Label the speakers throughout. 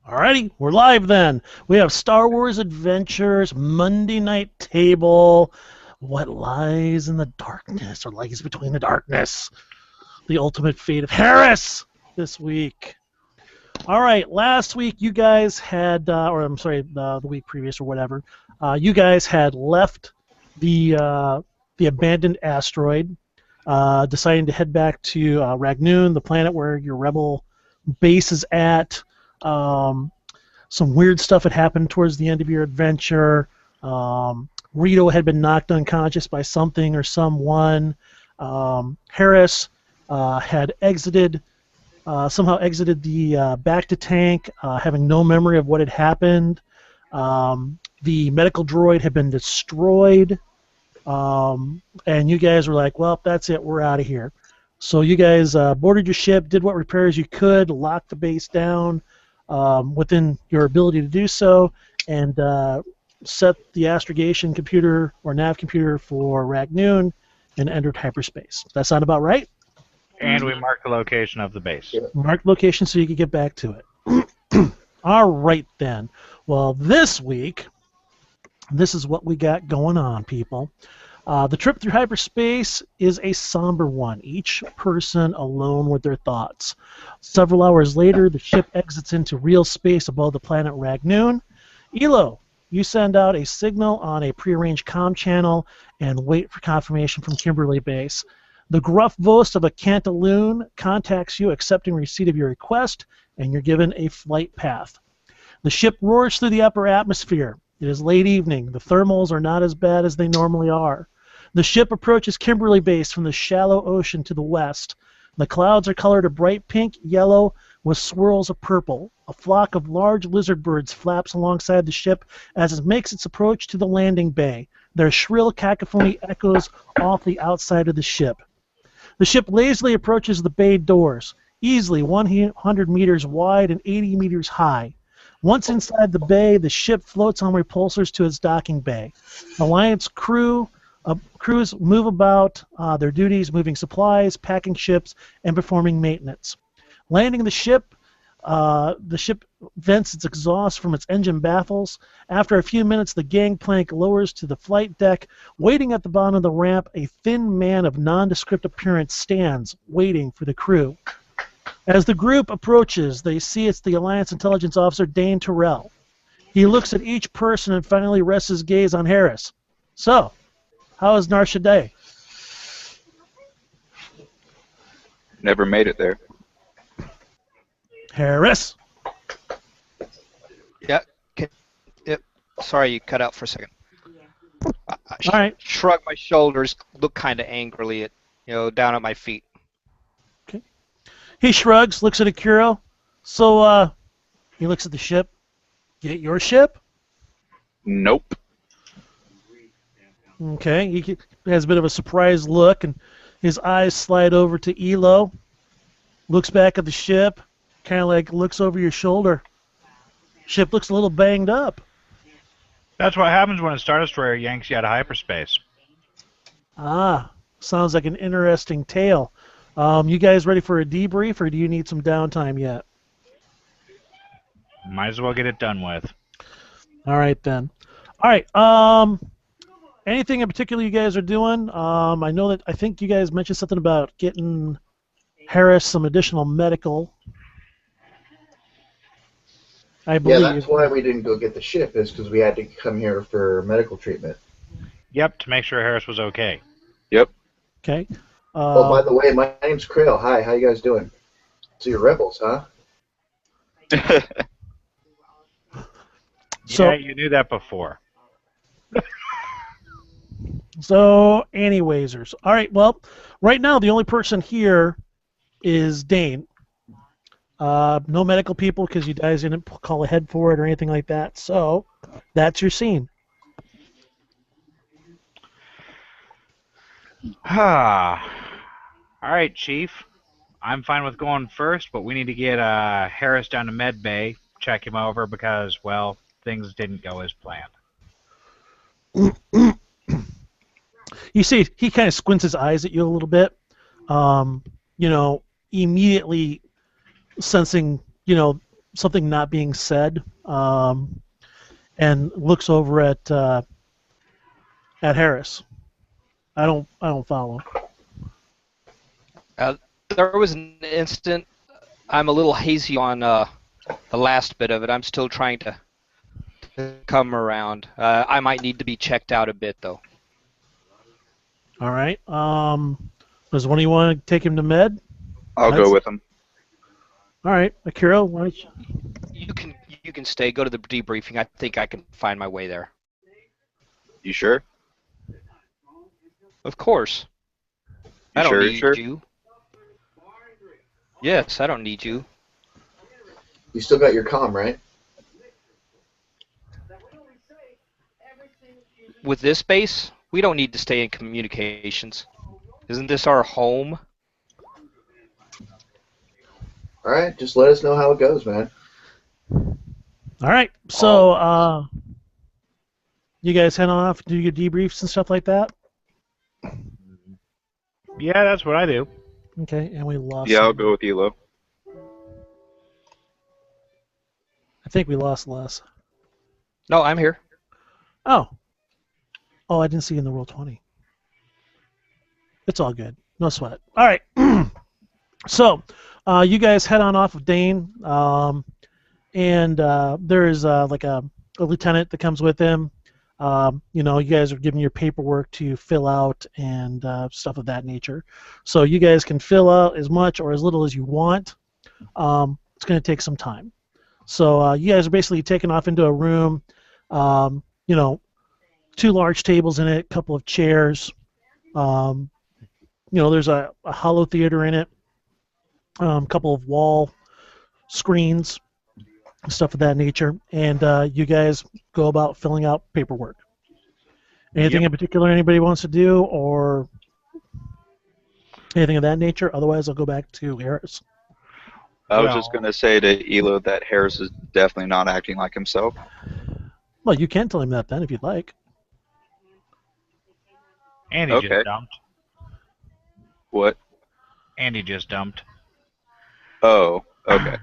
Speaker 1: Alrighty, we're live then. We have Star Wars Adventures, Monday Night Table, What Lies in the Darkness, or Lies Between the Darkness, the ultimate fate of Harris this week. Alright, last week you guys had, or I'm sorry, the week previous or whatever, you guys had left the abandoned asteroid, deciding to head back to Ragnuun, the planet where your rebel base is at. Some weird stuff had happened towards the end of your adventure. Reedo had been knocked unconscious by something or someone. Harris had somehow exited the Bacta tank, having no memory of what had happened. The medical droid had been destroyed. And you guys were like, well, that's it, we're out of here. So you guys boarded your ship, did what repairs you could, locked the base down within your ability to do so, and set the astrogation computer or nav computer for Ragnuun and entered hyperspace. That sound about right?
Speaker 2: And we marked the location of the base.
Speaker 1: Marked location so you can get back to it. All right, then. Well, this week, this is what we got going on, people. The trip through hyperspace is a somber one, each person alone with their thoughts. Several hours later, the ship exits into real space above the planet Ragnuun. Elo, you send out a signal on a prearranged comm channel and wait for confirmation from Kimberly Base. The gruff voice of a Cantaloon contacts you, accepting receipt of your request, and you're given a flight path. The ship roars through the upper atmosphere. It is late evening. The thermals are not as bad as they normally are. The ship approaches Kimberly Base from the shallow ocean to the west. The clouds are colored a bright pink, yellow, with swirls of purple. A flock of large lizard birds flaps alongside the ship as it makes its approach to the landing bay. Their shrill cacophony echoes off the outside of the ship. The ship lazily approaches the bay doors, easily 100 meters wide and 80 meters high. Once inside the bay, the ship floats on repulsors to its docking bay. Alliance crews move about their duties, moving supplies, packing ships, and performing maintenance. Landing the ship vents its exhaust from its engine baffles. After a few minutes, the gangplank lowers to the flight deck. Waiting at the bottom of the ramp, a thin man of nondescript appearance stands, waiting for the crew. As the group approaches, they see it's the Alliance Intelligence Officer Dane Terrell. He looks at each person and finally rests his gaze on Harris. So, how is Nar Shaddaa?
Speaker 3: Never made it there.
Speaker 1: Harris?
Speaker 4: Yep. Sorry, you cut out for a second. I
Speaker 1: All right.
Speaker 4: shrug my shoulders, look kind of angrily at, down at my feet.
Speaker 1: Okay. He shrugs, looks at Akeyro. So, he looks at the ship. Get your ship?
Speaker 3: Nope.
Speaker 1: Okay. He has a bit of a surprised look, and his eyes slide over to Elo. Looks back at the ship, kind of like looks over your shoulder. Ship looks a little banged up.
Speaker 2: That's what happens when a Star Destroyer yanks you out of hyperspace.
Speaker 1: Ah, sounds like an interesting tale. You guys ready for a debrief, or do you need some downtime yet?
Speaker 2: Might as well get it done with.
Speaker 1: All right, then. All right. Anything in particular you guys are doing? I think you guys mentioned something about getting Harris some additional medical. I believe.
Speaker 5: Yeah, that's why we didn't go get the ship, is because we had to come here for medical treatment.
Speaker 2: Yep, to make sure Harris was okay.
Speaker 3: Yep.
Speaker 1: Okay.
Speaker 5: Oh, by the way, my name's Krail. Hi, how you guys doing? So you're rebels, huh?
Speaker 2: Yeah, you knew that before.
Speaker 1: So, anywaysers. All right, well, right now the only person here is Dane. No medical people because you guys didn't call ahead for it or anything like that. So, that's your scene.
Speaker 2: All right, Chief. I'm fine with going first, but we need to get Harris down to Med Bay, check him over because, well, things didn't go as planned.
Speaker 1: You see, he kind of squints his eyes at you a little bit. Immediately sensing, something not being said, and looks over at Harris. I don't follow.
Speaker 4: There was an instant. I'm a little hazy on the last bit of it. I'm still trying to come around. I might need to be checked out a bit, though.
Speaker 1: All right. Does one of you want to take him to med?
Speaker 3: I'll go with him.
Speaker 1: All right, Akeyro, why don't you?
Speaker 4: You can stay. Go to the debriefing. I think I can find my way there.
Speaker 3: You sure?
Speaker 4: Of course. I don't need you. Yes, I don't need you.
Speaker 5: You still got your comm, right?
Speaker 4: With this base, we don't need to stay in communications. Isn't this our home?
Speaker 5: All right, just let us know how it goes, man.
Speaker 1: All right, so you guys head on off, do your debriefs and stuff like that?
Speaker 2: Yeah, that's what I do.
Speaker 1: Okay, and we lost.
Speaker 3: Yeah, I'll go with Elo.
Speaker 1: I think we lost Les.
Speaker 4: No, I'm here.
Speaker 1: Oh, I didn't see you in the roll 20. It's all good. No sweat. All right. So, you guys head on off of Dane, and there is like a lieutenant that comes with him. You guys are given your paperwork to fill out and stuff of that nature. So you guys can fill out as much or as little as you want. It's going to take some time. So you guys are basically taken off into a room. 2 large tables in it, a couple of chairs. There's a hollow theater in it. A couple of wall screens, stuff of that nature, and you guys go about filling out paperwork. Anything in particular anybody wants to do, or anything of that nature? Otherwise, I'll go back to Harris.
Speaker 3: I was just going to say to Elo that Harris is definitely not acting like himself.
Speaker 1: Well, you can tell him that then if you'd like.
Speaker 2: Andy just dumped.
Speaker 3: What?
Speaker 2: Andy just dumped.
Speaker 3: Oh, okay.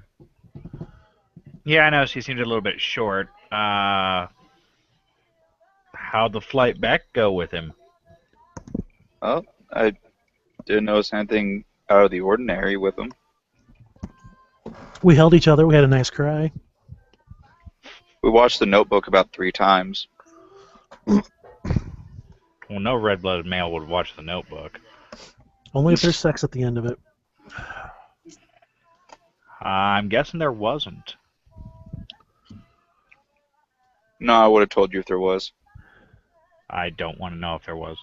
Speaker 2: Yeah, I noticed he seemed a little bit short. How'd the flight back go with him?
Speaker 3: Well, I didn't notice anything out of the ordinary with him.
Speaker 1: We held each other. We had a nice cry.
Speaker 3: We watched The Notebook about 3 times.
Speaker 2: Well, no red-blooded male would watch The Notebook.
Speaker 1: Only if there's sex at the end of it.
Speaker 2: I'm guessing there wasn't.
Speaker 3: No, I would have told you if there was.
Speaker 2: I don't want to know if there was.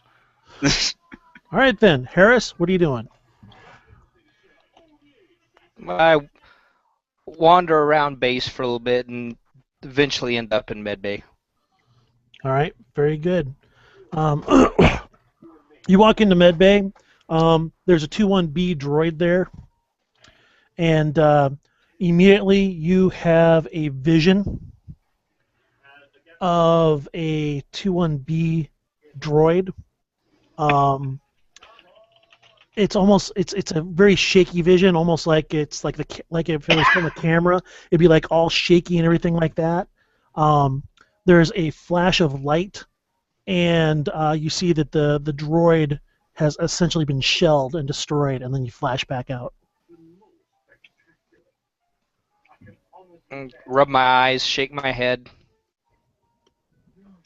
Speaker 1: All right, then. Harris, what are you doing?
Speaker 4: I wander around base for a little bit and eventually end up in medbay.
Speaker 1: All right, very good. You walk into medbay. There's a 2-1B droid there, and immediately you have a vision of a 2-1B droid. It's a very shaky vision, almost like it's like if it was from a camera, it'd be like all shaky and everything like that. There's a flash of light, and you see that the droid has essentially been shelled and destroyed, and then you flash back out.
Speaker 4: Rub my eyes, shake my head.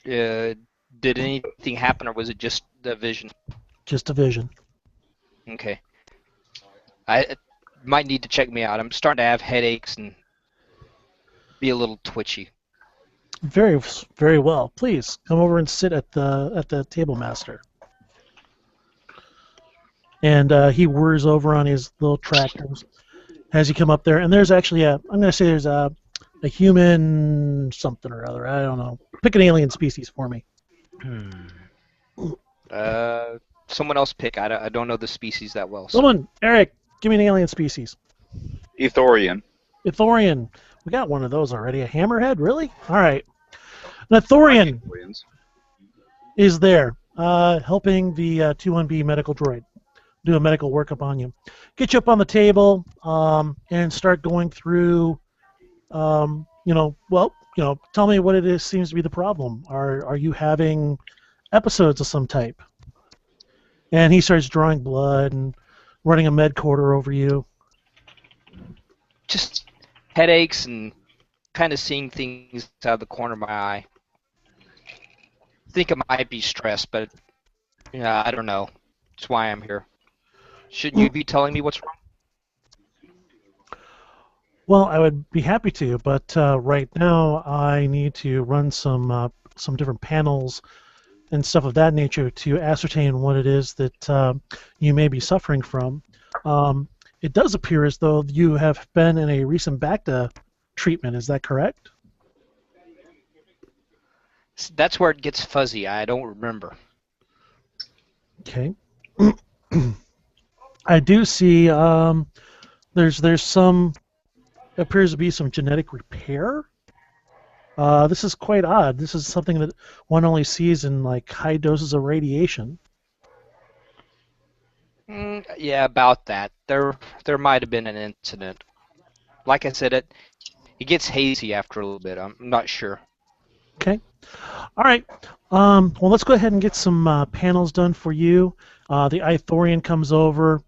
Speaker 4: Did anything happen, or was it just the vision?
Speaker 1: Just a vision.
Speaker 4: Okay. I might need to check me out. I'm starting to have headaches and be a little twitchy.
Speaker 1: Very, very well. Please come over and sit at the table master. And he whirs over on his little tractors as you come up there. And there's actually I'm going to say there's a human something or other. I don't know. Pick an alien species for me.
Speaker 4: Someone else pick. I don't know the species that well. So.
Speaker 1: Someone, Eric, give me an alien species.
Speaker 3: Ethorian.
Speaker 1: Ethorian. We got one of those already. A hammerhead? Really? All right. An Ethorian is there helping the 2-1B medical droid do a medical workup on you. Get you up on the table and start going through Tell me what it is seems to be the problem. Are you having episodes of some type? And he starts drawing blood and running a med quarter over you.
Speaker 4: Just headaches and kind of seeing things out of the corner of my eye. Think it might be stress, but yeah, I don't know. That's why I'm here. Shouldn't you be telling me what's wrong?
Speaker 1: Well, I would be happy to, but right now I need to run some different panels and stuff of that nature to ascertain what it is that you may be suffering from. It does appear as though you have been in a recent Bacta treatment. Is that correct?
Speaker 4: That's where it gets fuzzy. I don't remember.
Speaker 1: Okay. I do see there's some appears to be some genetic repair. This is quite odd. This is something that one only sees in like high doses of radiation.
Speaker 4: Yeah, about that. There might have been an incident. Like I said, it gets hazy after a little bit. I'm not sure.
Speaker 1: Okay. All right. Well, let's go ahead and get some panels done for you. The Ithorian comes over,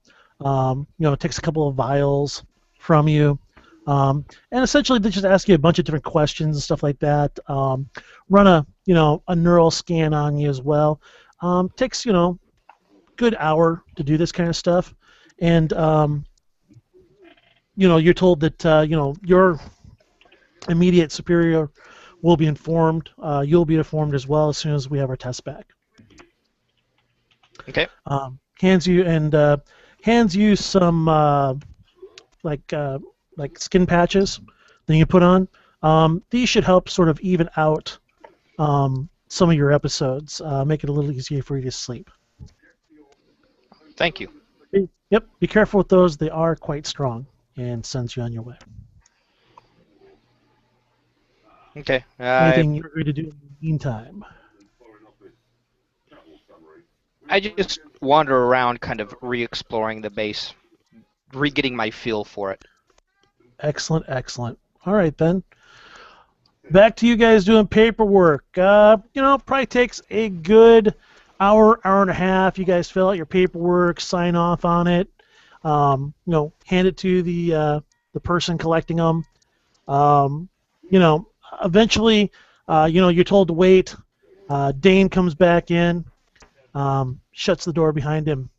Speaker 1: takes a couple of vials from you, and essentially they just ask you a bunch of different questions and stuff like that. Run a neural scan on you as well. Takes good hour to do this kind of stuff, and you're told that your immediate superior will be informed. You'll be informed as well as soon as we have our test back.
Speaker 4: Okay.
Speaker 1: Hands you some like skin patches that you put on. These should help sort of even out some of your episodes, make it a little easier for you to sleep.
Speaker 4: Thank you.
Speaker 1: Yep. Be careful with those. They are quite strong and sends you on your way.
Speaker 4: Okay.
Speaker 1: Anything you're going to do in the meantime?
Speaker 4: I just wander around, kind of re-exploring the base, re-getting my feel for it.
Speaker 1: Excellent, excellent. All right then. Back to you guys doing paperwork. Probably takes a good hour and a half. You guys fill out your paperwork, sign off on it. Hand it to the person collecting them. Eventually, you're told to wait. Dane comes back in, shuts the door behind him.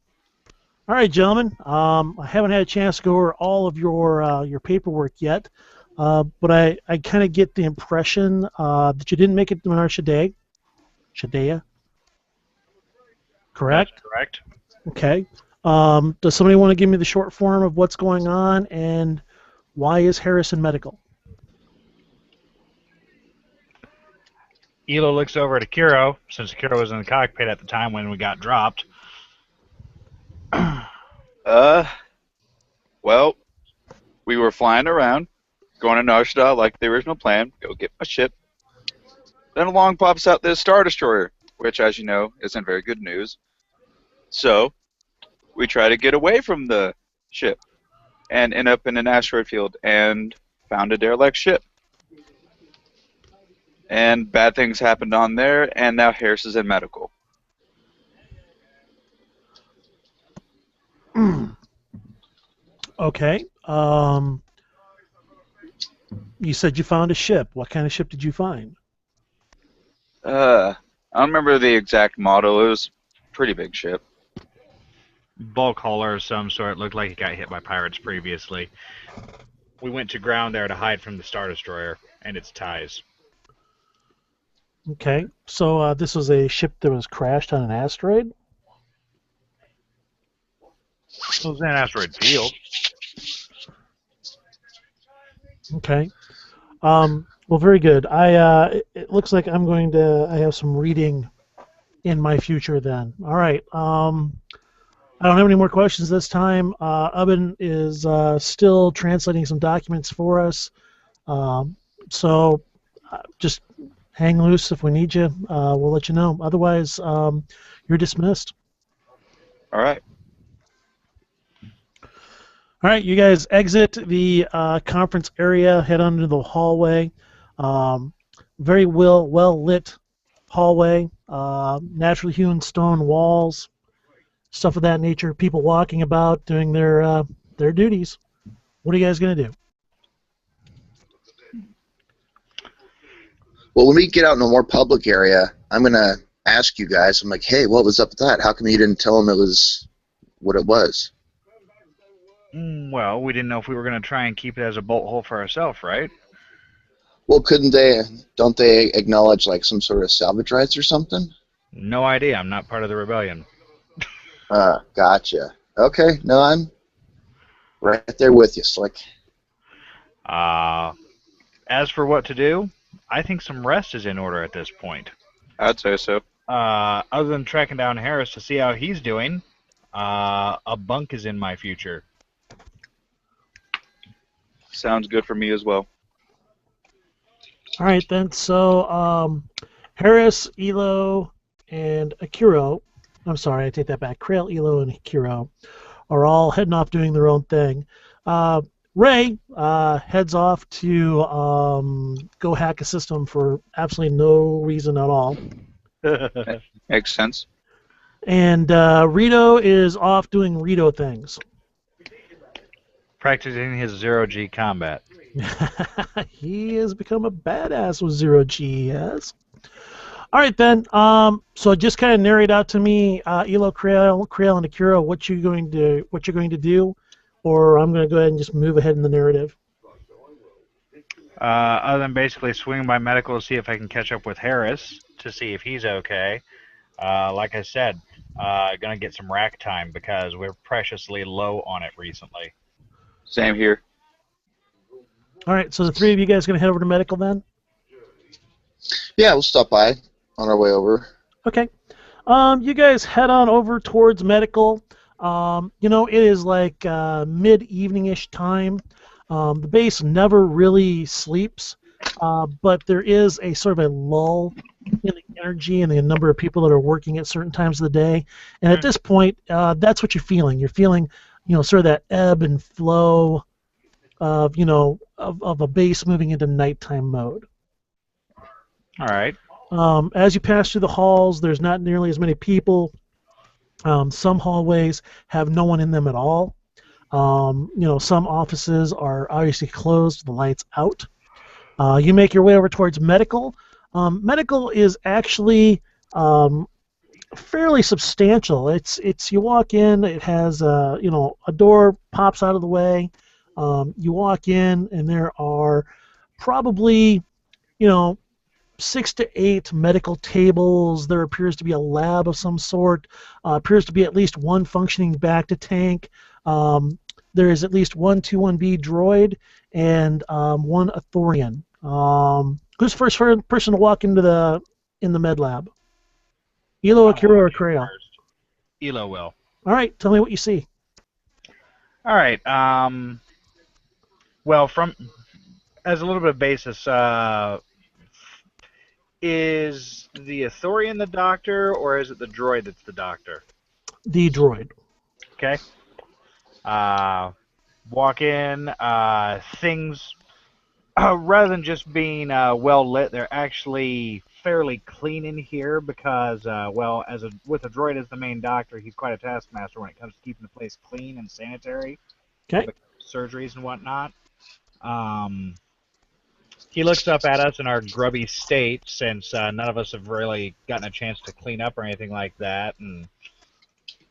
Speaker 1: All right, gentlemen. I haven't had a chance to go over all of your paperwork yet, but I kind of get the impression that you didn't make it to Minar Shadea. Correct?
Speaker 2: That's correct.
Speaker 1: Okay. Does somebody want to give me the short form of what's going on and why is Harrison medical?
Speaker 2: Elo looks over at Akeyro, since Akeyro was in the cockpit at the time when we got dropped.
Speaker 3: Well, we were flying around, going to Narshada like the original plan, go get my ship. Then along pops out this Star Destroyer, which, as you know, isn't very good news. So, we try to get away from the ship and end up in an asteroid field and found a derelict ship. And bad things happened on there, and now Harris is in medical.
Speaker 1: Okay. You said you found a ship. What kind of ship did you find?
Speaker 3: I don't remember the exact model. It was a pretty big ship.
Speaker 2: Bulk hauler of some sort. Looked like it got hit by pirates previously. We went to ground there to hide from the Star Destroyer and its ties.
Speaker 1: Okay. So this was a ship that was crashed on an asteroid?
Speaker 2: It was in an asteroid field.
Speaker 1: Okay. Well, very good. It looks like I have some reading in my future then. All right. I don't have any more questions this time. Ubin is still translating some documents for us. So just hang loose if we need you. We'll let you know. Otherwise, you're dismissed.
Speaker 3: All right.
Speaker 1: All right, you guys exit the conference area, head onto the hallway. Very well lit hallway, naturally hewn stone walls, stuff of that nature. People walking about doing their duties. What are you guys gonna do?
Speaker 6: Well, when we get out in a more public area, I'm going to ask you guys, I'm like, hey, what was up with that? How come you didn't tell them it was what it was?
Speaker 2: Well, we didn't know if we were going to try and keep it as a bolt hole for ourselves, right?
Speaker 6: Well, don't they acknowledge like some sort of salvage rights or something?
Speaker 2: No idea. I'm not part of the rebellion.
Speaker 6: Gotcha. Okay, no, I'm right there with you, Slick.
Speaker 2: As for what to do, I think some rest is in order at this point.
Speaker 3: I'd say so.
Speaker 2: Other than tracking down Harris to see how he's doing, a bunk is in my future.
Speaker 3: Sounds good for me as well.
Speaker 1: All right then. So Harris, Elo, and Akeyro. I'm sorry, I take that back. Krail, Elo, and Akeyro are all heading off doing their own thing. Ray heads off to go hack a system for absolutely no reason at all.
Speaker 3: Makes sense.
Speaker 1: And Reedo is off doing Reedo things.
Speaker 2: Practicing his zero-G combat.
Speaker 1: He has become a badass with zero G, yes. All right then. So just kind of narrate out to me, Elo, Krail, and Akeyro, what you're going to do, or I'm going to go ahead and just move ahead in the narrative.
Speaker 2: Other than basically swinging by medical to see if I can catch up with Harris to see if he's okay. Like I said, gonna get some rack time because we're preciously low on it recently.
Speaker 3: Same here.
Speaker 1: All right. So the three of you guys going to head over to medical then?
Speaker 6: Yeah, we'll stop by on our way over.
Speaker 1: Okay. You guys head on over towards medical. It is like mid-evening-ish time. The base never really sleeps, but there is a sort of a lull in the energy and the number of people that are working at certain times of the day. And at this point, that's what you're feeling. You're feeling, sort of that ebb and flow of a base moving into nighttime mode.
Speaker 2: All right.
Speaker 1: As you pass through the halls, there's not nearly as many people. Some hallways have no one in them at all. Some offices are obviously closed, the lights out. You make your way over towards medical. Medical is actually fairly substantial. It's you walk in, it has a door pops out of the way. You walk in, and there are probably 6 to 8 medical tables. There appears to be a lab of some sort. Appears to be at least one functioning Bacta tank. There is at least one 2-1B droid and one Athorian. Who's the first person to walk in the med lab? Elo, Akeyro, or Krail?
Speaker 2: Elo will.
Speaker 1: All right, tell me what you see.
Speaker 2: All right. Well, as a little bit of basis, is the Athorian the doctor, or is it the droid that's the doctor?
Speaker 1: The droid.
Speaker 2: Okay. Walk in. Things, rather than just being well lit, they're actually fairly clean in here because, with a droid as the main doctor, he's quite a taskmaster when it comes to keeping the place clean and sanitary.
Speaker 1: Okay.
Speaker 2: Surgeries and whatnot. He looks up at us in our grubby state, since none of us have really gotten a chance to clean up or anything like that. And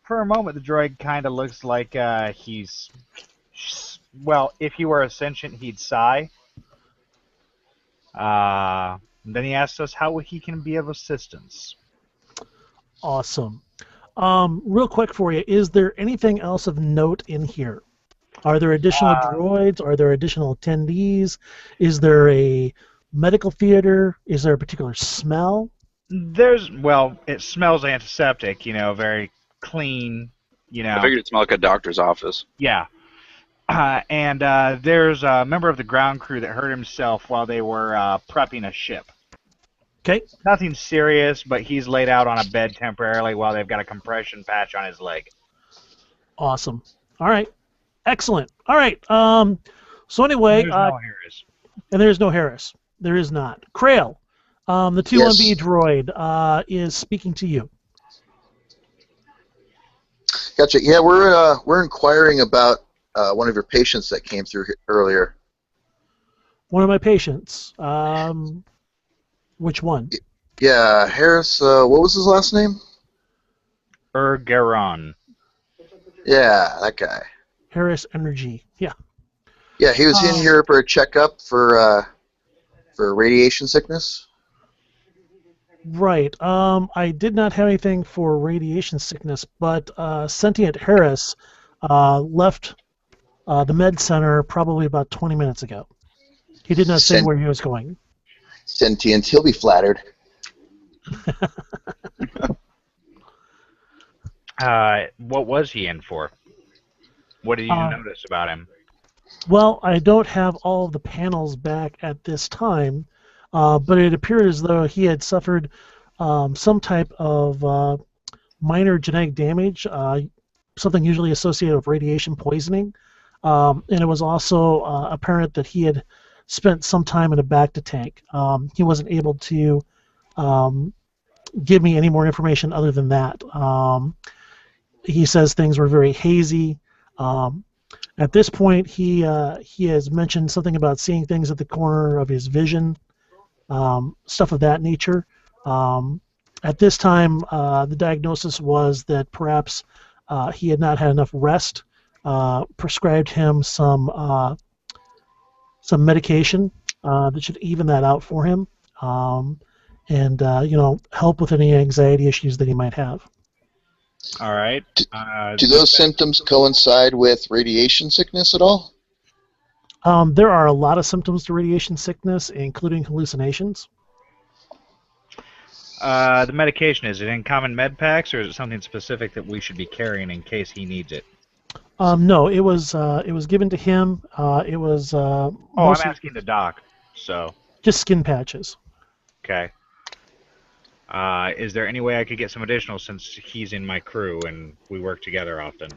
Speaker 2: for a moment, the droid kind of looks like he's... Well, if he were a sentient, he'd sigh. Then he asks us how he can be of assistance.
Speaker 1: Awesome. Real quick for you, is there anything else of note in here? Are there additional droids? Are there additional attendees? Is there a medical theater? Is there a particular smell?
Speaker 2: It smells antiseptic, very clean,
Speaker 3: I figured it smelled like a doctor's office.
Speaker 2: Yeah. And there's a member of the ground crew that hurt himself while they were prepping a ship.
Speaker 1: Okay.
Speaker 2: Nothing serious, but he's laid out on a bed temporarily while they've got a compression patch on his leg.
Speaker 1: Awesome. All right. Excellent. All right. So anyway,
Speaker 2: There's no Harris.
Speaker 1: and there's no Harris. There is not. Krail, the 2-1B
Speaker 6: Yes.
Speaker 1: droid, is speaking to you.
Speaker 6: Gotcha. Yeah, we're inquiring about one of your patients that came through earlier.
Speaker 1: One of my patients. Which one?
Speaker 6: Yeah, Harris. What was his last name?
Speaker 2: Ergaron.
Speaker 6: Yeah, that guy.
Speaker 1: Harris Energy. Yeah.
Speaker 6: Yeah, he was in here for a checkup for radiation sickness.
Speaker 1: Right. I did not have anything for radiation sickness, but Sentient Harris left the med center probably about 20 minutes ago. He did not say where he was going.
Speaker 6: Sentient. He'll be flattered.
Speaker 2: What was he in for? What did you notice about him?
Speaker 1: Well, I don't have all of the panels back at this time, but it appeared as though he had suffered some type of minor genetic damage, something usually associated with radiation poisoning, and it was also apparent that he had spent some time in a Bacta tank. He wasn't able to give me any more information other than that. He says things were very hazy. At this point, he has mentioned something about seeing things at the corner of his vision, stuff of that nature. At this time, the diagnosis was that perhaps he had not had enough rest. Prescribed him some medication that should even that out for him, and help with any anxiety issues that he might have.
Speaker 2: All right.
Speaker 6: Do those symptoms coincide with radiation sickness at all?
Speaker 1: There are a lot of symptoms to radiation sickness, including hallucinations.
Speaker 2: The medication, is it in common med packs, or is it something specific that we should be carrying in case he needs it?
Speaker 1: No, it was given to him. It was
Speaker 2: I'm asking the doc, so.
Speaker 1: Just skin patches.
Speaker 2: Okay. Is there any way I could get some additional since he's in my crew and we work together often?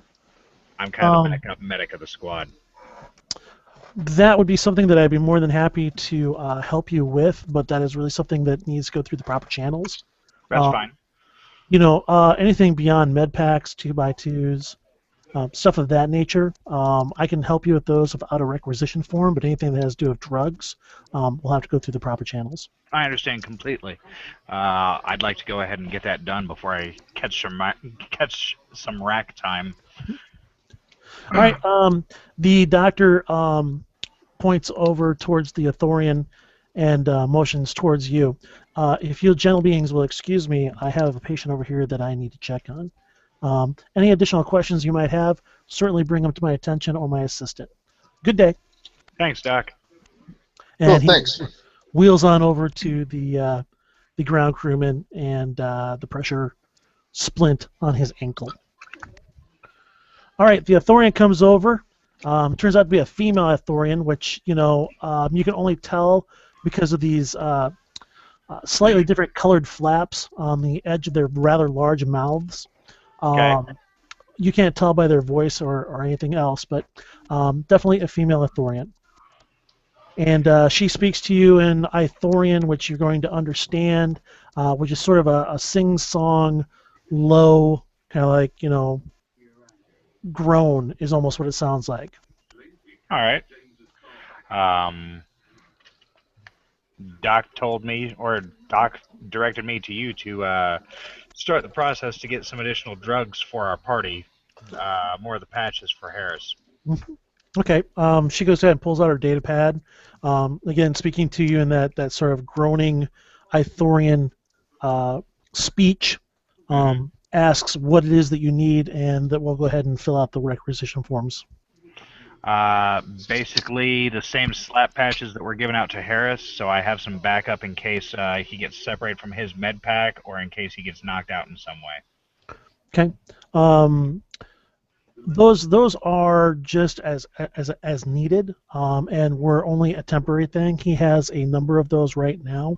Speaker 2: I'm kind of the medic of the squad.
Speaker 1: That would be something that I'd be more than happy to help you with, but that is really something that needs to go through the proper channels.
Speaker 2: That's fine.
Speaker 1: Anything beyond med packs, 2x2s, stuff of that nature, I can help you with those without a requisition form, but anything that has to do with drugs, we'll have to go through the proper channels.
Speaker 2: I understand completely. I'd like to go ahead and get that done before I catch some rack time.
Speaker 1: All right. The doctor points over towards the Athorian and motions towards you. If you gentle beings will excuse me, I have a patient over here that I need to check on. Any additional questions you might have, certainly bring them to my attention or my assistant. Good day.
Speaker 2: Thanks, Doc.
Speaker 1: And
Speaker 6: thanks.
Speaker 1: Wheels on over to the ground crewman and the pressure splint on his ankle. All right, the Athorian comes over. Turns out to be a female Athorian, which you can only tell because of these slightly different colored flaps on the edge of their rather large mouths.
Speaker 2: Okay.
Speaker 1: You can't tell by their voice or anything else, but definitely a female Athorian. And she speaks to you in Ithorian, which you're going to understand, which is sort of a sing-song, low, kind of like, groan is almost what it sounds like.
Speaker 2: All right. Doc told me, or Doc directed me to you to start the process to get some additional drugs for our party, more of the patches for Harris.
Speaker 1: Okay. She goes ahead and pulls out her data pad. Again, speaking to you in that sort of groaning Ithorian speech, asks what it is that you need, and that we'll go ahead and fill out the requisition forms.
Speaker 2: Basically the same slap patches that were given out to Harris, so I have some backup in case he gets separated from his med pack or in case he gets knocked out in some way.
Speaker 1: Okay. Those are just as needed, and were only a temporary thing. He has a number of those right now,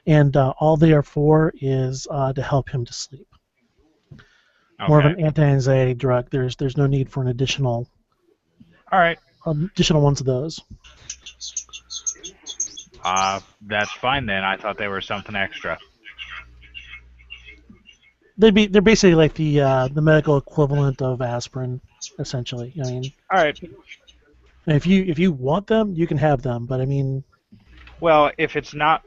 Speaker 1: and all they are for is to help him to sleep.
Speaker 2: Okay.
Speaker 1: More of an anti-anxiety drug. There's no need for an additional
Speaker 2: All right.
Speaker 1: additional ones of those.
Speaker 2: That's fine then. I thought they were something extra.
Speaker 1: They're basically like the medical equivalent of aspirin, essentially. I mean,
Speaker 2: All right.
Speaker 1: if you want them, you can have them, but I mean,
Speaker 2: Well, if it's not,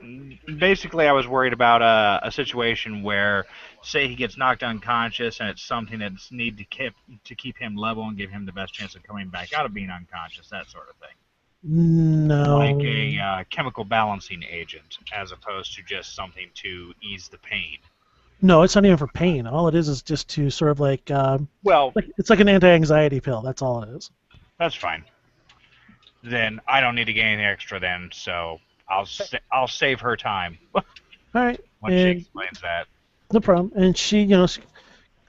Speaker 2: basically, I was worried about a situation where, say, he gets knocked unconscious, and it's something that's need to keep him level and give him the best chance of coming back out of being unconscious, that sort of thing.
Speaker 1: no.
Speaker 2: Like a chemical balancing agent, as opposed to just something to ease the pain.
Speaker 1: No, it's not even for pain. All it is just to sort of like,
Speaker 2: Well,
Speaker 1: it's like an anti-anxiety pill. That's all it is.
Speaker 2: that's fine. Then I don't need to get anything extra then, so I'll save her time
Speaker 1: All right.
Speaker 2: when she
Speaker 1: And
Speaker 2: explains that.
Speaker 1: no problem. And she,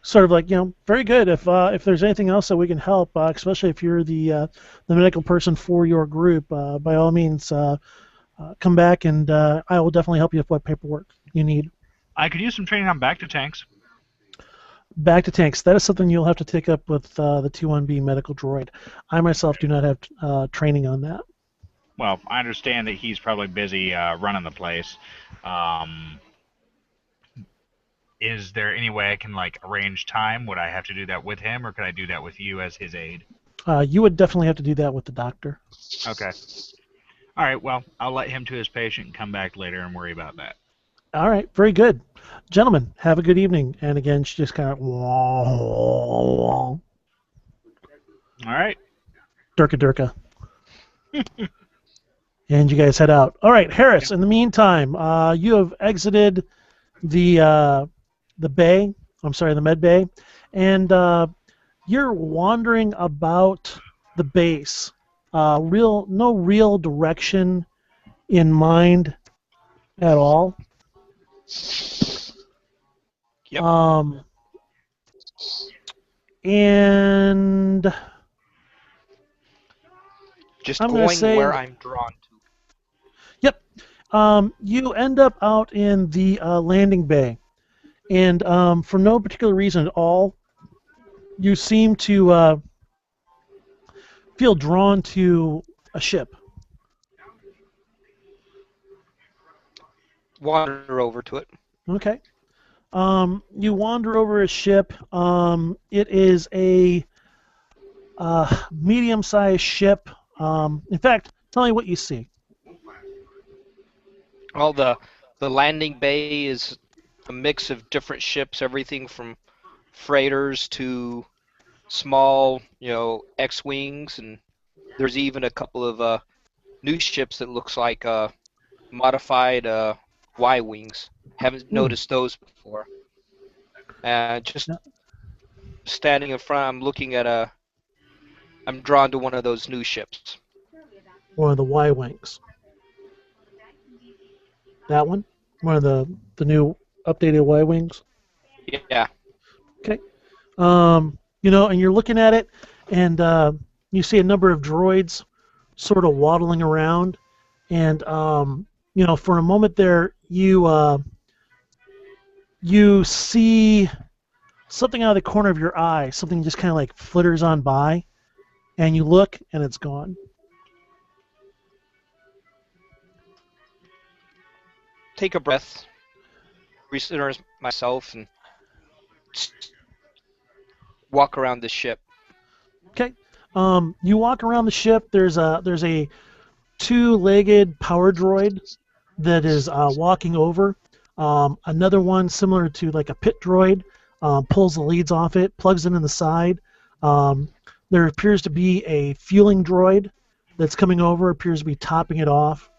Speaker 1: sort of like, very good. If there's anything else that we can help, especially if you're the medical person for your group, by all means, come back and I will definitely help you with what paperwork you need.
Speaker 2: I could use some training on back to tanks.
Speaker 1: Back to tanks. That is something you'll have to take up with the 21B medical droid. I myself do not have training on that.
Speaker 2: Well, I understand that he's probably busy running the place. Is there any way I can arrange time? Would I have to do that with him, or could I do that with you as his aide?
Speaker 1: You would definitely have to do that with the doctor.
Speaker 2: Okay. All right. Well, I'll let him to his patient and come back later and worry about that.
Speaker 1: All right. Very good. Gentlemen, have a good evening. And again, she just kind of
Speaker 2: All right.
Speaker 1: Durka. And you guys head out. All right, Harris. In the meantime, you have exited the bay. I'm sorry, the med bay, and you're wandering about the base. No real direction in mind at all.
Speaker 4: Yep.
Speaker 1: And
Speaker 4: Just
Speaker 1: I'm gonna
Speaker 4: going
Speaker 1: say-
Speaker 4: where I'm drawn to.
Speaker 1: Yep. You end up out in the landing bay, and for no particular reason at all, you seem to feel drawn to a ship.
Speaker 4: Wander over to it.
Speaker 1: Okay. You wander over a ship. It is a medium-sized ship. In fact, tell me what you see.
Speaker 4: Well, the landing bay is a mix of different ships, everything from freighters to small, X-wings, and there's even a couple of new ships that looks like modified Y-wings. Haven't noticed those before. Just standing in front, I'm looking at I'm drawn to one of those new ships.
Speaker 1: One of the Y-wings. That one? One of the new updated Y-wings?
Speaker 4: Yeah.
Speaker 1: Okay. And you're looking at it, and you see a number of droids sort of waddling around, and for a moment there, you see something out of the corner of your eye. Something just kind of like flitters on by, and you look, and it's gone.
Speaker 4: Take a breath, recenter myself, and walk around the ship.
Speaker 1: Okay. You walk around the ship. There's a two-legged power droid that is walking over. Another one similar to like a pit droid pulls the leads off it, plugs them in the side. There appears to be a fueling droid that's coming over, appears to be topping it off.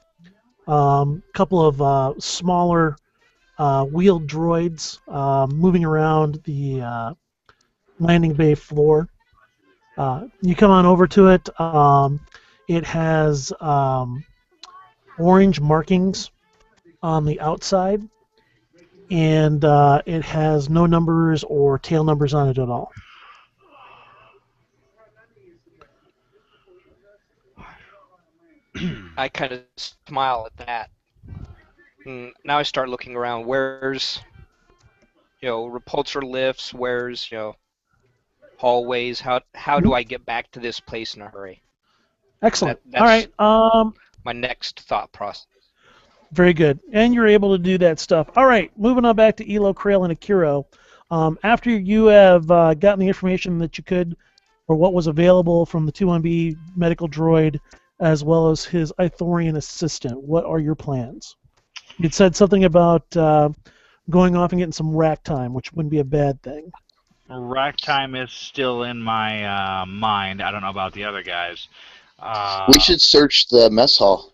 Speaker 1: Couple of smaller wheeled droids moving around the landing bay floor. You come on over to it. It has orange markings on the outside, and it has no numbers or tail numbers on it at all.
Speaker 4: I kind of smile at that. And now I start looking around. Where's, repulsor lifts? Where's, hallways? How do I get back to this place in a hurry?
Speaker 1: Excellent.
Speaker 4: That's
Speaker 1: All right.
Speaker 4: my next thought process.
Speaker 1: Very good. And you're able to do that stuff. All right. Moving on back to Elo, Krail, and Akeyro. After you have gotten the information that you could, or what was available from the 2-1B medical droid, as well as his Ithorian assistant, what are your plans? You'd said something about going off and getting some rack time, which wouldn't be a bad thing.
Speaker 2: Rack time is still in my mind. I don't know about the other guys.
Speaker 6: We should search the mess hall.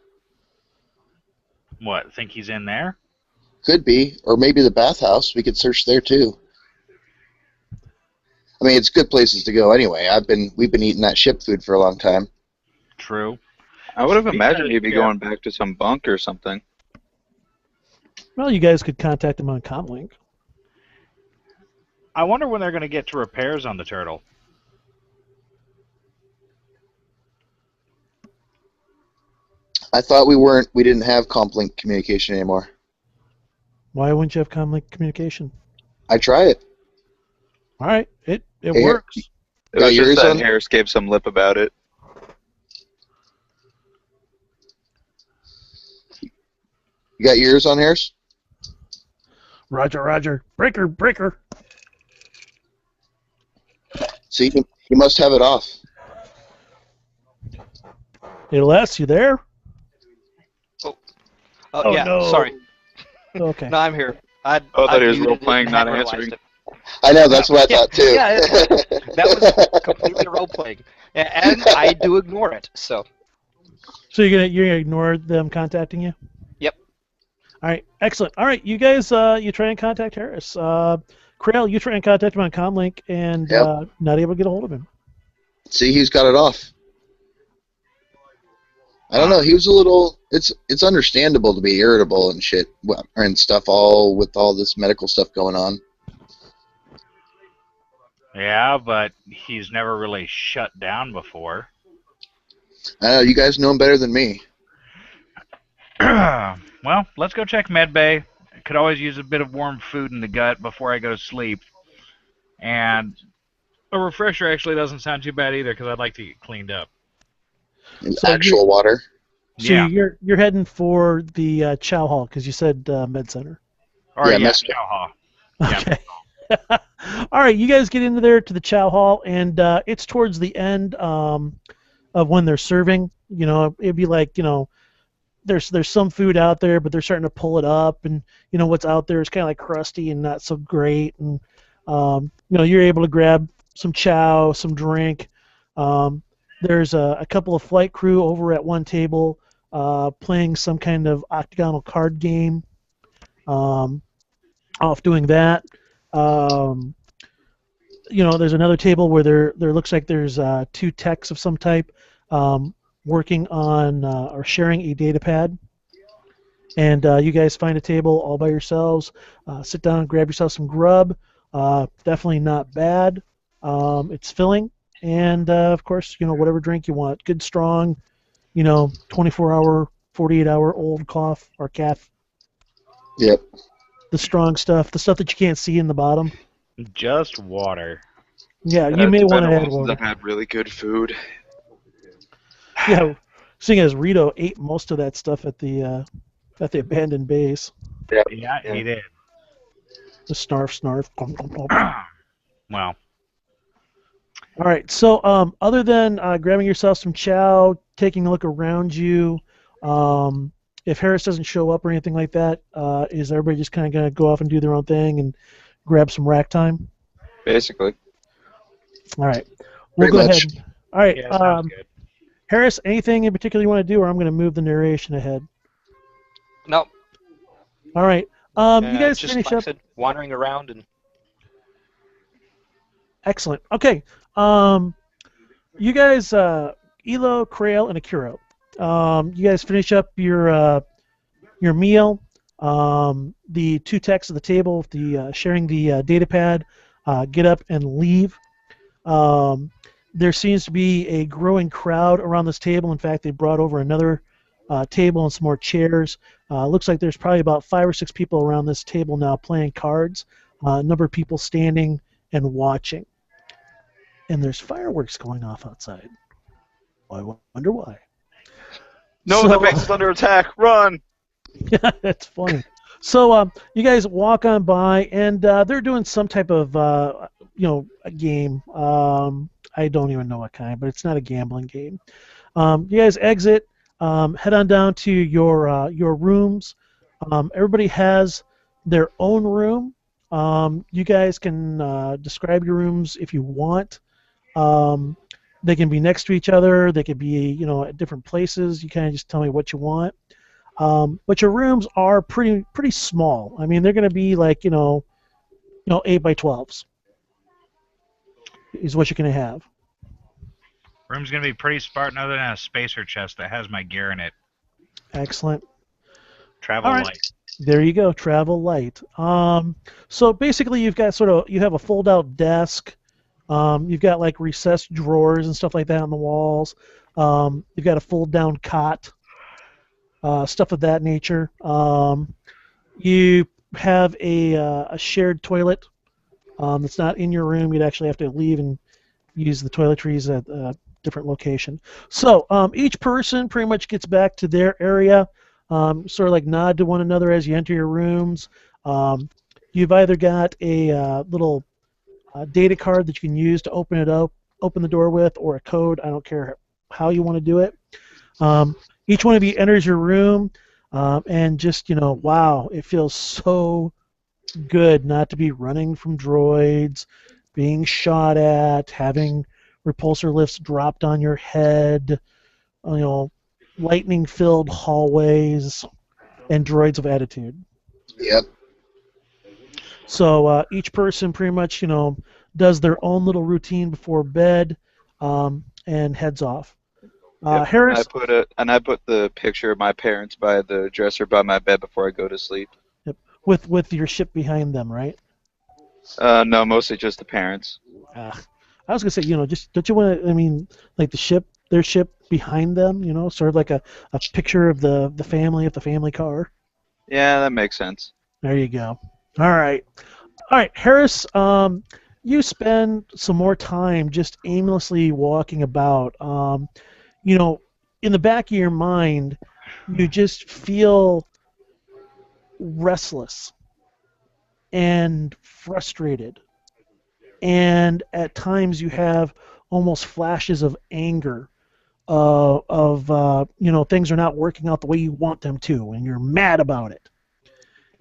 Speaker 2: What? Think he's in there?
Speaker 6: Could be, or maybe the bathhouse. We could search there too. I mean, it's good places to go anyway. We've been eating that ship food for a long time.
Speaker 2: True.
Speaker 3: I would have imagined
Speaker 2: Because,
Speaker 3: he'd be
Speaker 2: yeah.
Speaker 3: going back to some bunk or something.
Speaker 1: Well, you guys could contact him on Comlink.
Speaker 2: I wonder when they're going to get to repairs on the turtle.
Speaker 6: I thought we didn't have comlink communication anymore.
Speaker 1: Why wouldn't you have Comlink communication?
Speaker 6: I try it.
Speaker 1: All right. It
Speaker 6: Hey,
Speaker 1: works.
Speaker 3: It
Speaker 6: Got
Speaker 3: was
Speaker 6: yours
Speaker 3: just that
Speaker 6: on?
Speaker 3: Harris gave some lip about it.
Speaker 6: You got yours on, Harris?
Speaker 1: Roger, Roger. Breaker, breaker.
Speaker 6: See, you must have it off.
Speaker 1: It'll ask you there.
Speaker 4: Oh, yeah,
Speaker 1: no.
Speaker 4: sorry.
Speaker 1: Okay.
Speaker 4: No, I'm here. I
Speaker 3: thought he was
Speaker 4: muted it
Speaker 3: role-playing,
Speaker 4: and
Speaker 3: not
Speaker 4: hadn't realized
Speaker 3: answering.
Speaker 4: it.
Speaker 6: I know, that's what I thought too.
Speaker 4: Yeah, that was completely role-playing. And I do ignore it, so.
Speaker 1: So you're gonna ignore them contacting you?
Speaker 4: Yep.
Speaker 1: All right. Excellent. All right. You guys, you try and contact Harris. Krail, you try and contact him on Comlink, and
Speaker 6: Yep.
Speaker 1: not able to get a hold of him.
Speaker 6: See, he's got it off. I don't know. He was a little. It's understandable to be irritable and shit and stuff. All with all this medical stuff going on.
Speaker 2: Yeah, but he's never really shut down before.
Speaker 6: I know you guys know him better than me.
Speaker 2: Well, let's go check medbay. Could always use a bit of warm food in the gut before I go to sleep. And a refresher actually doesn't sound too bad either, because I'd like to get cleaned up.
Speaker 6: And
Speaker 1: So
Speaker 6: actual water.
Speaker 1: So
Speaker 2: Yeah.
Speaker 1: you're heading for the Chow Hall because you said Med Center.
Speaker 2: Or
Speaker 6: Yeah,
Speaker 2: yeah,
Speaker 6: Mr.
Speaker 2: Chow Hall. Yeah.
Speaker 1: Okay. All right, you guys get into there to the Chow Hall, and it's towards the end of when they're serving. You know, it'd be like, you know, there's some food out there, but they're starting to pull it up, and you know what's out there is kind of like crusty and not so great. And you know, you're able to grab some chow, some drink. There's a couple of flight crew over at one table playing some kind of octagonal card game. Off doing that. You know, there's another table where there looks like there's two techs of some type working on or sharing a data pad. And you guys find a table all by yourselves. Sit down, grab yourself some grub. Definitely not bad. It's filling. And, of course, you know, whatever drink you want. Good, strong, you know, 24-hour, 48-hour old cough or calf.
Speaker 6: Yep.
Speaker 1: The strong stuff, the stuff that you can't see in the bottom.
Speaker 2: Just water.
Speaker 1: Yeah,
Speaker 3: Yeah,
Speaker 1: you may
Speaker 3: it's
Speaker 1: want
Speaker 3: been
Speaker 1: to
Speaker 3: a
Speaker 1: add
Speaker 3: while since
Speaker 1: water.
Speaker 3: I've had really good food.
Speaker 1: Yeah, seeing as Reedo ate most of that stuff at the abandoned base.
Speaker 2: Yeah, he did.
Speaker 1: The snarf, snarf. All
Speaker 2: Well,
Speaker 1: right, so other than grabbing yourself some chow, taking a look around you, if Harris doesn't show up or anything like that, is everybody just kind of going to go off and do their own thing and grab some rack time?
Speaker 3: Basically.
Speaker 1: All right, we'll
Speaker 6: Pretty
Speaker 1: go
Speaker 6: much.
Speaker 1: ahead. All right,
Speaker 2: yeah, sounds good.
Speaker 1: Harris, anything in particular you want to do, or I'm going to move the narration ahead?
Speaker 4: No,
Speaker 1: All right, you guys
Speaker 4: just
Speaker 1: finish
Speaker 4: like I
Speaker 1: up.
Speaker 4: said, wandering around and
Speaker 1: Excellent. Okay. You guys, Elo, Krail, and Akeyro. You guys finish up your meal. The two techs at the table, the sharing the data pad, get up and leave. There seems to be a growing crowd around this table. In fact, they brought over another table and some more chairs. Looks like there's probably about 5 or 6 people around this table now playing cards. A number of people standing and watching. And there's fireworks going off outside. I wonder why.
Speaker 3: No,
Speaker 1: So,
Speaker 3: the base is under attack. Run!
Speaker 1: yeah, that's funny. So you guys walk on by, and they're doing some type of a game. I don't even know what kind, but it's not a gambling game. You guys exit, head on down to your rooms. Everybody has their own room. You guys can describe your rooms if you want. Um, they can be next to each other. They could be at different places. You kind of just tell me what you want. But your rooms are pretty small. I mean, they're going to be like 8 by 12s is what you're going to have.
Speaker 2: Room's gonna be pretty Spartan, other than a spacer chest that has my gear in it.
Speaker 1: Excellent.
Speaker 2: Travel
Speaker 1: All right.
Speaker 2: light.
Speaker 1: There you go. Travel light. So basically, you have a fold-out desk. You've got like recessed drawers and stuff like that on the walls. You've got a fold-down cot, stuff of that nature. You have a shared toilet that's not in your room. You'd actually have to leave and use the toiletries at a different location. So each person pretty much gets back to their area, sort of like nod to one another as you enter your rooms. You've either got a little data card that you can use to open the door with, or a code. I don't care how you want to do it. Each one of you enters your room, and just wow, it feels so good not to be running from droids, being shot at, having repulsor lifts dropped on your head, lightning-filled hallways, and droids of attitude.
Speaker 6: Yep.
Speaker 1: So each person pretty much, does their own little routine before bed, and heads off.
Speaker 3: Yep.
Speaker 1: Harris,
Speaker 3: I put the picture of my parents by the dresser by my bed before I go to sleep.
Speaker 1: yep, with your ship behind them, right?
Speaker 3: No, mostly just the parents.
Speaker 1: I was gonna say, just don't you want to? I mean, like their ship behind them, sort of like a picture of the family of the family car.
Speaker 3: Yeah, that makes sense.
Speaker 1: There you go. All right, Harris. You spend some more time just aimlessly walking about. In the back of your mind, you just feel restless and frustrated. And at times you have almost flashes of anger of things are not working out the way you want them to, and you're mad about it.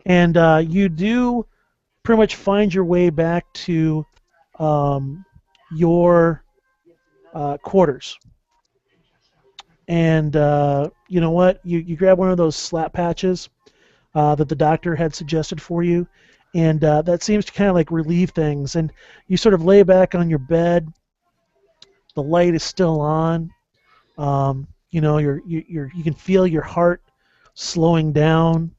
Speaker 1: And you do pretty much find your way back to your quarters. And you know what? You grab one of those slap patches that the doctor had suggested for you, and that seems to kind of like relieve things. And you sort of lay back on your bed. The light is still on. You can feel your heart slowing down,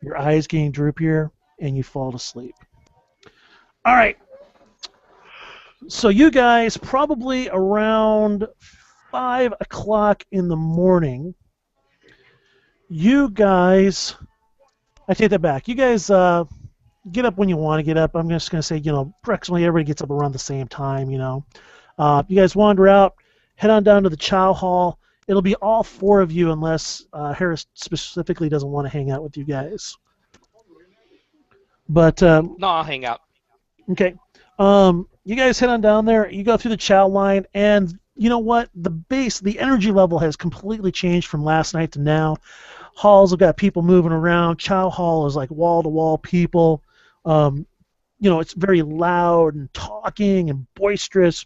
Speaker 1: your eyes getting droopier, and you fall to sleep. All right. So you guys, probably around 5 o'clock in the morning, I take that back. You guys get up when you want to get up. I'm just going to say, approximately everybody gets up around the same time, You guys wander out, head on down to the chow hall. It'll be all 4 of you unless Harris specifically doesn't want to hang out with you guys. But
Speaker 4: No, I'll hang out.
Speaker 1: okay. You guys head on down there. You go through the chow line, and you know what? The energy level has completely changed from last night to now. Halls have got people moving around. Chow hall is like wall-to-wall people. It's very loud and talking and boisterous.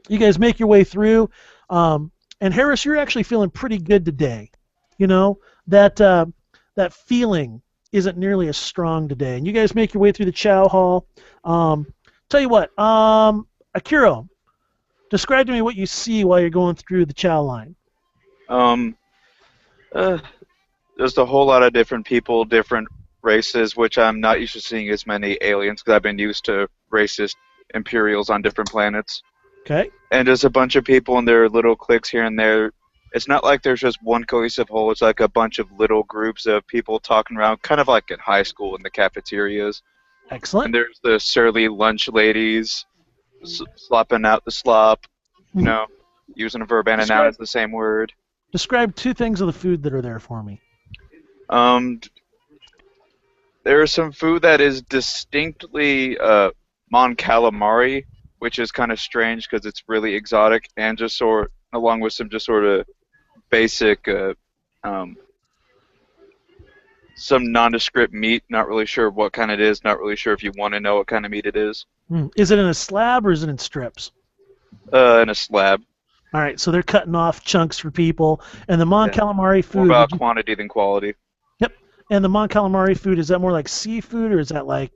Speaker 1: You guys make your way through. And Harris, you're actually feeling pretty good today. That feeling isn't nearly as strong today. And you guys make your way through the chow hall. Tell you what, Akeyro, describe to me what you see while you're going through the chow line.
Speaker 3: Just a whole lot of different people, different races, which I'm not used to seeing as many aliens because I've been used to racist Imperials on different planets.
Speaker 1: Okay.
Speaker 3: And just a bunch of people in their little cliques here and there. It's not like there's just one cohesive whole. It's like a bunch of little groups of people talking around, kind of like at high school in the cafeterias.
Speaker 1: Excellent.
Speaker 3: And there's the surly lunch ladies slopping out the slop, Using a verb and a noun is the same word.
Speaker 1: Describe 2 things of the food that are there for me.
Speaker 3: There is some food that is distinctly mon calamari, which is kind of strange because it's really exotic, and just along with some just sort of basic some nondescript meat. Not really sure what kind it is. Not really sure if you want to know what kind of meat it is.
Speaker 1: Is it in a slab or is it in strips?
Speaker 3: In a slab.
Speaker 1: All right, so they're cutting off chunks for people. And the mon
Speaker 3: Yeah.
Speaker 1: calamari food.
Speaker 3: More about quantity than quality.
Speaker 1: Yep. And the mon calamari food, is that more like seafood or is that like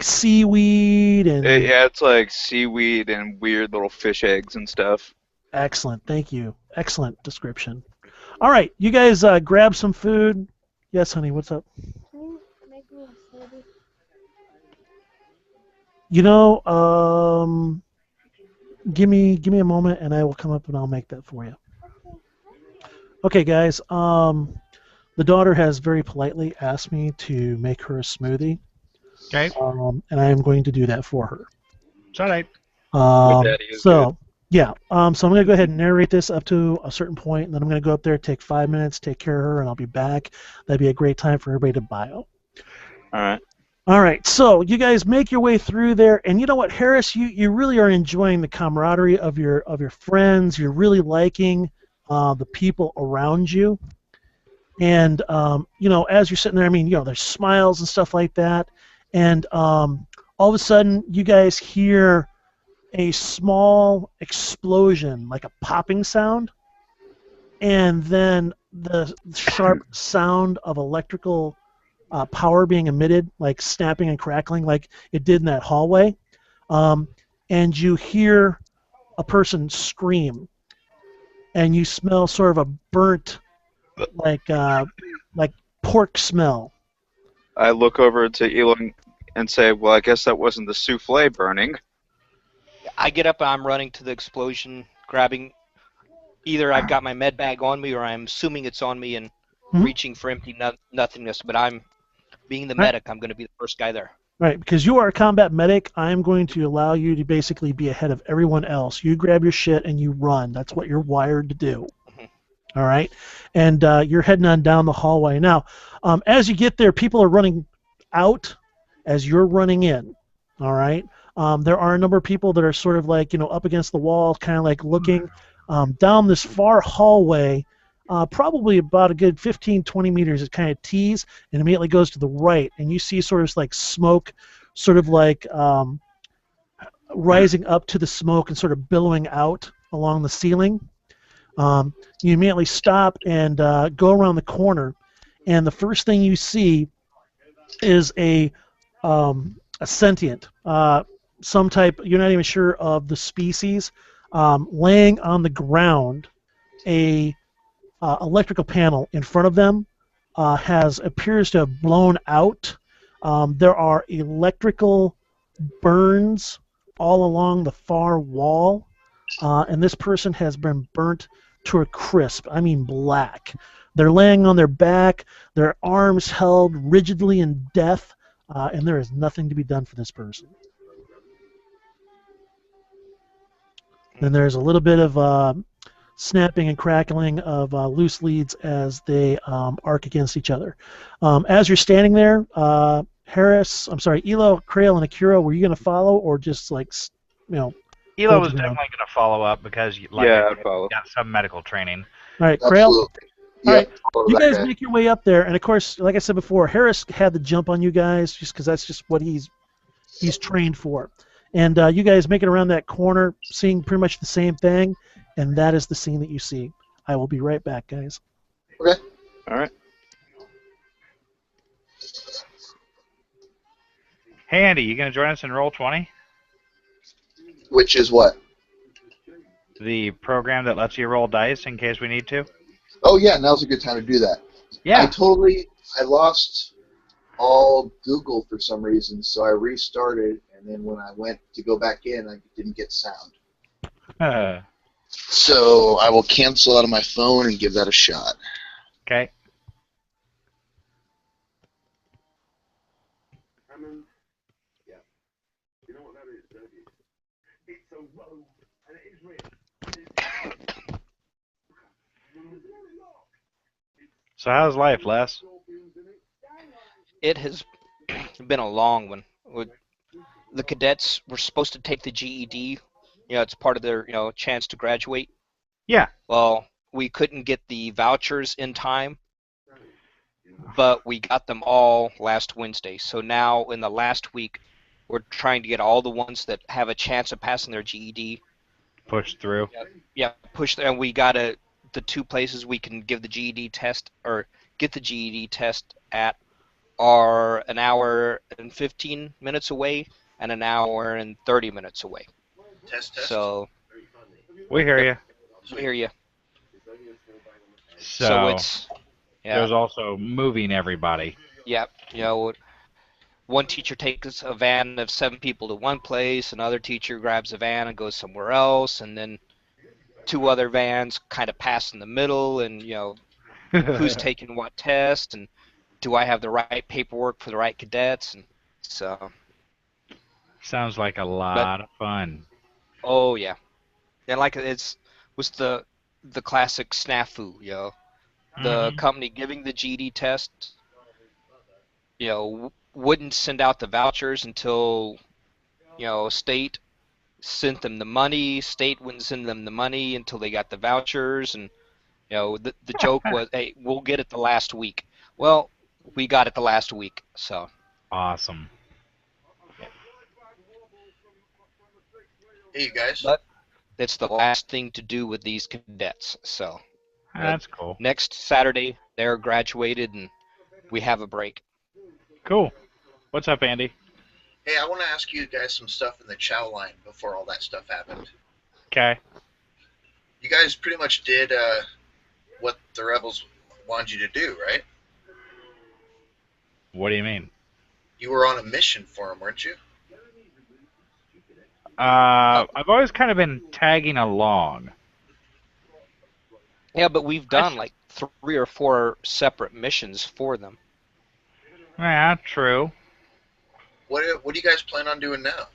Speaker 1: seaweed and?
Speaker 3: Yeah, it's like seaweed and weird little fish eggs and stuff.
Speaker 1: Excellent. Thank you. Excellent description. All right, you guys grab some food. Yes, honey. What's up?
Speaker 7: Can you make me a smoothie?
Speaker 1: You know, give me a moment, and I will come up and I'll make that for you. Okay, guys. The daughter has very politely asked me to make her a smoothie.
Speaker 2: Okay.
Speaker 1: And I am going to do that for her.
Speaker 2: It's all right.
Speaker 3: Daddy is good.
Speaker 1: Yeah. So I'm going to go ahead and narrate this up to a certain point, and then I'm going to go up there, take 5 minutes, take care of her, and I'll be back. That'd be a great time for everybody to bio.
Speaker 3: All right.
Speaker 1: All right. So you guys make your way through there, and you know what, Harris, you really are enjoying the camaraderie of your friends. You're really liking the people around you, and you know, as you're sitting there, I mean, you know, there's smiles and stuff like that, and all of a sudden, you guys hear a small explosion, like a popping sound, and then the sharp sound of electrical power being emitted, like snapping and crackling, like it did in that hallway. And you hear a person scream, and you smell sort of a burnt, like pork smell.
Speaker 3: I look over to Elon and say, well, I guess that wasn't the souffle burning.
Speaker 4: I get up and I'm running to the explosion, grabbing. Either I've got my med bag on me, or I'm assuming it's on me and reaching for empty nothingness. But I'm, being the medic, I'm going to be the first guy there.
Speaker 1: Right, because you are a combat medic, I'm going to allow you to basically be ahead of everyone else. You grab your shit and you run. That's what you're wired to do. All right, and you're heading on down the hallway. Now, as you get there, people are running out as you're running in. All right. There are a number of people that are sort of like, you know, up against the wall, kind of like looking down this far hallway, probably about a good 15, 20 meters. It kind of tees and immediately goes to the right, and you see sort of like smoke, sort of like rising up to the smoke and sort of billowing out along the ceiling. You immediately stop and go around the corner, and the first thing you see is a sentient, some type, you're not even sure of the species, laying on the ground. A electrical panel in front of them appears to have blown out. There are electrical burns all along the far wall, and this person has been burnt to a crisp. I mean black. They're laying on their back, their arms held rigidly in death, and there is nothing to be done for this person. Then there's a little bit of snapping and crackling of loose leads as they arc against each other. As you're standing there, Elo, Krail, and Akeyro, were you going to follow, or just like, you know?
Speaker 2: Elo was definitely going to follow up because, like,
Speaker 3: I'd follow.
Speaker 2: got some medical training.
Speaker 1: All right, Krail.
Speaker 5: Absolutely.
Speaker 1: All right,
Speaker 5: Follow
Speaker 1: you
Speaker 5: that
Speaker 1: guys
Speaker 5: guy.
Speaker 1: make your way up there, and of course, like I said before, Harris had the jump on you guys just because that's just what he's trained for. And you guys make it around that corner, seeing pretty much the same thing, and that is the scene that you see. I will be right back, guys.
Speaker 5: Okay.
Speaker 3: All right.
Speaker 2: Hey, Andy, you going to join us in Roll20?
Speaker 5: Which is what?
Speaker 2: The program that lets you roll dice in case we need to?
Speaker 5: Oh yeah, now's a good time to do that.
Speaker 2: Yeah.
Speaker 5: I lost all Google for some reason, so I restarted, and then when I went to go back in, I didn't get sound.
Speaker 6: So I will cancel out of my phone and give that a shot.
Speaker 2: Okay. So how's life, Les?
Speaker 4: It has been a long one. The cadets were supposed to take the GED. It's part of their chance to graduate.
Speaker 2: Yeah.
Speaker 4: Well, we couldn't get the vouchers in time, but we got them all last Wednesday. So now in the last week, we're trying to get all the ones that have a chance of passing their GED.
Speaker 2: Push through.
Speaker 4: Yeah, push and we got the two places we can give the GED test or get the GED test at are an hour and 15 minutes away and an hour and 30 minutes away.
Speaker 5: Test.
Speaker 4: So
Speaker 2: We hear you.
Speaker 4: we hear you.
Speaker 2: So
Speaker 4: It's
Speaker 2: there's also moving everybody.
Speaker 4: yeah, one teacher takes a van of 7 people to one place, another teacher grabs a van and goes somewhere else, and then 2 other vans kind of pass in the middle, and who's taking what test, and do I have the right paperwork for the right cadets, and so.
Speaker 2: Sounds like a lot of fun.
Speaker 4: Oh yeah, and like was the classic snafu, the company giving the GD test, wouldn't send out the vouchers until state sent them the money. State wouldn't send them the money until they got the vouchers, and the joke was, hey, we'll get it the last week. Well, we got it the last week, so.
Speaker 2: Awesome.
Speaker 5: Hey, you guys.
Speaker 4: But it's the last thing to do with these cadets, so.
Speaker 2: That's cool.
Speaker 4: Next Saturday, they're graduated, and we have a break.
Speaker 2: Cool. What's up, Andy?
Speaker 5: Hey, I want to ask you guys some stuff in the chow line before all that stuff happened.
Speaker 2: Okay.
Speaker 5: You guys pretty much did what the rebels wanted you to do, right?
Speaker 2: What do you mean?
Speaker 5: You were on a mission for them, weren't you?
Speaker 2: I've always kind of been tagging along.
Speaker 4: Yeah, but we've done like 3 or 4 separate missions for them.
Speaker 2: Yeah, true.
Speaker 5: What do you guys plan on doing now?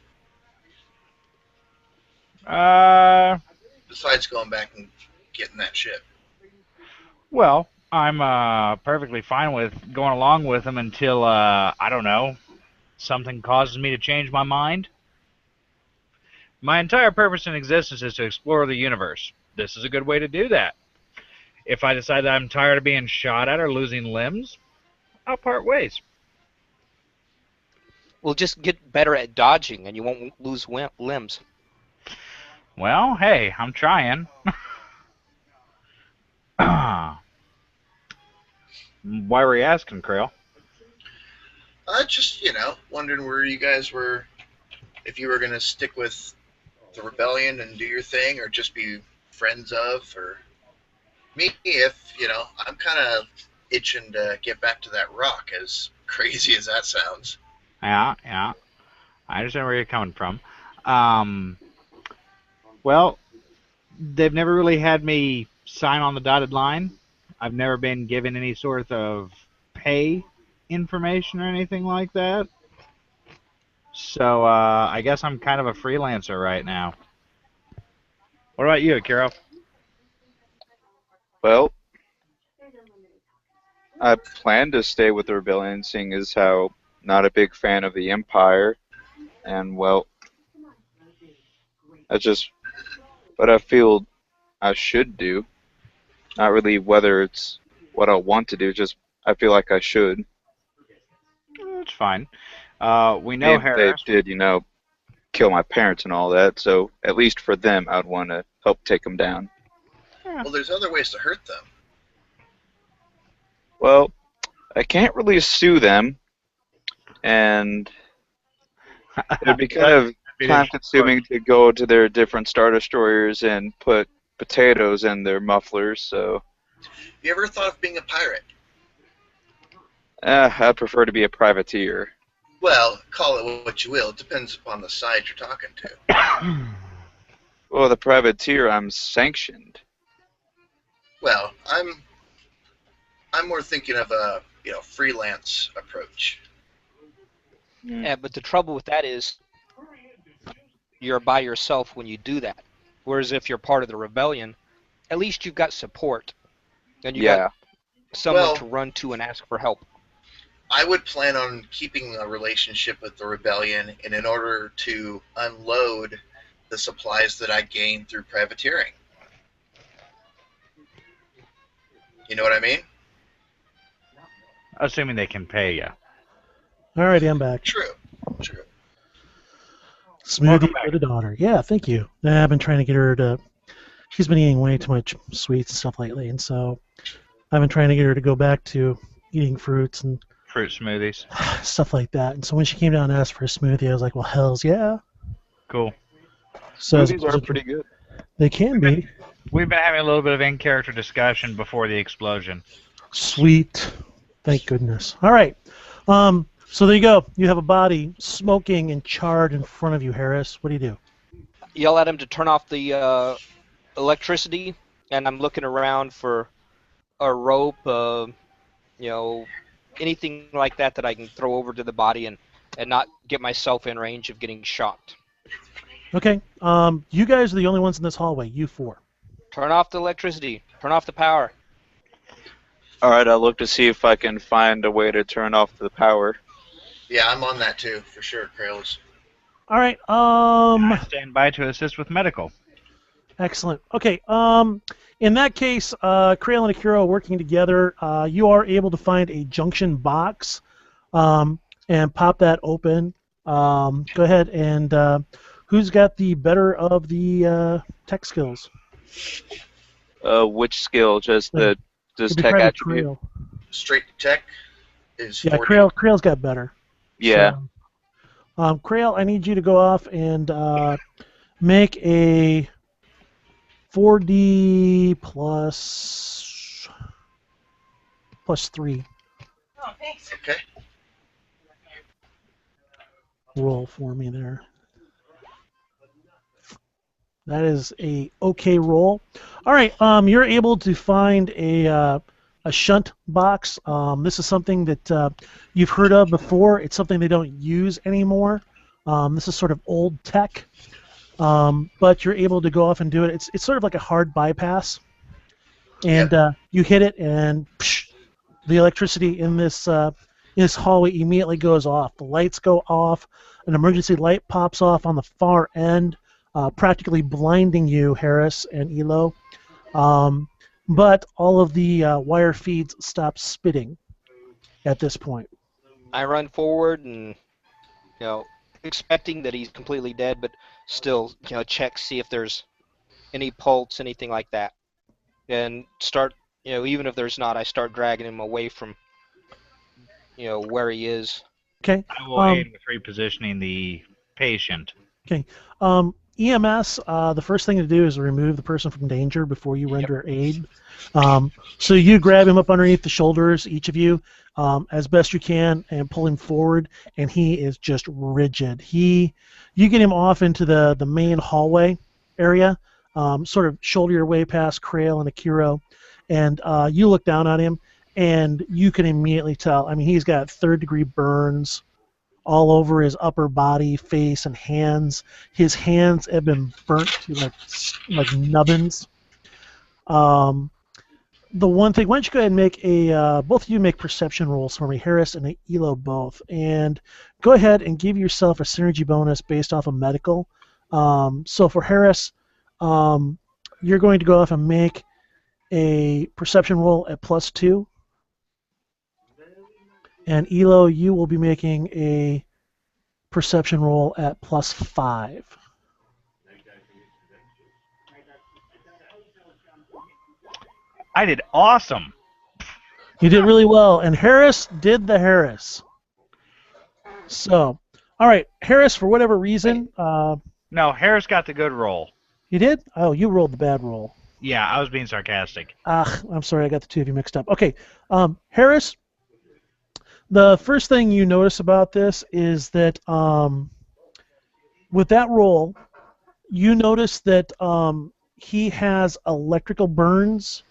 Speaker 5: Besides going back and getting that ship.
Speaker 2: Well, I'm perfectly fine with going along with them until, I don't know, something causes me to change my mind. My entire purpose in existence is to explore the universe. This is a good way to do that. If I decide that I'm tired of being shot at or losing limbs, I'll part ways.
Speaker 4: We'll just get better at dodging, and you won't lose limbs.
Speaker 2: Well, hey, I'm trying. Why were you asking, Krill?
Speaker 5: Just, wondering where you guys were, if you were going to stick with the rebellion and do your thing, or just be friends of, or me, if, I'm kind of itching to get back to that rock, as crazy as that sounds.
Speaker 2: Yeah. I understand where you're coming from. Well, they've never really had me sign on the dotted line. I've never been given any sort of pay information or anything like that. So, I guess I'm kind of a freelancer right now. What about you, Akeyro?
Speaker 3: Well, I plan to stay with the rebellion, seeing as how not a big fan of the Empire, and well, that's just what I feel I should do. Not really whether it's what I want to do, just I feel like I should.
Speaker 2: That's fine. We know
Speaker 3: They
Speaker 2: Harris.
Speaker 3: did, kill my parents and all that, so at least for them, I'd want to help take them down.
Speaker 5: Well, there's other ways to hurt them.
Speaker 3: Well, I can't really sue them, and it'd be kind of time-consuming to go to their different Star Destroyers and put potatoes in their mufflers, so...
Speaker 5: You ever thought of being a pirate?
Speaker 3: I'd prefer to be a privateer.
Speaker 5: Well, call it what you will. It depends upon the side you're talking to.
Speaker 3: Well, the privateer, I'm sanctioned.
Speaker 5: Well, I'm more thinking of a freelance approach.
Speaker 4: Yeah, but the trouble with that is you're by yourself when you do that. Whereas if you're part of the rebellion, at least you've got support, and you
Speaker 3: Yeah.
Speaker 4: got someone
Speaker 5: Well-
Speaker 4: to run to and ask for help.
Speaker 5: I would plan on keeping a relationship with the rebellion, and in order to unload the supplies that I gained through privateering. You know what I mean?
Speaker 2: Assuming they can pay you.
Speaker 1: Alrighty, I'm back.
Speaker 5: True.
Speaker 1: Smoothie
Speaker 2: Welcome back.
Speaker 1: for the daughter. Yeah, thank you. I've been trying to get her to. She's been eating way too much sweets and stuff lately, and so I've been trying to get her to go back to eating fruits and
Speaker 2: Fruit smoothies.
Speaker 1: stuff like that. And so when she came down and asked for a smoothie, I was like, "Well, hell's yeah!"
Speaker 2: Cool.
Speaker 1: So as
Speaker 3: Smoothies
Speaker 1: opposed
Speaker 3: are
Speaker 1: to-
Speaker 3: pretty good.
Speaker 1: They can be
Speaker 2: We've been having a little bit of in-character discussion before the explosion.
Speaker 1: sweet. Thank goodness. All right. So there you go. You have a body smoking and charred in front of you, Harris. What do you do?
Speaker 4: Yell at him to turn off the electricity, and I'm looking around for a rope, anything like that that I can throw over to the body and not get myself in range of getting shot.
Speaker 1: Okay. You guys are the only ones in this hallway. You four.
Speaker 4: Turn off the electricity. Turn off the power.
Speaker 3: All right, I'll look to see if I can find a way to turn off the power.
Speaker 5: Yeah, I'm on that too, for sure, Krails.
Speaker 1: All right.
Speaker 2: I stand by to assist with medical.
Speaker 1: Excellent. Okay. In that case, Krail and Akeyro working together, you are able to find a junction box, and pop that open. Go ahead and who's got the better of the tech skills?
Speaker 3: Which skill? Just the
Speaker 1: It'd be
Speaker 3: tech
Speaker 1: probably
Speaker 3: attribute?
Speaker 1: Krail.
Speaker 5: Straight tech is
Speaker 1: Yeah,
Speaker 5: 40.
Speaker 1: Krail's got better.
Speaker 3: Yeah.
Speaker 1: So, Krail, I need you to go off and make a 4D plus 3
Speaker 5: Okay.
Speaker 1: roll for me there. That is a okay roll. All right, you're able to find a shunt box. This is something that you've heard of before. It's something they don't use anymore. This is sort of old tech, but you're able to go off and do it. It's sort of like a hard bypass, and you hit it, and the electricity in this hallway immediately goes off. The lights go off. An emergency light pops off on the far end, practically blinding you, Harris and Elo. But all of the wire feeds stop spitting at this point.
Speaker 4: I run forward and, expecting that he's completely dead, but still, check, see if there's any pulse, anything like that. And start, even if there's not, I start dragging him away from, where he is.
Speaker 1: Okay.
Speaker 2: I will aid with repositioning the patient.
Speaker 1: Okay. EMS, the first thing to do is remove the person from danger before you render aid. So you grab him up underneath the shoulders, each of you, as best you can, and pull him forward, and he is just rigid. You get him off into the main hallway area, sort of shoulder your way past Krail and Akeyro, and you look down on him, and you can immediately tell. I mean, he's got third-degree burns all over his upper body, face, and hands. His hands have been burnt to like nubbins. The one thing, why don't you go ahead and make both of you make perception rolls for me, Harris and Elo both, and go ahead and give yourself a synergy bonus based off of medical. So for Harris, you're going to go off and make a perception roll at +2. And Elo, you will be making a perception roll at +5.
Speaker 2: I did awesome.
Speaker 1: You did really well, and Harris did the Harris. So, all right, Harris, for whatever reason,
Speaker 2: No, Harris got the good roll.
Speaker 1: you did? Oh, you rolled the bad roll.
Speaker 2: Yeah, I was being sarcastic.
Speaker 1: I'm sorry, I got the two of you mixed up. Okay, Harris, the first thing you notice about this is that with that roll, you notice that he has electrical burns.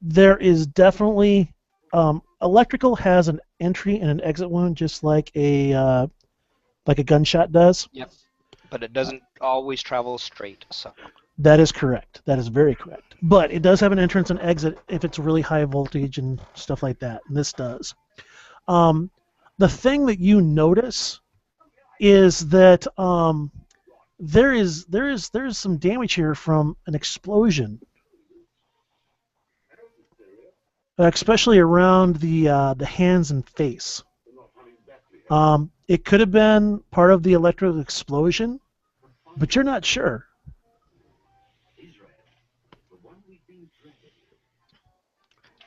Speaker 1: There is definitely electrical has an entry and an exit wound, just like a gunshot does.
Speaker 4: Yep. But it doesn't always travel straight. So.
Speaker 1: That is correct. That is very correct. But it does have an entrance and exit if it's really high voltage and stuff like that. And this does. Um, the thing that you notice is that there is some damage here from an explosion, especially around the hands and face. It could have been part of the electrical explosion, but you're not sure.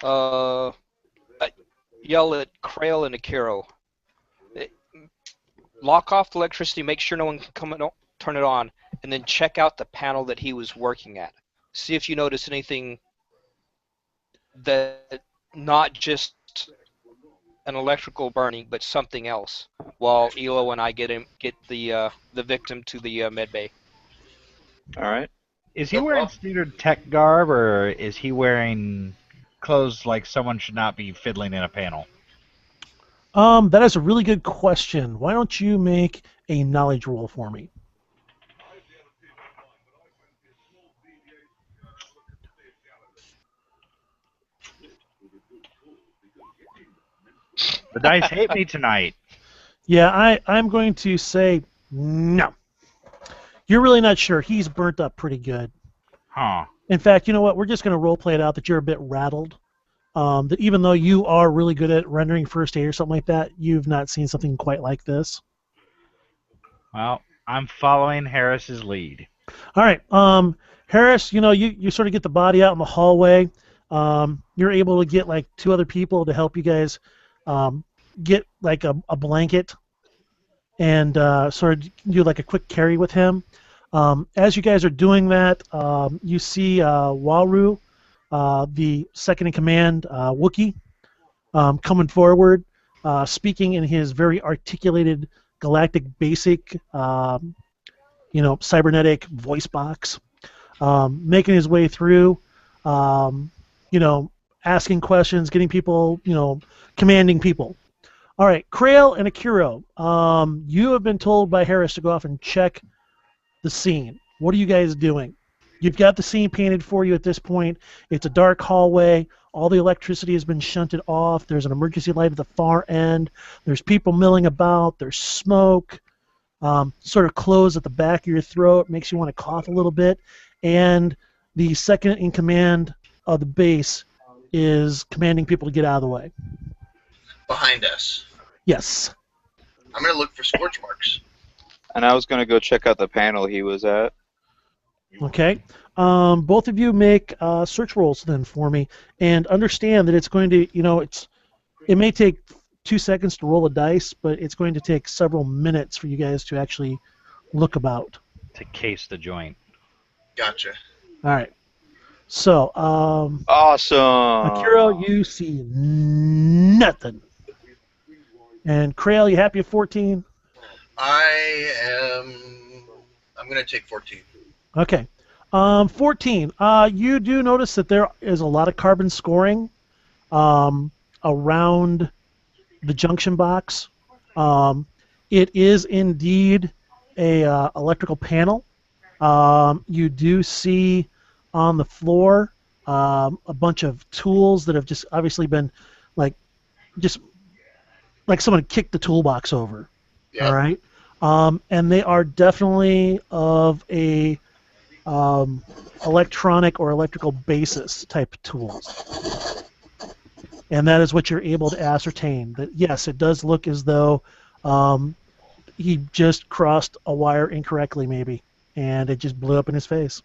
Speaker 4: I yell at Krail and Akeyro. Lock off the electricity, make sure no one can come and turn it on, and then check out the panel that he was working at. See if you notice anything that not just an electrical burning, but something else. While Elo and I get the victim to the med bay.
Speaker 3: All right.
Speaker 2: Is he wearing standard tech garb, or is he wearing clothes like someone should not be fiddling in a panel?
Speaker 1: That is a really good question. Why don't you make a knowledge roll for me?
Speaker 2: The dice hate me tonight.
Speaker 1: Yeah, I'm going to say no. You're really not sure. He's burnt up pretty good.
Speaker 2: Huh.
Speaker 1: In fact, you know what? We're just going to role play it out that you're a bit rattled. That even though you are really good at rendering first aid or something like that, you've not seen something quite like this.
Speaker 2: Well, I'm following Harris's lead.
Speaker 1: All right. Harris, you sort of get the body out in the hallway. You're able to get like two other people to help you guys get like a blanket and sort of do like a quick carry with him. As you guys are doing that, you see Waru, the second in command Wookiee, coming forward, speaking in his very articulated galactic basic, cybernetic voice box, making his way through, asking questions, getting people, commanding people. All right, Krail and Akeyro, you have been told by Harris to go off and check the scene. What are you guys doing? You've got the scene painted for you at this point. It's a dark hallway. All the electricity has been shunted off. There's an emergency light at the far end. There's people milling about. There's smoke. Sort of clothes at the back of your throat. Makes you want to cough a little bit. And the second in command of the base is commanding people to get out of the way.
Speaker 5: Behind us.
Speaker 1: Yes.
Speaker 5: I'm going to look for scorch marks.
Speaker 3: And I was going to go check out the panel he was at.
Speaker 1: Okay. Both of you make search rolls then for me, and understand that it's going to, it may take 2 seconds to roll a dice, but it's going to take several minutes for you guys to actually look about.
Speaker 2: To case the joint.
Speaker 5: Gotcha.
Speaker 1: All right. So,
Speaker 3: Awesome.
Speaker 1: Akeyro, you see nothing. And Krail, you happy at 14?
Speaker 5: I'm going to take 14.
Speaker 1: Okay. 14. You do notice that there is a lot of carbon scoring around the junction box. It is indeed a electrical panel. You do see on the floor a bunch of tools that have just obviously been like someone kicked the toolbox over.
Speaker 5: Yep.
Speaker 1: All right. And they are definitely of a electronic or electrical basis type tools. And that is what you're able to ascertain. That yes, it does look as though he just crossed a wire incorrectly, maybe, and it just blew up in his face.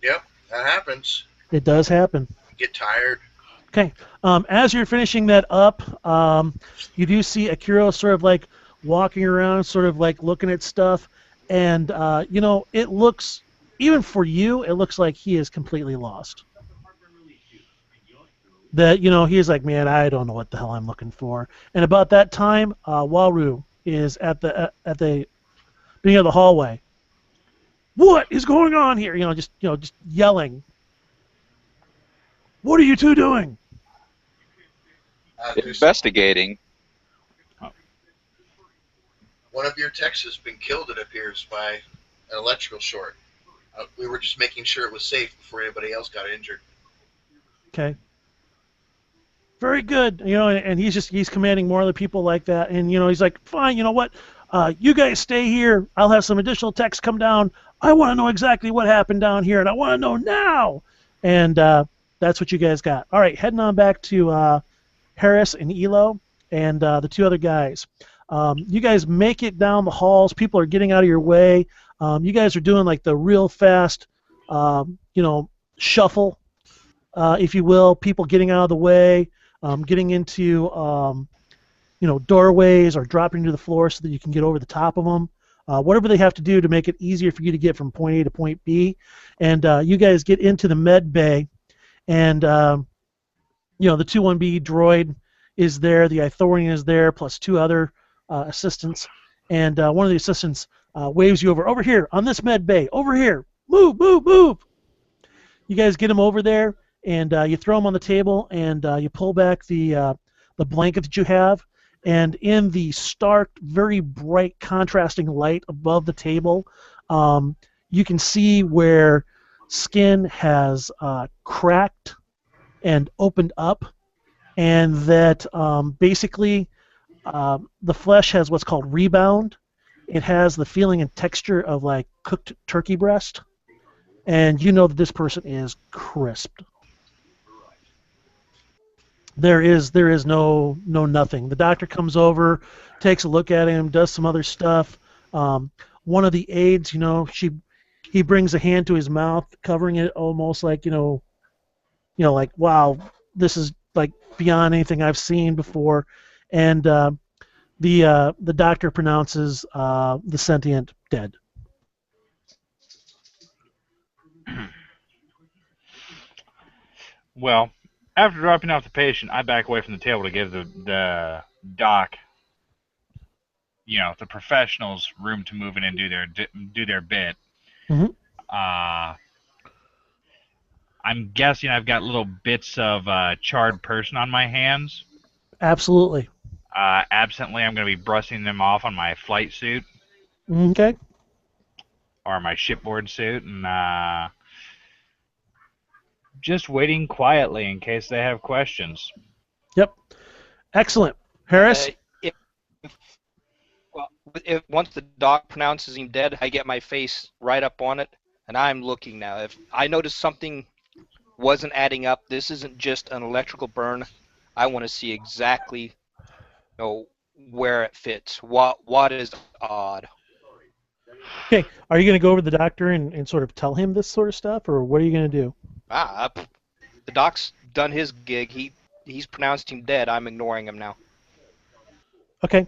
Speaker 5: Yep, that happens.
Speaker 1: It does happen.
Speaker 5: Get tired.
Speaker 1: Okay. As you're finishing that up, you do see Akeyro sort of like walking around, sort of like looking at stuff, and it looks, even for you, it looks like he is completely lost. That he's like, man, I don't know what the hell I'm looking for. And about that time, Waru is at the beginning of the hallway. What is going on here? Just yelling. What are you two doing?
Speaker 3: Investigating.
Speaker 5: One of your techs has been killed, it appears, by an electrical short. We were just making sure it was safe before anybody else got injured.
Speaker 1: Okay. Very good. And he's commanding more other people like that. And he's like, fine. You know what? You guys stay here. I'll have some additional techs come down. I want to know exactly what happened down here, and I want to know now. And that's what you guys got. All right, heading on back to Harris and Elo and the two other guys. You guys make it down the halls. People are getting out of your way. You guys are doing like the real fast, shuffle, if you will. People getting out of the way, getting into, doorways or dropping to the floor so that you can get over the top of them. Whatever they have to do to make it easier for you to get from point A to point B. And you guys get into the med bay, and the 2-1B droid is there, the Ithorian is there, plus two other assistants. And one of the assistants waves you over here, on this med bay, over here, move, move, move. You guys get him over there, and you throw him on the table, and you pull back the blanket that you have. And in the stark, very bright, contrasting light above the table, you can see where skin has cracked and opened up, and that basically the flesh has what's called rebound. It has the feeling and texture of like cooked turkey breast, and you know that this person is crisped. There is no nothing. The doctor comes over, takes a look at him, does some other stuff. One of the aides, he brings a hand to his mouth, covering it almost like like, wow, this is like beyond anything I've seen before. And the doctor pronounces the sentient dead.
Speaker 2: Well, after dropping off the patient, I back away from the table to give the doc, the professionals, room to move in and do their bit.
Speaker 1: Mm-hmm.
Speaker 2: I'm guessing I've got little bits of charred person on my hands.
Speaker 1: Absolutely.
Speaker 2: Absently, I'm going to be brushing them off on my flight suit.
Speaker 1: Okay.
Speaker 2: Or my shipboard suit, and just waiting quietly in case they have questions.
Speaker 1: Yep. Excellent. Harris?
Speaker 4: If once the doc pronounces him dead, I get my face right up on it, and I'm looking now. If I notice something wasn't adding up, this isn't just an electrical burn. I want to see exactly where it fits. What is odd?
Speaker 1: Okay. Are you going to go over to the doctor and sort of tell him this sort of stuff, or what are you going to do?
Speaker 4: The doc's done his gig. He's pronounced him dead. I'm ignoring him now.
Speaker 1: Okay.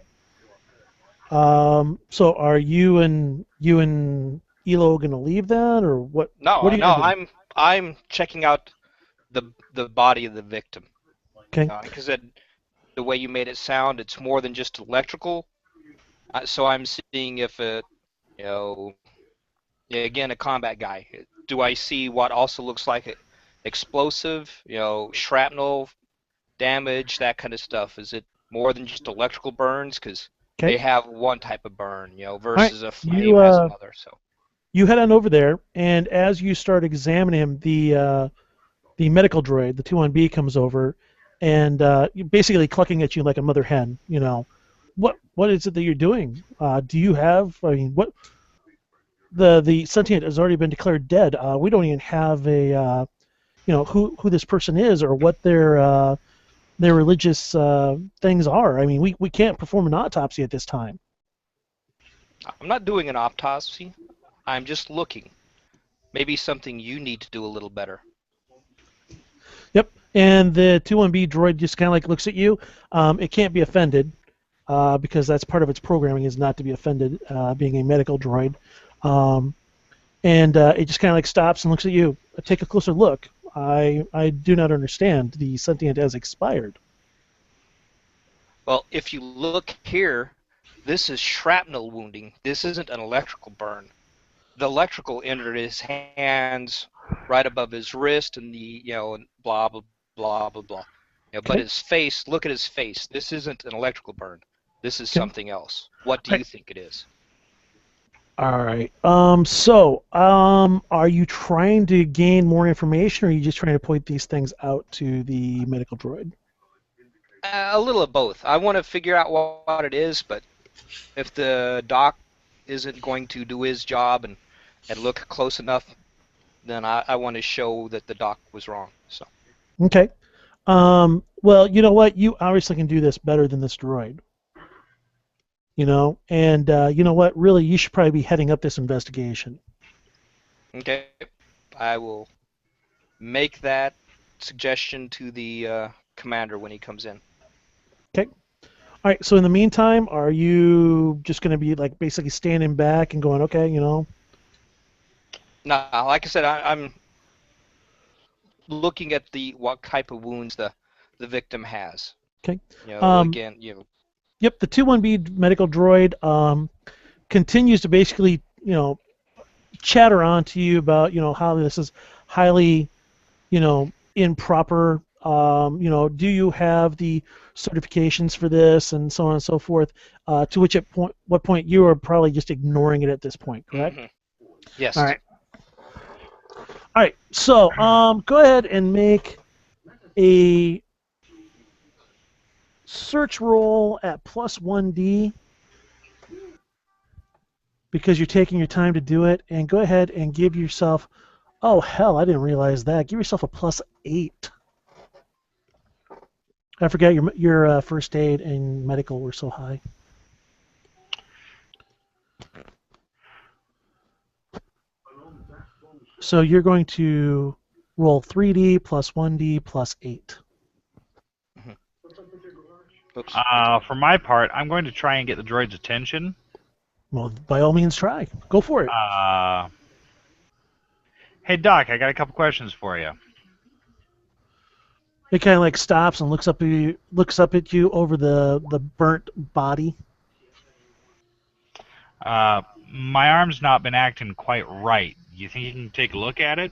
Speaker 1: So are you and Elo going to leave then, or what?
Speaker 4: No,
Speaker 1: what are you gonna do?
Speaker 4: I'm checking out the body of the victim.
Speaker 1: Okay.
Speaker 4: Because the way you made it sound, it's more than just electrical. So I'm seeing if again, a combat guy. Do I see what also looks like explosive, shrapnel damage, that kind of stuff? Is it more than just electrical burns? Because they have one type of burn, versus a flame has another. So
Speaker 1: you head on over there, and as you start examining him, the medical droid, the 2-1B, comes over, and basically clucking at you like a mother hen. What is it that you're doing? Do you have? I mean, what? The sentient has already been declared dead. We don't even have a who this person is or what their religious things are. I mean, we can't perform an autopsy at this time.
Speaker 4: I'm not doing an autopsy. I'm just looking. Maybe something you need to do a little better.
Speaker 1: Yep. And the 2-1B droid just kind of like looks at you. It can't be offended because that's part of its programming is not to be offended, being a medical droid. And it just kind of like stops and looks at you. Take a closer look. I do not understand. The sentient has expired.
Speaker 4: Well, if you look here, this is shrapnel wounding. This isn't an electrical burn. The electrical entered his hands right above his wrist and blah, blah, blah, blah, blah. But his face, look at his face. This isn't an electrical burn. This is something else. What do you think it is?
Speaker 1: All right. Are you trying to gain more information, or are you just trying to point these things out to the medical droid?
Speaker 4: A little of both. I want to figure out what it is, but if the doc isn't going to do his job and look close enough, then I want to show that the doc was wrong. So
Speaker 1: Okay. Well, you know what? You obviously can do this better than this droid. And you know what? Really, you should probably be heading up this investigation.
Speaker 4: okay, I will make that suggestion to the commander when he comes in.
Speaker 1: Okay. All right. So in the meantime, are you just going to be like basically standing back and going, okay,
Speaker 4: Now, like I said, I'm looking at what type of wounds the victim has.
Speaker 1: Okay.
Speaker 4: Again,
Speaker 1: Yep. The 2-1B medical droid continues to basically, chatter on to you about, how this is highly, improper. Do you have the certifications for this, and so on and so forth? To which what point you are probably just ignoring it at this point, correct?
Speaker 4: Mm-hmm. Yes.
Speaker 1: All right. All right. So, go ahead and make a search roll at +1D because you're taking your time to do it, and go ahead and give yourself. Oh hell! I didn't realize that. Give yourself a +8. I forgot your first aid and medical were so high. So you're going to roll 3D +1D +8.
Speaker 4: Oops.
Speaker 2: For my part, I'm going to try and get the droid's attention.
Speaker 1: Well, by all means, try. Go for it.
Speaker 2: Hey, Doc, I got a couple questions for you.
Speaker 1: It kind of like stops and looks up at you over the burnt body.
Speaker 2: My arm's not been acting quite right. You think you can take a look at it?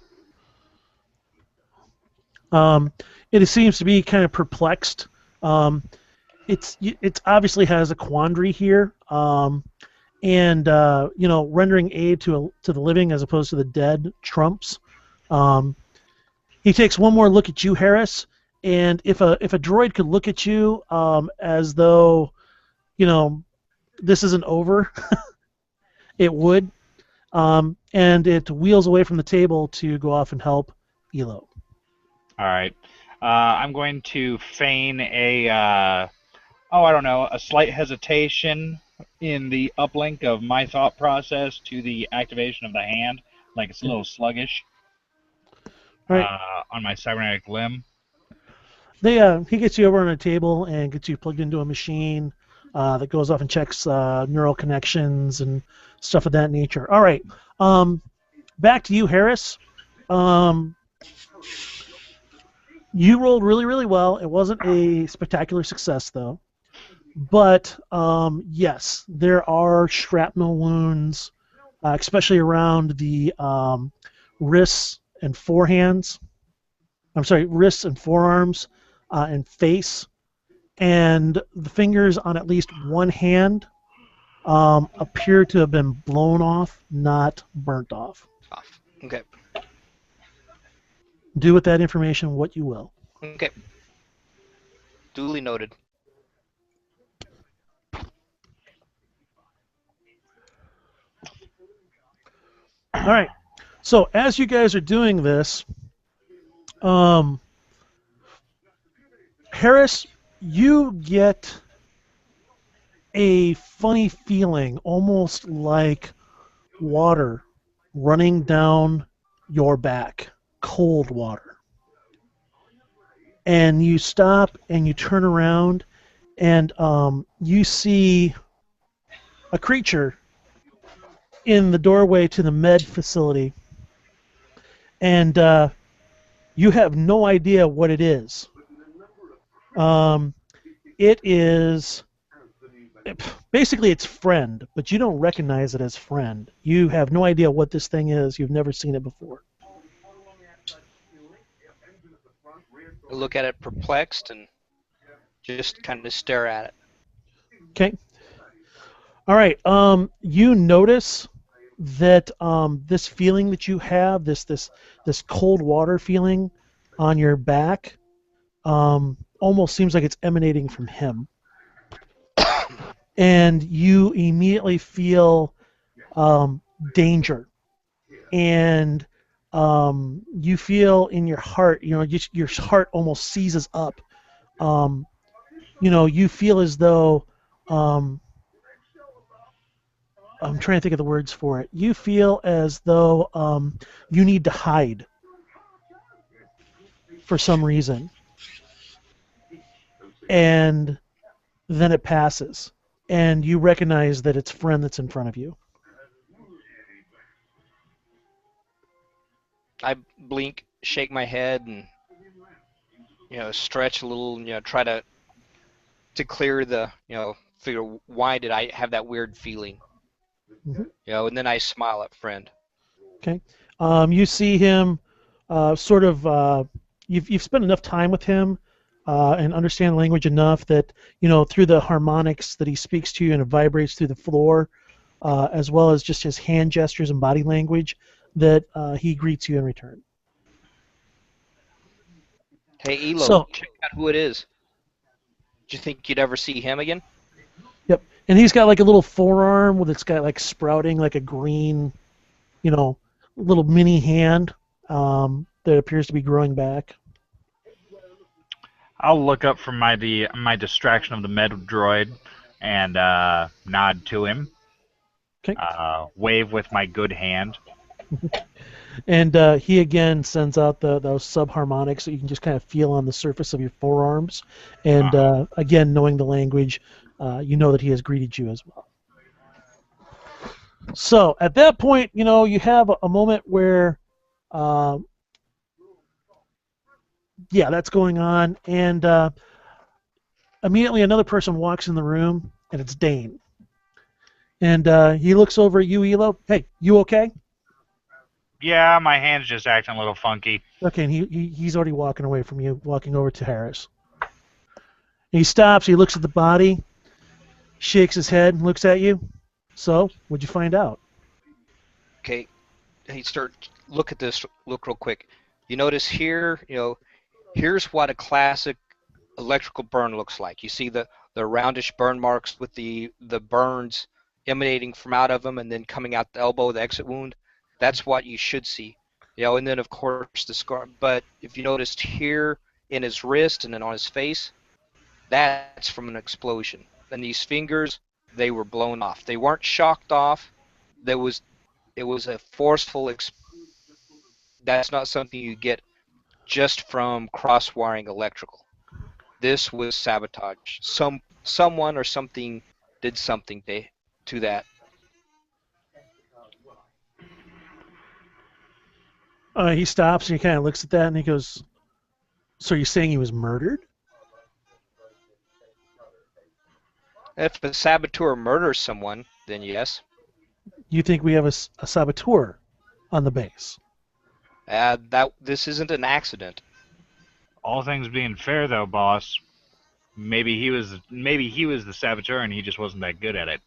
Speaker 1: It seems to be kind of perplexed. It's obviously has a quandary here, and rendering aid to the living as opposed to the dead trumps. He takes one more look at you, Harris, and if a droid could look at you as though, this isn't over, it would, and it wheels away from the table to go off and help Elo.
Speaker 2: All right. I'm going to feign a slight hesitation in the uplink of my thought process to the activation of the hand, like it's a little sluggish.
Speaker 1: All right.
Speaker 2: On my cybernetic limb.
Speaker 1: He gets you over on a table and gets you plugged into a machine that goes off and checks neural connections and stuff of that nature. All right. Back to you, Harris. You rolled really, really well. It wasn't a spectacular success, though. But, yes, there are shrapnel wounds, especially around the wrists and forehands. I'm sorry, wrists and forearms and face. And the fingers on at least one hand appear to have been blown off, not burnt off.
Speaker 4: Okay.
Speaker 1: Do with that information what you will.
Speaker 4: Okay. Duly noted.
Speaker 1: All right. So as you guys are doing this, Harris, you get a funny feeling, almost like water running down your back, cold water. And you stop and you turn around and you see a creature in the doorway to the med facility. And you have no idea what it is. It is basically its friend, but you don't recognize it as friend. You have no idea what this thing is. You've never seen it before.
Speaker 4: I look at it perplexed and just kind of stare at it.
Speaker 1: Okay. All right. You notice that this feeling that you have, this cold water feeling on your back, almost seems like it's emanating from him, and you immediately feel danger, and you feel in your heart, your heart almost seizes up. You feel as though I'm trying to think of the words for it. You feel as though you need to hide for some reason, and then it passes, and you recognize that it's friend that's in front of you.
Speaker 4: I blink, shake my head, and stretch a little, and try to clear the, figure why did I have that weird feeling,
Speaker 1: Mhm.
Speaker 4: and then I smile at friend.
Speaker 1: Okay. You see him sort of. You've spent enough time with him and understand the language enough that through the harmonics that he speaks to you and it vibrates through the floor, as well as just his hand gestures and body language, that he greets you in return.
Speaker 4: Hey, Elo,
Speaker 1: So,
Speaker 4: check out who it is. Do you think you'd ever see him again?
Speaker 1: yep. And he's got like a little forearm with it's got like sprouting like a green, little mini hand that appears to be growing back.
Speaker 2: I'll look up from my distraction of the med droid and nod to him.
Speaker 1: Okay.
Speaker 2: Wave with my good hand.
Speaker 1: And he again sends out those subharmonics that you can just kind of feel on the surface of your forearms. And again, knowing the language, you know that he has greeted you as well. So at that point, you have a moment where, that's going on. And immediately another person walks in the room, and it's Dane. And he looks over at you, Elo. Hey, you okay?
Speaker 2: Yeah, my hand's just acting a little funky.
Speaker 1: Okay, and he's already walking away from you, walking over to Harris. And he stops, he looks at the body, shakes his head, and looks at you. So, what'd you find out?
Speaker 4: Okay, hey, look at this, look real quick. You notice here, here's what a classic electrical burn looks like. You see the roundish burn marks with the burns emanating from out of them and then coming out the elbow, the exit wound. That's what you should see. And then of course the scar. But if you noticed here in his wrist and then on his face, that's from an explosion. And these fingers, they were blown off. They weren't shocked off. It was a forceful. That's not something you get just from cross-wiring electrical. This was sabotage. Someone or something did something to that.
Speaker 1: He stops and he kind of looks at that and he goes, so you're saying he was murdered?
Speaker 4: If a saboteur murders someone, then yes.
Speaker 1: You think we have a saboteur on the base?
Speaker 4: This isn't an accident.
Speaker 2: All things being fair, though, boss, maybe he was the saboteur and he just wasn't that good at it.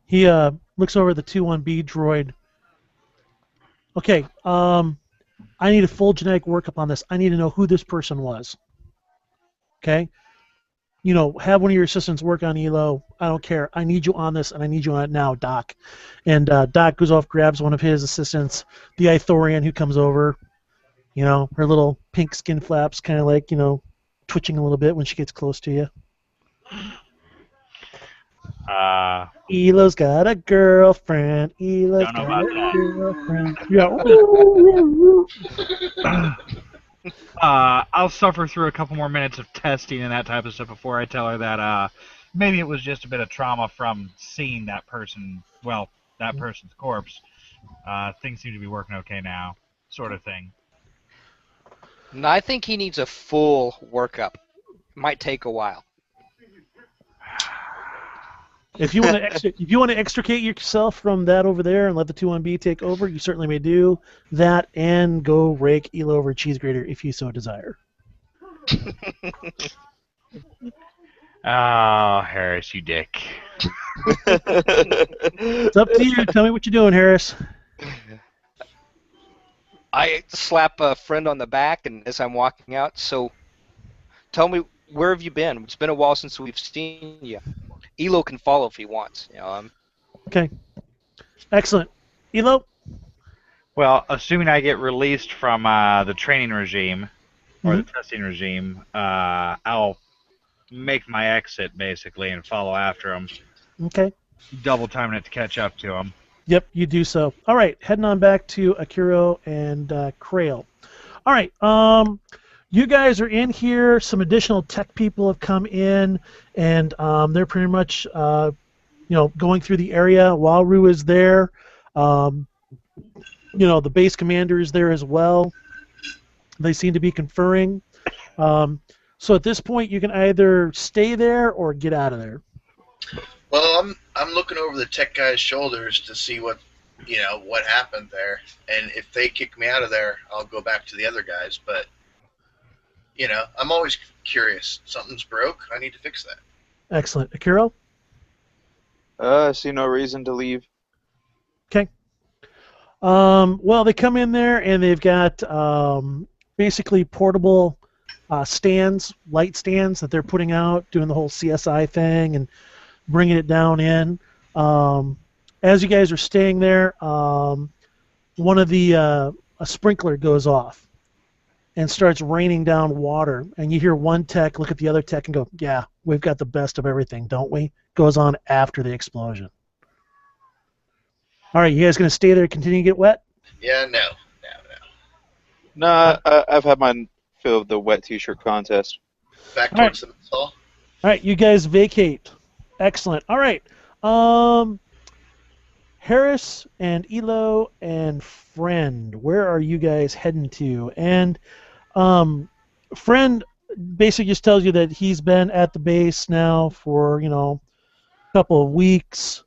Speaker 1: He looks over at the 2-1B droid. Okay, I need a full genetic workup on this. I need to know who this person was. Okay? Have one of your assistants work on Elo. I don't care. I need you on this, and I need you on it now, Doc. And Doc goes off, grabs one of his assistants, the Ithorian, who comes over. Her little pink skin flaps kind of like, twitching a little bit when she gets close to you. Elo's got a girlfriend. Elo's
Speaker 2: Don't know
Speaker 1: got
Speaker 2: about
Speaker 1: a girlfriend. Yeah.
Speaker 2: I'll suffer through a couple more minutes of testing and that type of stuff before I tell her that maybe it was just a bit of trauma from seeing that person's corpse. Things seem to be working okay now, sort of thing.
Speaker 4: No, I think he needs a full workup. Might take a while.
Speaker 1: If you want to extricate yourself from that over there and let the 2-1B take over, you certainly may do that and go rake Elo over a cheese grater if you so desire.
Speaker 2: Oh, Harris, you dick.
Speaker 1: It's up to you. Tell me what you're doing, Harris.
Speaker 4: I slap a friend on the back, and as I'm walking out, so tell me, where have you been? It's been a while since we've seen you. Elo can follow if he wants.
Speaker 1: Okay. Excellent. Elo?
Speaker 2: Well, assuming I get released from the training regime or the
Speaker 1: Mhm.
Speaker 2: testing regime, I'll make my exit basically and follow after him,
Speaker 1: Okay.
Speaker 2: double timing it to catch up to him.
Speaker 1: Yep, you do so. All right, heading on back to Akeyro and Krail. All right, you guys are in here. Some additional tech people have come in, and they're pretty much, going through the area. Waru is there. Um, the base commander is there as well. They seem to be conferring. So at this point, you can either stay there or get out of there.
Speaker 5: Well, I'm looking over the tech guy's shoulders to see what happened there, and if they kick me out of there, I'll go back to the other guys. But I'm always curious. Something's broke. I need to fix that.
Speaker 1: Excellent. Akeyro?
Speaker 3: I see no reason to leave.
Speaker 1: Okay. Well, they come in there and they've got basically portable stands, light stands that they're putting out, doing the whole CSI thing and bringing it down in. As you guys are staying there, one of the a sprinkler goes off and starts raining down water, and you hear one tech look at the other tech and go, "Yeah, we've got the best of everything, don't we?" Goes on after the explosion. All right, you guys gonna stay there and continue to get wet?
Speaker 5: Yeah, no.
Speaker 3: No, I've had my fill of the wet t-shirt contest.
Speaker 5: Back
Speaker 1: All right.
Speaker 5: towards the mess hall.
Speaker 1: All right, you guys vacate. Excellent. All right. Harris and Elo and Friend, where are you guys heading to? And Friend basically just tells you that he's been at the base now for a couple of weeks.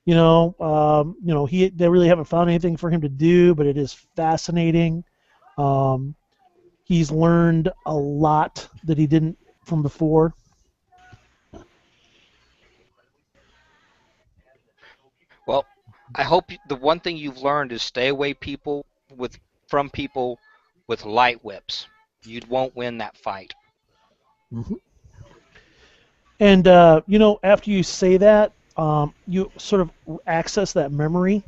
Speaker 1: They really haven't found anything for him to do, but it is fascinating. He's learned a lot that he didn't from before.
Speaker 4: Well, I hope the one thing you've learned is stay away from people with light whips. You won't win that fight.
Speaker 1: Mm-hmm. And after you say that, you sort of access that memory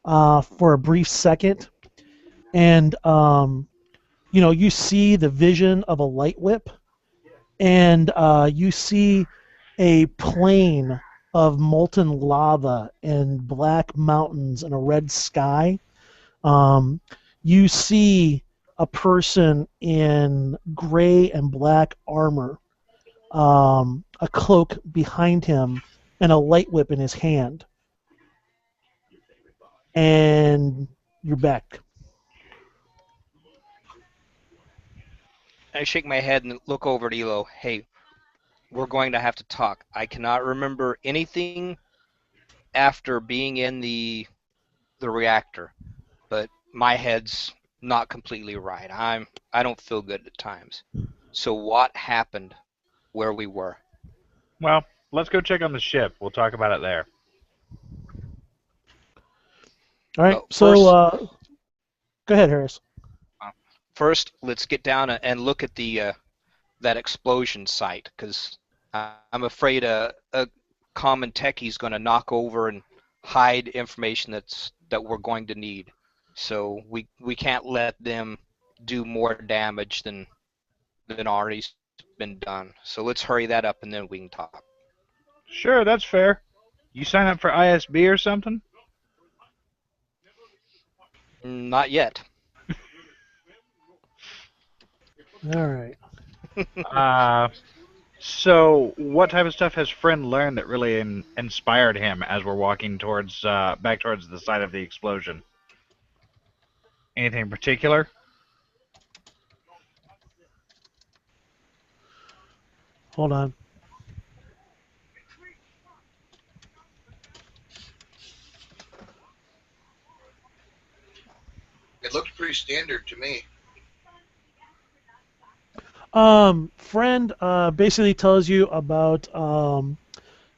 Speaker 1: for a brief second, and you see the vision of a light whip, and you see a plain of molten lava and black mountains and a red sky. You see a person in gray and black armor, a cloak behind him, and a light whip in his hand. And you're back.
Speaker 4: I shake my head and look over at Elo. Hey, we're going to have to talk. I cannot remember anything after being in the reactor, but my head's not completely right. I don't feel good at times. So what happened where we were?
Speaker 2: Well, let's go check on the ship. We'll talk about it there.
Speaker 1: All right.
Speaker 4: Well,
Speaker 1: So go ahead, Harris.
Speaker 4: First, let's get down and look at the that explosion site, because I'm afraid a common techie's going to knock over and hide information that we're going to need. So we can't let them do more damage than already's been done. So let's hurry that up and then we can talk.
Speaker 2: Sure, that's fair. You sign up for ISB or something?
Speaker 4: Not yet.
Speaker 1: All right.
Speaker 2: So what type of stuff has Friend learned that really inspired him as we're walking towards back towards the site of the explosion? Anything in particular?
Speaker 1: Hold on.
Speaker 5: It looked pretty standard to me.
Speaker 1: Friend basically tells you about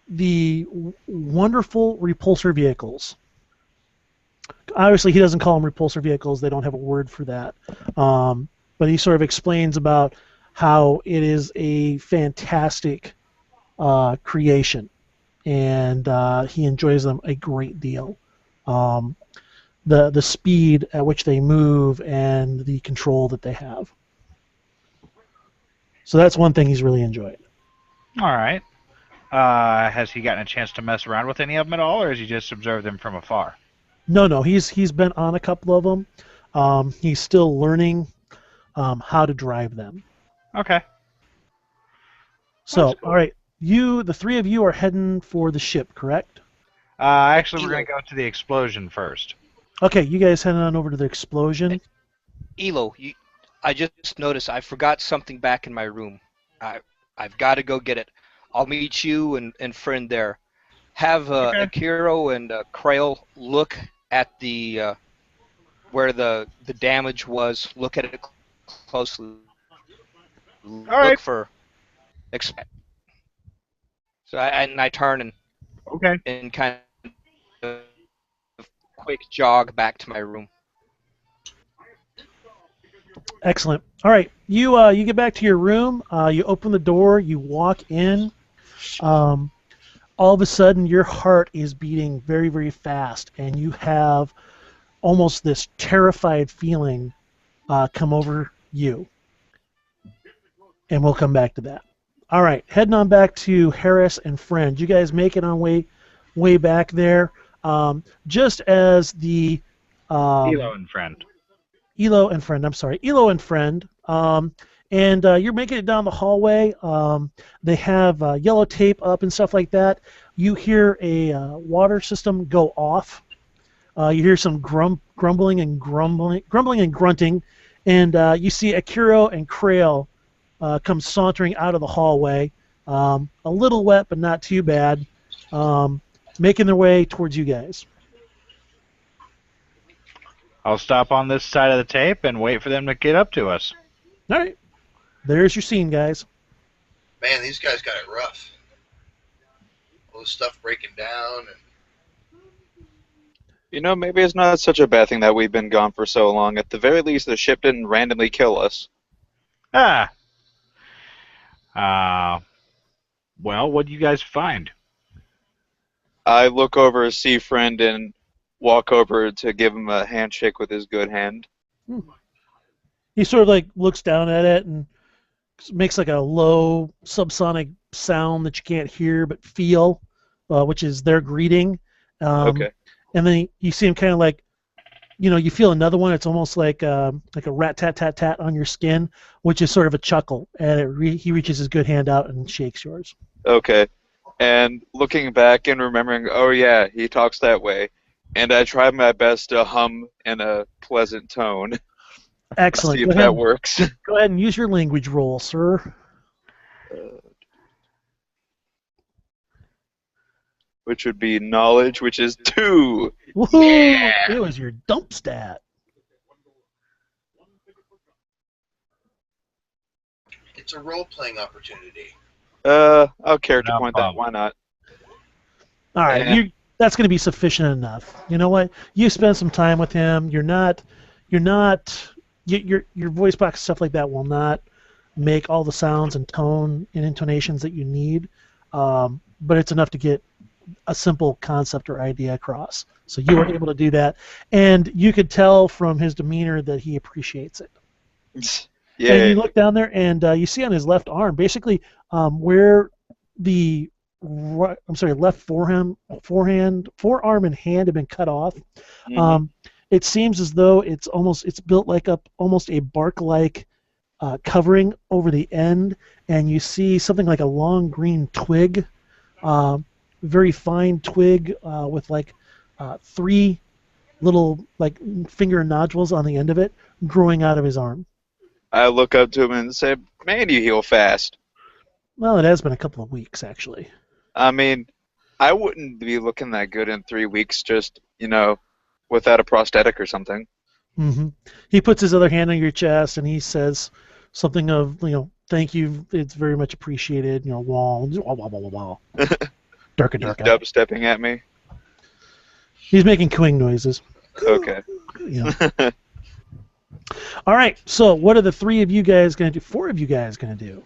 Speaker 1: wonderful repulsor vehicles. Obviously, he doesn't call them repulsor vehicles. They don't have a word for that. But he sort of explains about how it is a fantastic creation, and he enjoys them a great deal. The speed at which they move and the control that they have. So that's one thing he's really enjoyed.
Speaker 2: All right. Has he gotten a chance to mess around with any of them at all, or has he just observed them from afar?
Speaker 1: No, he's been on a couple of them. He's still learning how to drive them.
Speaker 2: Okay.
Speaker 1: So,
Speaker 2: That's cool.
Speaker 1: all right, the three of you are heading for the ship, correct?
Speaker 2: Actually, we're going to go to the explosion first.
Speaker 1: Okay, you guys heading on over to the explosion.
Speaker 4: Elo, I just noticed I forgot something back in my room. I've got to go get it. I'll meet you and friend there. Have
Speaker 2: Okay.
Speaker 4: Akeyro and Krail look at the where the damage was. Look at it closely. Look
Speaker 2: right.
Speaker 4: for. So I turn
Speaker 2: Okay.
Speaker 4: and kind of quick jog back to my room.
Speaker 1: Excellent. All right, you get back to your room. You open the door. You walk in. All of a sudden, your heart is beating very, very fast, and you have almost this terrified feeling come over you. And we'll come back to that. All right, heading on back to Harris and Friend. You guys make it on way back there. Just as the
Speaker 2: Elo and friend.
Speaker 1: Elo and Friend. I'm sorry, Elo and Friend. And you're making it down the hallway. They have yellow tape up and stuff like that. You hear a water system go off. You hear some grumbling and grunting, and you see Akeyro and Krail come sauntering out of the hallway, a little wet but not too bad, making their way towards you guys.
Speaker 2: I'll stop on this side of the tape and wait for them to get up to us.
Speaker 1: All right, there's your scene, guys.
Speaker 5: Man, these guys got it rough. All this stuff breaking down.
Speaker 3: You know, maybe it's not such a bad thing that we've been gone for so long. At the very least, the ship didn't randomly kill us.
Speaker 2: Ah. Well, what do you guys find?
Speaker 3: I look over, see friend, and walk over to give him a handshake with his good hand.
Speaker 1: He sort of like looks down at it and makes like a low subsonic sound that you can't hear but feel, which is their greeting.
Speaker 3: Okay.
Speaker 1: And then you see him kind of like, you feel another one. It's almost like a rat tat tat tat on your skin, which is sort of a chuckle. And he reaches his good hand out and shakes yours.
Speaker 3: Okay. And looking back and remembering, oh yeah, he talks that way. And I try my best to hum in a pleasant tone.
Speaker 1: Excellent.
Speaker 3: See if that works.
Speaker 1: Go ahead and use your language roll, sir.
Speaker 3: Which would be knowledge, which is 2.
Speaker 1: Woohoo!
Speaker 3: Yeah!
Speaker 1: It was your dump stat.
Speaker 5: It's a role-playing opportunity.
Speaker 3: I'll character
Speaker 2: No
Speaker 3: point
Speaker 2: problem.
Speaker 3: that. Why not?
Speaker 1: All right,
Speaker 3: Yeah.
Speaker 1: that's going to be sufficient enough. You know what? You spend some time with him. Your voice box stuff like that will not make all the sounds and tone and intonations that you need, but it's enough to get a simple concept or idea across. So you were able to do that, and you could tell from his demeanor that he appreciates it.
Speaker 3: Yeah.
Speaker 1: And you look down there, and you see on his left arm, basically where the left forearm and hand have been cut off.
Speaker 3: Mhm.
Speaker 1: It seems as though it's built like almost a bark-like covering over the end, and you see something like a long green twig, very fine twig with like 3 little like finger nodules on the end of it growing out of his arm.
Speaker 3: I look up to him and say, man, you heal fast.
Speaker 1: Well, it has been a couple of weeks, actually.
Speaker 3: I mean, I wouldn't be looking that good in 3 weeks just, without a prosthetic or something.
Speaker 1: Mm-hmm. He puts his other hand on your chest and he says something of, thank you, it's very much appreciated, wah, wah, wah, wah, wah. Durka
Speaker 3: He's
Speaker 1: Durka.
Speaker 3: dubstepping at me.
Speaker 1: He's making cooing noises.
Speaker 3: Okay.
Speaker 1: Yeah. All right. So what are the 3 of you guys going to do? 4 of you guys going to do?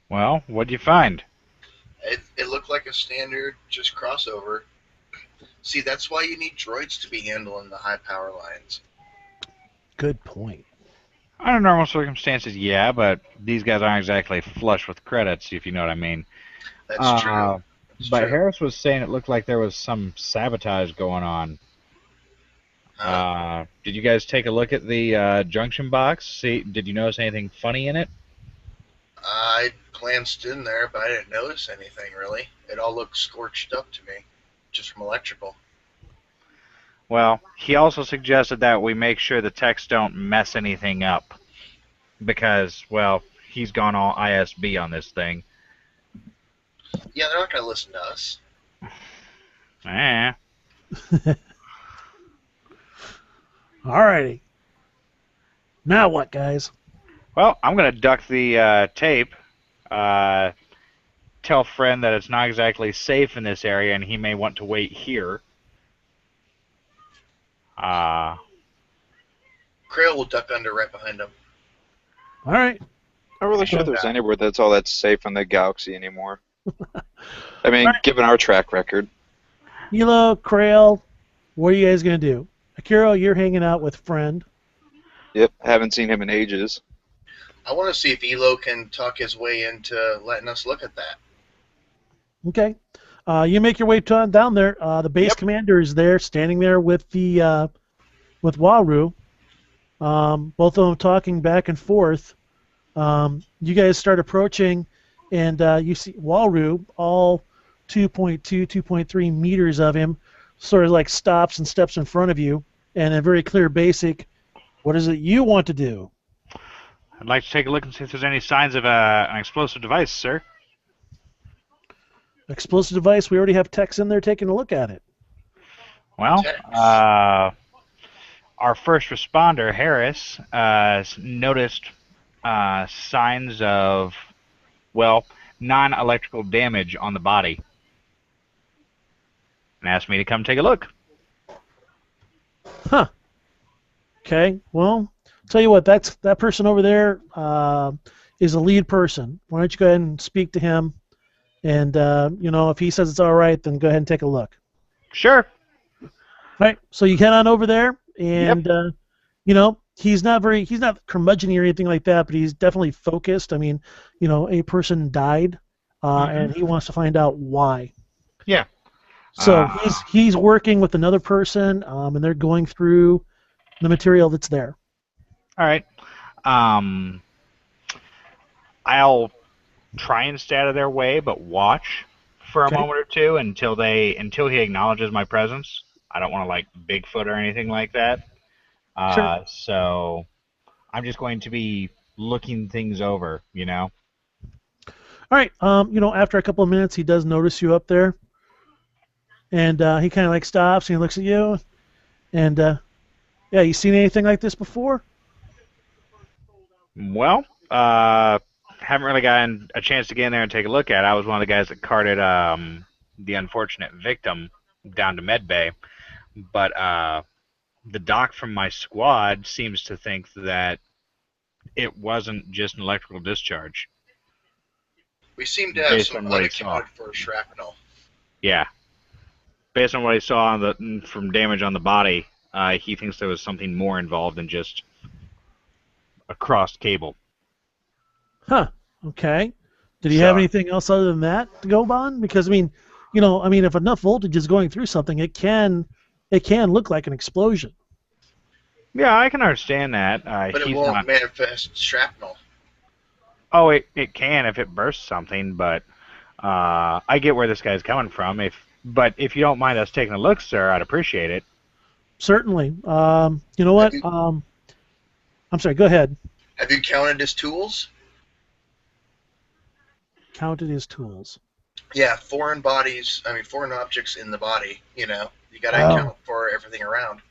Speaker 2: Well, what'd you find?
Speaker 5: It looked like a standard just crossover. See, that's why you need droids to be handling the high power lines.
Speaker 1: Good point.
Speaker 2: Under normal circumstances, yeah, but these guys aren't exactly flush with credits, if you know what I mean.
Speaker 5: That's true. It's
Speaker 2: But
Speaker 5: true.
Speaker 2: Harris was saying it looked like there was some sabotage going on. Did you guys take a look at the junction box? See, did you notice anything funny in it?
Speaker 5: I glanced in there, but I didn't notice anything really. It all looked scorched up to me, just from electrical.
Speaker 2: Well, he also suggested that we make sure the techs don't mess anything up. Because, well, he's gone all ISB on this thing.
Speaker 5: Yeah, they're not going to listen to us.
Speaker 1: Alrighty. Now what, guys?
Speaker 2: Well, I'm going to duck the tape. Tell Friend that it's not exactly safe in this area and he may want to wait here.
Speaker 5: Krail will duck under right behind him.
Speaker 1: All right.
Speaker 3: I'm really sure
Speaker 1: So-
Speaker 3: there's anywhere that's all that safe in the galaxy anymore. I mean, given our track record.
Speaker 1: Hilo, Krail, what are you guys going to do? Akeyro, you're hanging out with Friend.
Speaker 3: Yep, haven't seen him in ages.
Speaker 5: I want to see if Elo can talk his way into letting us look at that.
Speaker 1: Okay. You make your way down there. The base
Speaker 2: Yep.
Speaker 1: commander is there, standing there with the with Waru. Both of them talking back and forth. You guys start approaching, and you see Waru, all 2.2, 2.3 meters of him, sort of like stops and steps in front of you, and a very clear basic, what is it you want to do?
Speaker 2: I'd like to take a look and see if there's any signs of an explosive device, sir.
Speaker 1: Explosive device, we already have techs in there taking a look at it.
Speaker 2: Well,
Speaker 5: Techs.
Speaker 2: our first responder, Harris, noticed signs of, well, non-electrical damage on the body. And asked me to come take a look.
Speaker 1: Huh. Okay, well, tell you what, that person over there is a lead person. Why don't you go ahead and speak to him, and if he says it's all right, then go ahead and take a look.
Speaker 2: Sure.
Speaker 1: All right, so you head on over there, and he's not curmudgeon or anything like that, but he's definitely focused. I mean, a person died, and he wants to find out why.
Speaker 2: Yeah.
Speaker 1: So he's working with another person, and they're going through the material that's there.
Speaker 2: All right. I'll try and stay out of their way, but watch for a
Speaker 1: Okay.
Speaker 2: moment or two until he acknowledges my presence. I don't want to like Bigfoot or anything like that.
Speaker 1: Sure.
Speaker 2: So I'm just going to be looking things over,
Speaker 1: All right. After a couple of minutes, he does notice you up there, and he kind of like stops and he looks at you, and yeah, you seen anything like this before?
Speaker 2: Well, haven't really gotten a chance to get in there and take a look at it. I was one of the guys that carted the unfortunate victim down to medbay, but the doc from my squad seems to think that it wasn't just an electrical discharge.
Speaker 5: We seem to have
Speaker 2: Based
Speaker 5: some
Speaker 2: on what he saw.
Speaker 5: unaccounted for shrapnel.
Speaker 2: Yeah. Based on what he saw from damage on the body, he thinks there was something more involved than just a crossed cable.
Speaker 1: Huh. Okay. Did he have
Speaker 2: So-
Speaker 1: anything else other than that to go on? Because if enough voltage is going through something, it can look like an explosion.
Speaker 2: Yeah, I can understand that.
Speaker 5: But it
Speaker 2: He's
Speaker 5: won't
Speaker 2: not.
Speaker 5: manifest shrapnel.
Speaker 2: Oh, it can if it bursts something, but I get where this guy's coming from. But if you don't mind us taking a look, sir, I'd appreciate it.
Speaker 1: Certainly. You know what? I'm sorry. Go ahead.
Speaker 5: Have you counted his tools?
Speaker 1: Counted his tools.
Speaker 5: Yeah, foreign objects in the body, you got to
Speaker 1: Oh.
Speaker 5: account for everything around.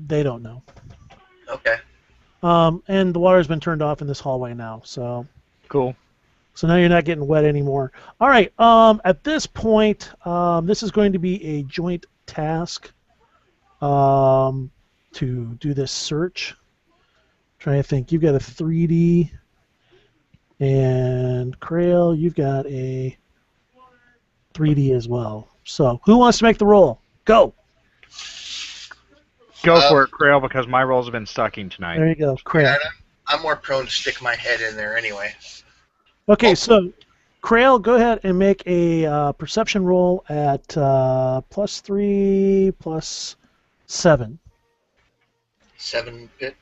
Speaker 1: They don't know.
Speaker 5: Okay.
Speaker 1: And the water's been turned off in this hallway now. So
Speaker 2: Cool.
Speaker 1: So now you're not getting wet anymore. All right. At this point, this is going to be a joint task to do this search. Trying to think. You've got a 3D, and Krail, you've got a 3D as well. So who wants to make the roll? Go.
Speaker 2: Go for it, Krail, because my rolls have been sucking tonight.
Speaker 1: There you go, Krail.
Speaker 5: Yeah, I'm more prone to stick my head in there anyway.
Speaker 1: Okay, so Krail, go ahead and make a perception roll at +3 +7.
Speaker 5: 7 pip.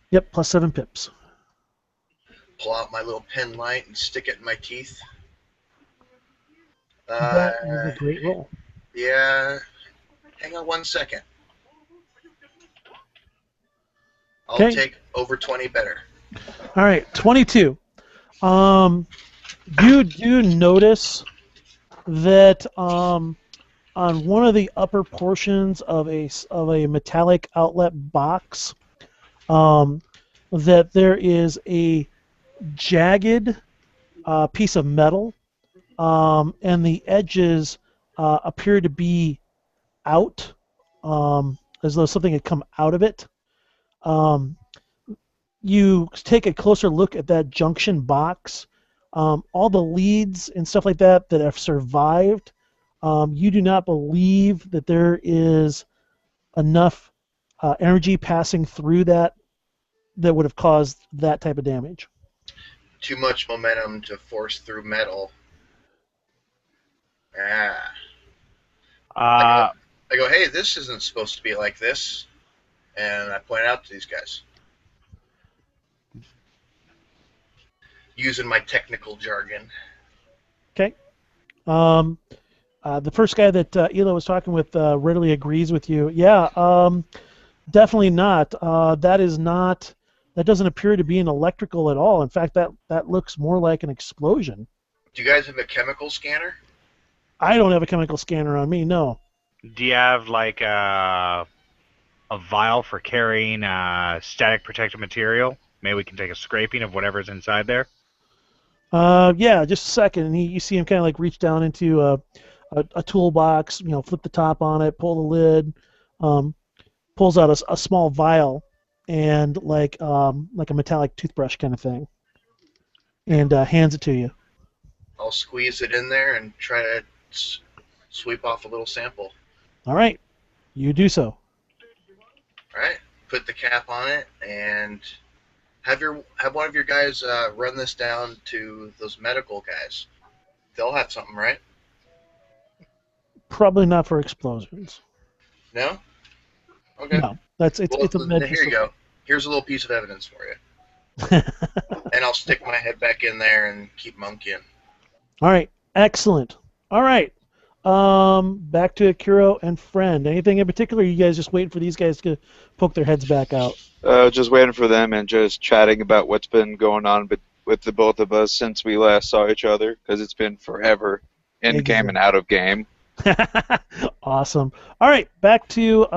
Speaker 1: Yep, +7 pips.
Speaker 5: Pull out my little pen light and stick it in my teeth.
Speaker 1: That is a great roll.
Speaker 5: Yeah. Hang on 1 second. I'll
Speaker 1: Okay.
Speaker 5: take over 20 better.
Speaker 1: All right, 22. You do notice that on one of the upper portions of a metallic outlet box, that there is a jagged piece of metal, and the edges appear to be out, as though something had come out of it. You take a closer look at that junction box. All the leads and stuff like that have survived. You do not believe that there is enough energy passing through that would have caused that type of damage.
Speaker 5: Too much momentum to force through metal. I go, hey, this isn't supposed to be like this. And I point it out to these guys. Using my technical jargon.
Speaker 1: Okay. The first guy that Elo was talking with readily agrees with you. Yeah, definitely not. That doesn't appear to be an electrical at all. In fact, that looks more like an explosion.
Speaker 5: Do you guys have a chemical scanner?
Speaker 1: I don't have a chemical scanner on me, no.
Speaker 2: Do you have like a vial for carrying static protective material? Maybe we can take a scraping of whatever's inside there.
Speaker 1: Yeah, just a second. And you see him kind of like reach down into a toolbox, flip the top on it, pull the lid, pulls out a small vial and like a metallic toothbrush kind of thing, and hands it to you.
Speaker 5: I'll squeeze it in there and try to sweep off a little sample.
Speaker 1: All right, you do so.
Speaker 5: All right, put the cap on it and have one of your guys run this down to those medical guys. They'll have something, right?
Speaker 1: Probably not for explosions.
Speaker 5: No? Okay.
Speaker 1: No, it's a med.
Speaker 5: Here you go. Here's a little piece of evidence for you. And I'll stick my head back in there and keep monkeying.
Speaker 1: All right, excellent. All right, back to Akeyro and Friend. Anything in particular? Or you guys just waiting for these guys to poke their heads back out?
Speaker 3: Just waiting for them and just chatting about what's been going on with the both of us since we last saw each other, because it's been forever in game and out of game.
Speaker 1: Awesome. All right, back to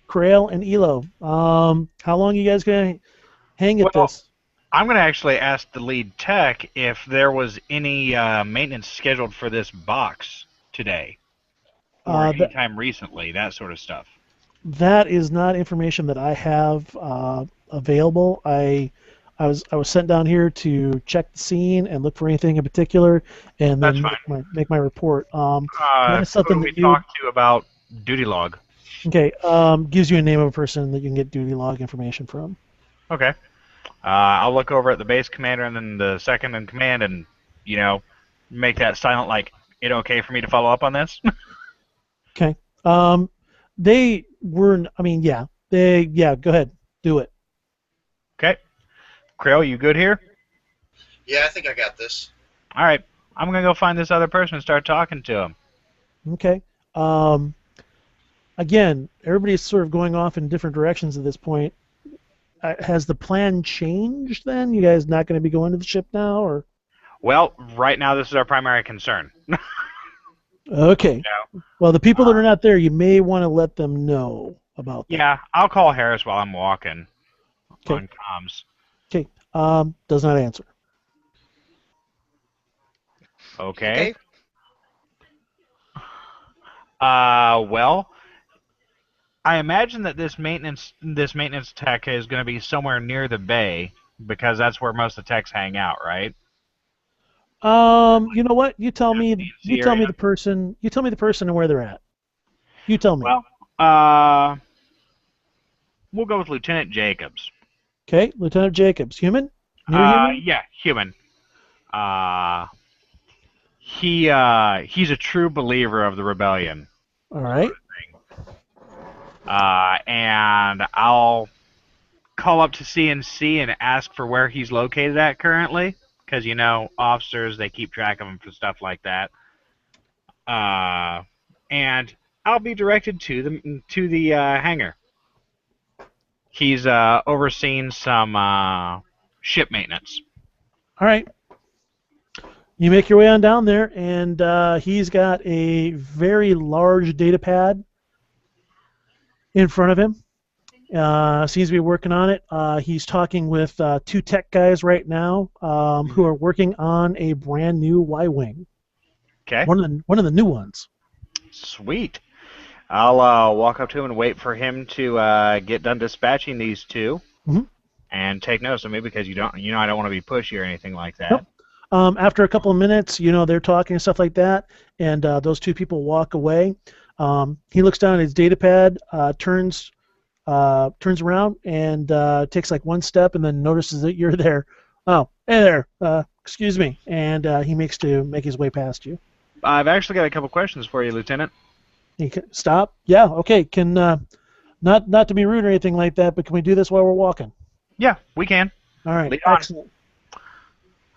Speaker 1: Krail and Elo. How long are you guys going to hang at this?
Speaker 2: I'm going to actually ask the lead tech if there was any maintenance scheduled for this box today or anytime recently, that sort of stuff.
Speaker 1: That is not information that I have available. I was sent down here to check the scene and look for anything in particular, and then make my report. That's something
Speaker 2: who we talked to about duty log.
Speaker 1: Okay, gives you a name of a person that you can get duty log information from.
Speaker 2: Okay. I'll look over at the base commander and then the second in command and, make that silent like, it okay for me to follow up on this?
Speaker 1: Okay. They were, go ahead, do it.
Speaker 2: Okay. Krail, you good here?
Speaker 5: Yeah, I think I got this.
Speaker 2: All right. I'm going to go find this other person and start talking to him.
Speaker 1: Okay. Again, everybody's sort of going off in different directions at this point. Has the plan changed then? You guys not going to be going to the ship now, or?
Speaker 2: Well, right now this is our primary concern.
Speaker 1: Okay. Well, the people that are not there, you may want to let them know about that.
Speaker 2: Yeah, I'll call Harris while I'm walking on comms.
Speaker 1: Okay. Does not answer.
Speaker 2: Okay.
Speaker 4: Okay.
Speaker 2: Well, I imagine that this maintenance tech is going to be somewhere near the bay because that's where most of the techs hang out, right?
Speaker 1: You know what? You tell me. You
Speaker 2: CNC
Speaker 1: tell me
Speaker 2: area.
Speaker 1: the person. You tell me the person and where they're at. You tell me.
Speaker 2: Well, uh, we'll go with Lieutenant Jacobs.
Speaker 1: Okay, Lieutenant Jacobs. Human? Near human?
Speaker 2: Yeah, human. Uh, he's a true believer of the rebellion,
Speaker 1: All right.
Speaker 2: and I'll call up to CNC and ask for where he's located at currently, because officers they keep track of him for stuff like that. And I'll be directed to the hangar. He's overseeing some ship maintenance.
Speaker 1: All right. You make your way on down there, and he's got a very large data pad in front of him. Seems to be working on it. He's talking with two tech guys right now who are working on a brand new Y-wing.
Speaker 2: Okay.
Speaker 1: One of the new ones.
Speaker 2: Sweet. I'll walk up to him and wait for him to get done dispatching these two,
Speaker 1: Mhm.
Speaker 2: and take notice of me because I don't want to be pushy or anything like that.
Speaker 1: Nope. After a couple of minutes, they're talking and stuff like that, and those two people walk away. He looks down at his data pad, turns around, and takes like one step, and then notices that you're there. Oh, hey there. Excuse me. And he makes his way past you.
Speaker 2: I've actually got a couple questions for you, Lieutenant.
Speaker 1: He stop. Yeah. Okay. Can not to be rude or anything like that, but can we do this while we're walking?
Speaker 2: Yeah, we can.
Speaker 1: All right.
Speaker 2: Lead on.
Speaker 1: Excellent.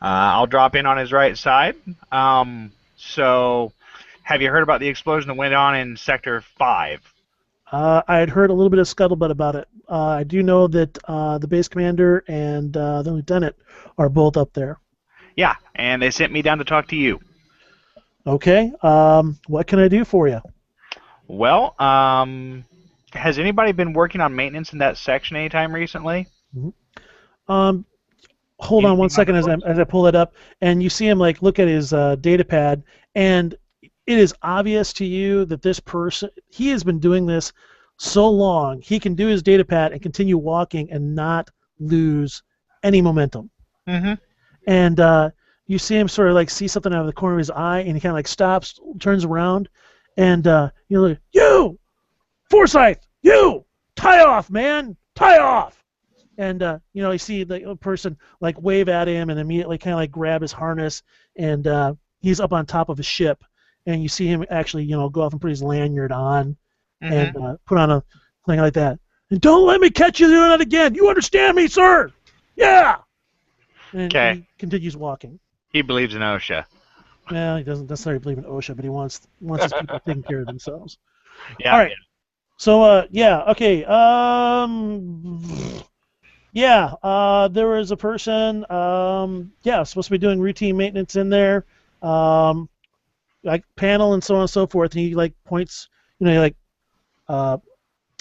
Speaker 2: I'll drop in on his right side. So, have you heard about the explosion that went on in Sector 5?
Speaker 1: I had heard a little bit of scuttlebutt about it. I do know that the base commander and the lieutenant are both up there.
Speaker 2: Yeah, and they sent me down to talk to you.
Speaker 1: Okay. What can I do for you?
Speaker 2: Well, has anybody been working on maintenance in that section anytime recently?
Speaker 1: Hold on one second
Speaker 2: Anything
Speaker 1: as I pull it up, and you see him like look at his data pad, and it is obvious to you that this person, he has been doing this so long, he can do his data pad and continue walking and not lose any momentum.
Speaker 2: Mm-hmm.
Speaker 1: And you see him sort of like see something out of the corner of his eye, and he kind of like stops, turns around, and like, you, Forsyth, you, tie off, man, tie off. And you see the person like wave at him and immediately kind of like grab his harness, and he's up on top of a ship, and you see him actually go off and put his lanyard on, and put on a thing like that. And don't let me catch you doing that again. You understand me, sir? Yeah. And he continues walking.
Speaker 2: He believes in OSHA.
Speaker 1: Well, he doesn't necessarily believe in OSHA, but he wants his people taking care of themselves.
Speaker 2: Yeah.
Speaker 1: All right. So yeah. Okay. Yeah, there was a person, supposed to be doing routine maintenance in there, like panel and so on and so forth, and he like points, he like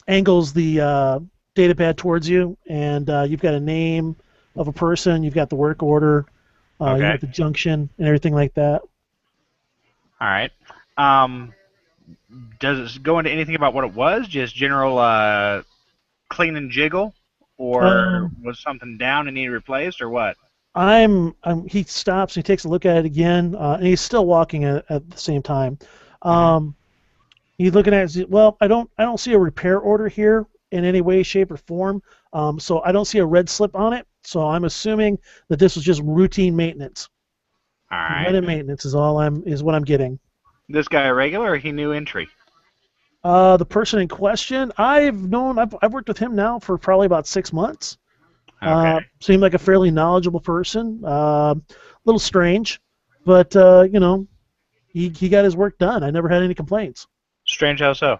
Speaker 1: angles the data pad towards you, and you've got a name of a person, you've got the work order, you've got the junction and everything like that.
Speaker 2: All right. Does it go into anything about what it was? Just general clean and jiggle? Or was something down and needed replaced, or what?
Speaker 1: He stops, he takes a look at it again, and he's still walking at the same time. He's looking at it, well, I don't see a repair order here in any way, shape, or form, so I don't see a red slip on it, so I'm assuming that this was just routine maintenance.
Speaker 2: All right.
Speaker 1: Preventive maintenance is what I'm getting.
Speaker 2: This guy a regular, or he new entry?
Speaker 1: The person in question, I've worked with him now for probably about 6 months. Seemed like a fairly knowledgeable person. A little strange, but he got his work done. I never had any complaints.
Speaker 2: Strange how so?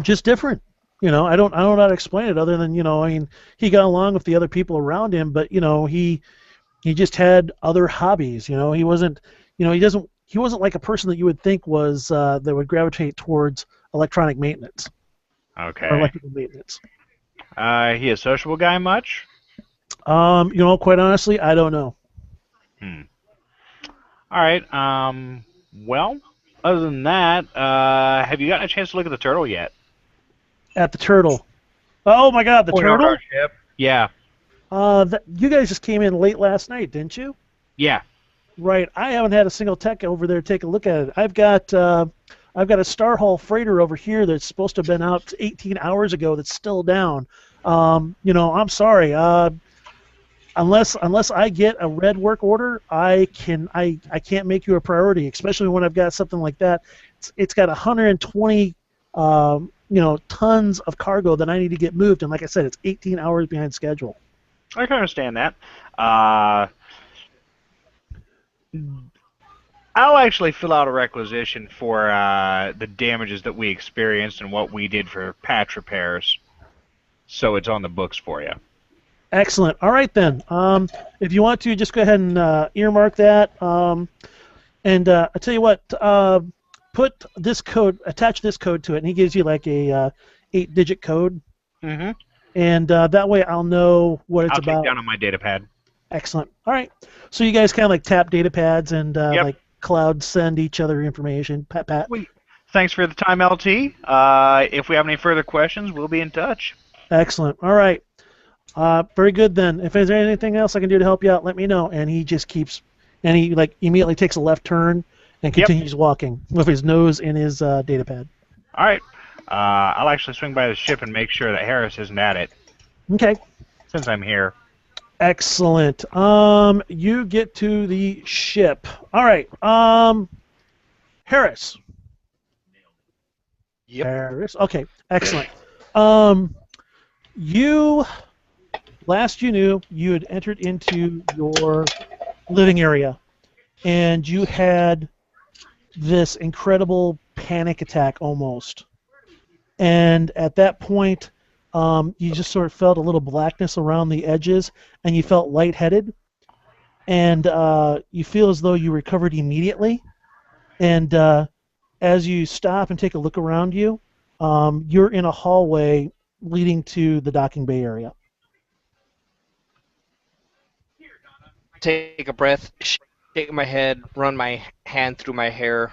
Speaker 1: Just different. I don't know how to explain it other than he got along with the other people around him, but he just had other hobbies. He wasn't he wasn't like a person that you would think was that would gravitate towards electronic maintenance.
Speaker 2: Okay.
Speaker 1: Or electrical maintenance.
Speaker 2: He a sociable guy much?
Speaker 1: Quite honestly, I don't know.
Speaker 2: All right. Well, other than that, have you gotten a chance to look at the turtle yet?
Speaker 1: At the turtle. Oh my God, the
Speaker 2: Point over our
Speaker 1: turtle!
Speaker 2: ship. Yeah.
Speaker 1: You guys just came in late last night, didn't you?
Speaker 2: Yeah.
Speaker 1: Right. I haven't had a single tech over there take a look at it. I've got a Star Hull freighter over here that's supposed to have been out 18 hours ago that's still down. I'm sorry. Unless I get a red work order, I can't make you a priority, especially when I've got something like that. It's got 120 tons of cargo that I need to get moved, and like I said, it's 18 hours behind schedule.
Speaker 2: I can understand that. I'll actually fill out a requisition for the damages that we experienced and what we did for patch repairs, so it's on the books for you.
Speaker 1: Excellent. All right then. If you want to, just go ahead and earmark that. And I tell you what, put this code, attach this code to it, and he gives you like a 8-digit code.
Speaker 2: Mm-hmm.
Speaker 1: And that way I'll know what it's
Speaker 2: I'll
Speaker 1: about.
Speaker 2: take down on my data pad.
Speaker 1: Excellent. All right. So you guys kind of like tap data pads and
Speaker 2: Yep.
Speaker 1: like cloud send each other information. Pat.
Speaker 2: Sweet. Thanks for the time, LT. If we have any further questions, we'll be in touch.
Speaker 1: Excellent. All right. Very good then. If there's anything else I can do to help you out, let me know. And he just keeps, and he like immediately takes a left turn and continues walking with his nose in his data pad.
Speaker 2: All right. I'll actually swing by the ship and make sure that Harris isn't at it,
Speaker 1: Okay.
Speaker 2: since I'm here.
Speaker 1: Excellent. You get to the ship. All right. Harris.
Speaker 4: Yep.
Speaker 1: Harris. Okay. Excellent. Last you knew, you had entered into your living area, and you had this incredible panic attack almost. And at that point, you just sort of felt a little blackness around the edges, and you felt lightheaded. And you feel as though you recovered immediately. And as you stop and take a look around you, you're in a hallway leading to the docking bay area.
Speaker 4: Take a breath, shake my head, run my hand through my hair,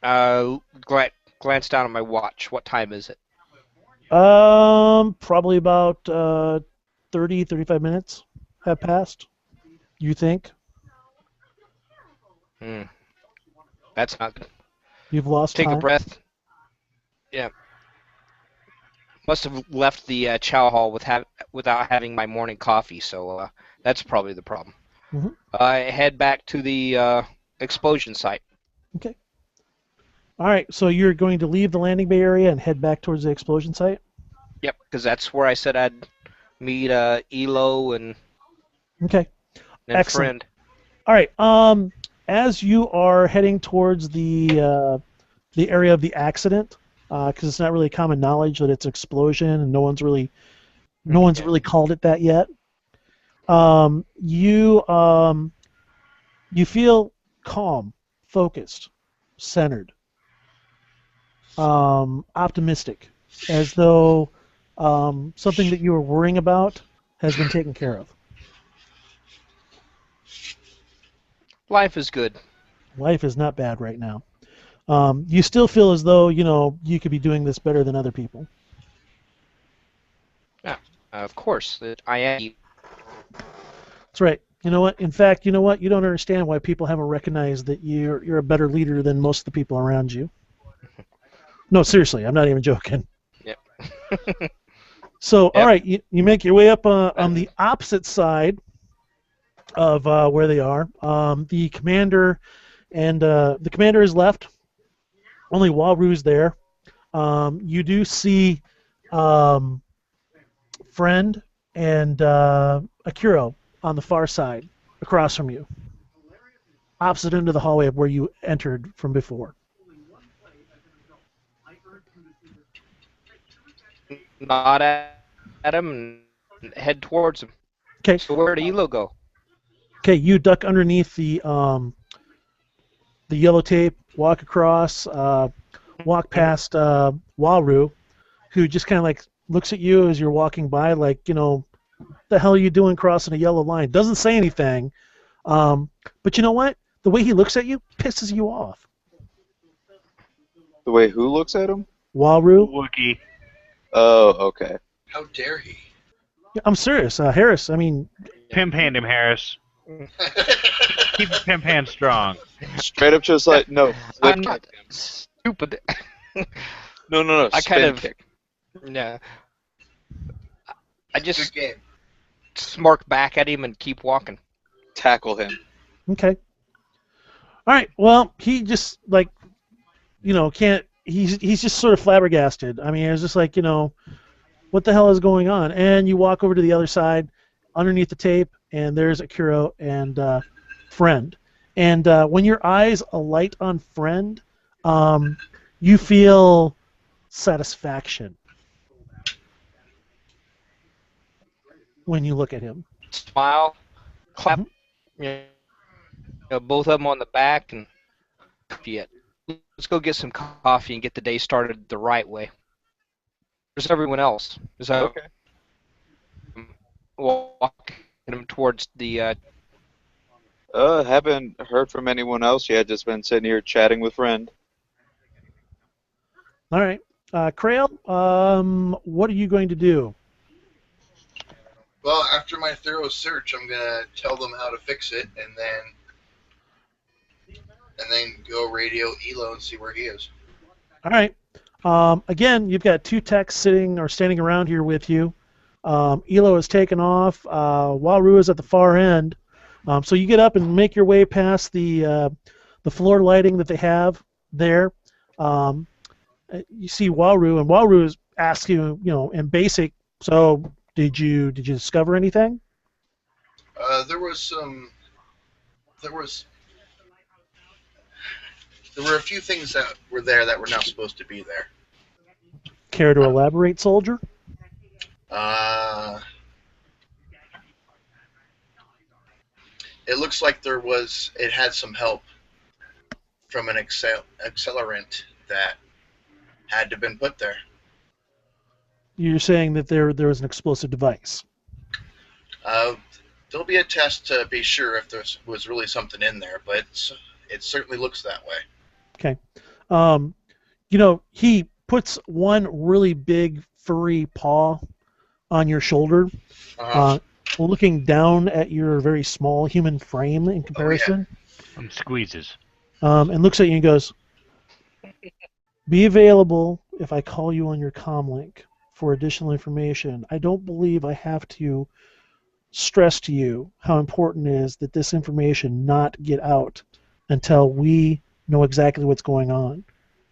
Speaker 4: glance down at my watch. What time is it?
Speaker 1: Probably about 30, 35 minutes have passed, you think?
Speaker 4: That's not good.
Speaker 1: You've lost
Speaker 4: Take
Speaker 1: time?
Speaker 4: a breath. Yeah. Must have left the chow hall without having my morning coffee, so that's probably the problem.
Speaker 1: Mhm.
Speaker 4: I head back to the explosion site.
Speaker 1: Okay. All right, so you're going to leave the landing bay area and head back towards the explosion site?
Speaker 4: Yep, because that's where I said I'd meet Elo and
Speaker 1: Okay.
Speaker 4: a
Speaker 1: Excellent.
Speaker 4: friend.
Speaker 1: All right. As you are heading towards the area of the accident, because it's not really common knowledge that it's an explosion, and no one's really called it that yet. You feel calm, focused, centered, optimistic, as though something that you were worrying about has been taken care of.
Speaker 4: Life is good.
Speaker 1: Life is not bad right now. You still feel as though you could be doing this better than other people.
Speaker 4: Yeah, of course. I am.
Speaker 1: That's right. You know what? In fact, you know what? You don't understand why people haven't recognized that you're a better leader than most of the people around you. No, seriously, I'm not even joking.
Speaker 4: Yep.
Speaker 1: So,
Speaker 4: Yep.
Speaker 1: all right, you make your way up on the opposite side of where they are. The commander is left. Only Walru's there. You do see Friend and Akeyro on the far side, across from you, opposite end of the hallway of where you entered from before.
Speaker 4: Nod at him and head towards him.
Speaker 1: Okay.
Speaker 4: So where did Elo go?
Speaker 1: Okay, you duck underneath the yellow tape, walk across, walk past Walru, who just kind of like looks at you as you're walking by, like, the hell are you doing crossing a yellow line? Doesn't say anything, but you know what? the way he looks at you pisses you off.
Speaker 3: The way who looks at him?
Speaker 1: Waru.
Speaker 2: Wookie.
Speaker 3: Oh, okay.
Speaker 5: How dare he?
Speaker 1: Yeah, I'm serious. Harris, I mean,
Speaker 2: Pimp hand him, Harris. Keep the pimp hand strong.
Speaker 3: Straight up just like, no, flip
Speaker 4: I'm not
Speaker 3: kick him.
Speaker 4: stupid.
Speaker 3: No,
Speaker 4: I
Speaker 3: spin
Speaker 4: kind of
Speaker 3: kick.
Speaker 4: yeah. I
Speaker 5: Good
Speaker 4: just
Speaker 5: game.
Speaker 4: smirk back at him and keep walking.
Speaker 3: Tackle him.
Speaker 1: okay. All right. Well, he just like, can't. He's just sort of flabbergasted. I mean, it's just like, what the hell is going on? And you walk over to the other side, underneath the tape, and there's Akeyro and Friend. And when your eyes alight on Friend, you feel satisfaction when you look at him.
Speaker 4: Smile, clap,
Speaker 1: Mhm.
Speaker 4: both of them on the back, and yet. Let's go get some coffee and get the day started the right way. There's everyone else. Is that
Speaker 3: Okay.
Speaker 4: walking them towards the
Speaker 3: Haven't heard from anyone else yet. Just been sitting here chatting with friend.
Speaker 1: All right. Krail, what are you going to do?
Speaker 5: Well, after my thorough search, I'm gonna tell them how to fix it, and then go radio Elo and see where he is.
Speaker 1: All right. Again, you've got two techs sitting or standing around here with you. Elo is taken off. Waru is at the far end. So you get up and make your way past the floor lighting that they have there. You see Waru, and Waru is asking you, in basic. So did you discover anything?
Speaker 5: There were a few things that were there that were not supposed to be there.
Speaker 1: Care to elaborate, soldier?
Speaker 5: It looks like it had some help from an accelerant that had to have been put there.
Speaker 1: You're saying that there was an explosive device.
Speaker 5: There'll be a test to be sure if there was really something in there, but it certainly looks that way.
Speaker 1: Okay. He puts one really big furry paw on your shoulder, looking down at your very small human frame in comparison.
Speaker 2: And squeezes.
Speaker 1: And looks at you and goes, "Be available if I call you on your comm link for additional information. I don't believe I have to stress to you how important it is that this information not get out until we know exactly what's going on.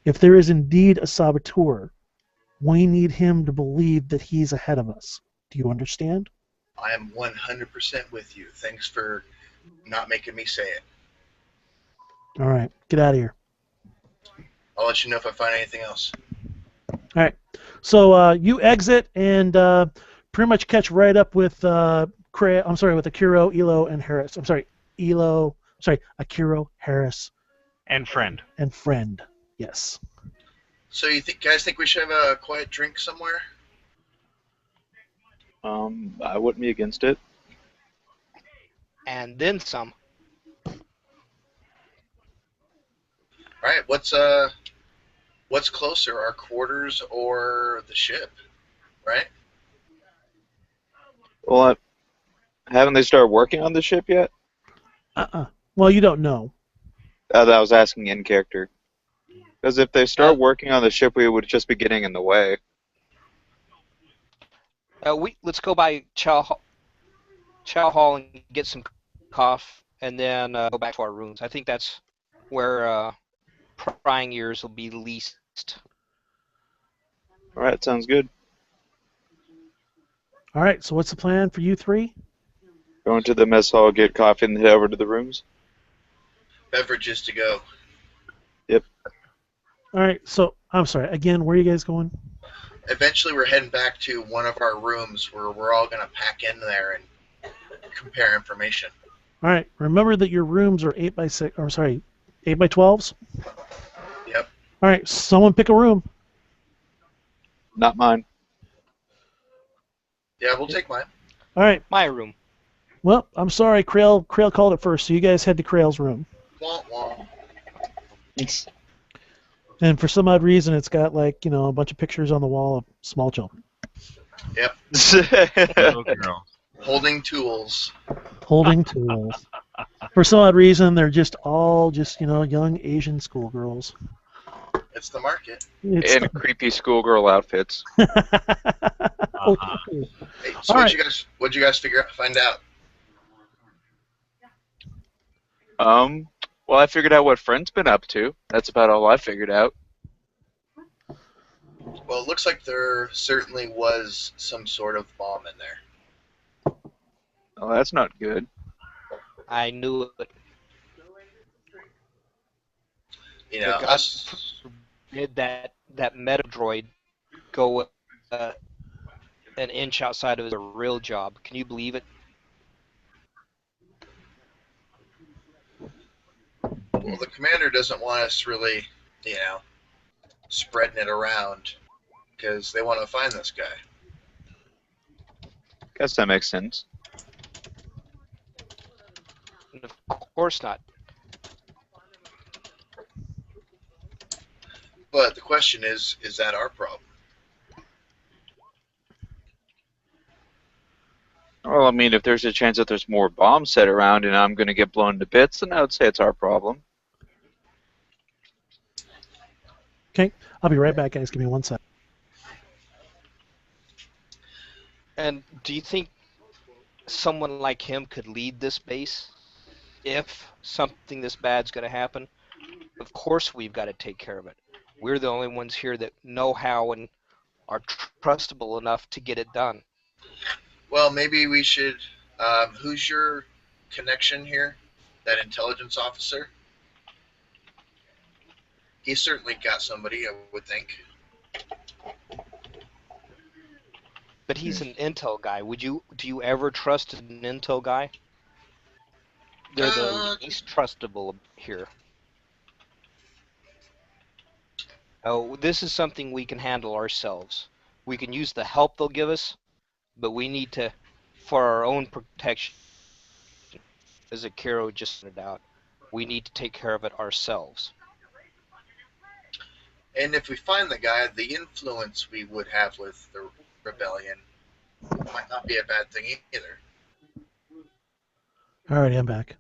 Speaker 1: If there is indeed a saboteur, we need him to believe that he's ahead of us. Do you understand?"
Speaker 5: I am 100% with you. Thanks for not making me say it.
Speaker 1: All right, get out of here.
Speaker 5: I'll let you know if I find anything else.
Speaker 1: All right, so you exit and pretty much catch right up with with Akeyro, Elo, and Harris. Akeyro, Harris,
Speaker 2: And friend.
Speaker 1: and Friend. Yes.
Speaker 5: So you guys think we should have a quiet drink somewhere?
Speaker 3: I wouldn't be against it.
Speaker 4: and then some.
Speaker 5: All right. What's closer, our quarters or the ship? Right?
Speaker 3: Well, haven't they started working on the ship yet?
Speaker 1: Well, you don't know.
Speaker 3: That I was asking in character. Because if they start working on the ship, we would just be getting in the way.
Speaker 4: Let's go by Chow Hall and get some coffee, and then go back to our rooms. I think that's where prying ears will be least.
Speaker 3: All right, sounds good.
Speaker 1: All right, so what's the plan for you three?
Speaker 3: Going to the mess hall, get coffee, and head over to the rooms.
Speaker 5: Beverages to go.
Speaker 3: Yep.
Speaker 1: All right, so I'm sorry. Again, where are you guys going?
Speaker 5: Eventually, we're heading back to one of our rooms where we're all going to pack in there and compare information.
Speaker 1: All right, remember that your rooms are 8 by 6. Or sorry, 8 by 12s.
Speaker 5: Yep.
Speaker 1: All right, someone pick a room.
Speaker 3: Not mine.
Speaker 5: Yeah, we'll take mine.
Speaker 1: All right.
Speaker 4: My room.
Speaker 1: Well, I'm sorry, Krail called it first, so you guys head to Krail's room.
Speaker 5: Come wall.
Speaker 1: And for some odd reason, it's got like a bunch of pictures on the wall of small children
Speaker 5: Yep.
Speaker 2: Little girl.
Speaker 5: Holding tools.
Speaker 1: holding tools. For some odd reason, they're all young Asian schoolgirls.
Speaker 5: It's the market.
Speaker 1: It's
Speaker 3: In creepy schoolgirl outfits.
Speaker 1: Oh,
Speaker 5: Hey, so
Speaker 1: All
Speaker 5: what'd you guys find out?
Speaker 3: Well, I figured out what Friend's been up to. That's about all I figured out.
Speaker 5: Well, it looks like there certainly was some sort of bomb in there.
Speaker 3: Oh, that's not good.
Speaker 4: I knew it.
Speaker 5: You know,
Speaker 4: God
Speaker 5: us.
Speaker 4: Did that meta droid go an inch outside of his real job? Can you believe it?
Speaker 5: Well, the commander doesn't want us really, spreading it around because they want to find this guy.
Speaker 3: Guess that makes sense.
Speaker 4: Of course not.
Speaker 5: But the question is that our problem?
Speaker 3: Well, I mean, if there's a chance that there's more bombs set around and I'm going to get blown to bits, then I would say it's our problem.
Speaker 1: Okay, I'll be right back, guys. Give me 1 sec.
Speaker 4: And do you think someone like him could lead this base if something this bad's going to happen? Of course we've got to take care of it. We're the only ones here that know how and are trustable enough to get it done.
Speaker 5: Well, maybe we should. Who's your connection here? That intelligence officer? He's certainly got somebody, I would think.
Speaker 4: But he's an intel guy. Do you ever trust an intel guy? They're the least trustable here. Oh, this is something we can handle ourselves. We can use the help they'll give us, but we need to, for our own protection, as Akeyro just pointed out, we need to take care of it ourselves.
Speaker 5: And if we find the guy, the influence we would have with the rebellion might not be a bad thing either.
Speaker 1: Alrighty, I'm back.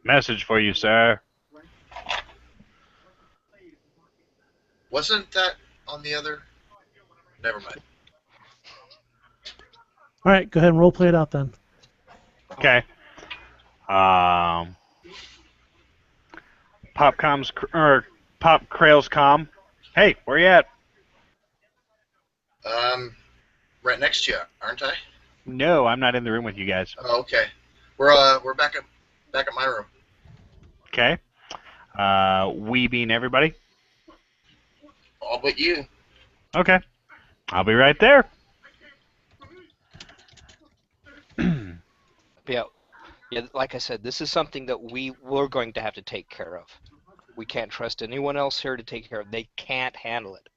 Speaker 2: Message for you, sir.
Speaker 5: Wasn't that on the other? Never mind.
Speaker 1: All right, go ahead and role play it out then.
Speaker 2: Okay. Pop Krail's comm. Hey, where you at?
Speaker 5: Right next to you, aren't I?
Speaker 2: No, I'm not in the room with you guys.
Speaker 5: Oh, okay. We're back at my room.
Speaker 2: Okay. We being everybody.
Speaker 5: All but you.
Speaker 2: Okay. I'll be right there.
Speaker 4: Yeah, like I said, this is something that we're going to have to take care of. We can't trust anyone else here to take care of. They can't handle it.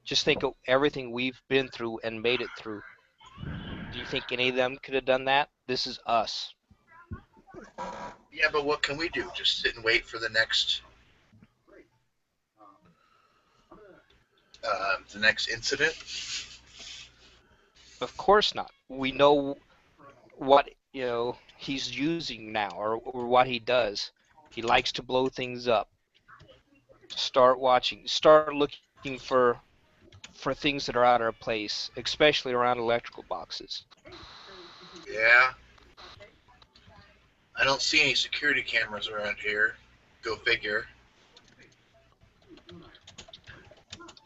Speaker 4: Just think of everything we've been through and made it through. Do you think any of them could have done that? This is us.
Speaker 5: Yeah, but what can we do? Just sit and wait for the next incident?
Speaker 4: Of course not. We know what he's using now, or what he does. He likes to blow things up. Start watching. Start looking for things that are out of place, especially around electrical boxes.
Speaker 5: Yeah. I don't see any security cameras around here. Go figure.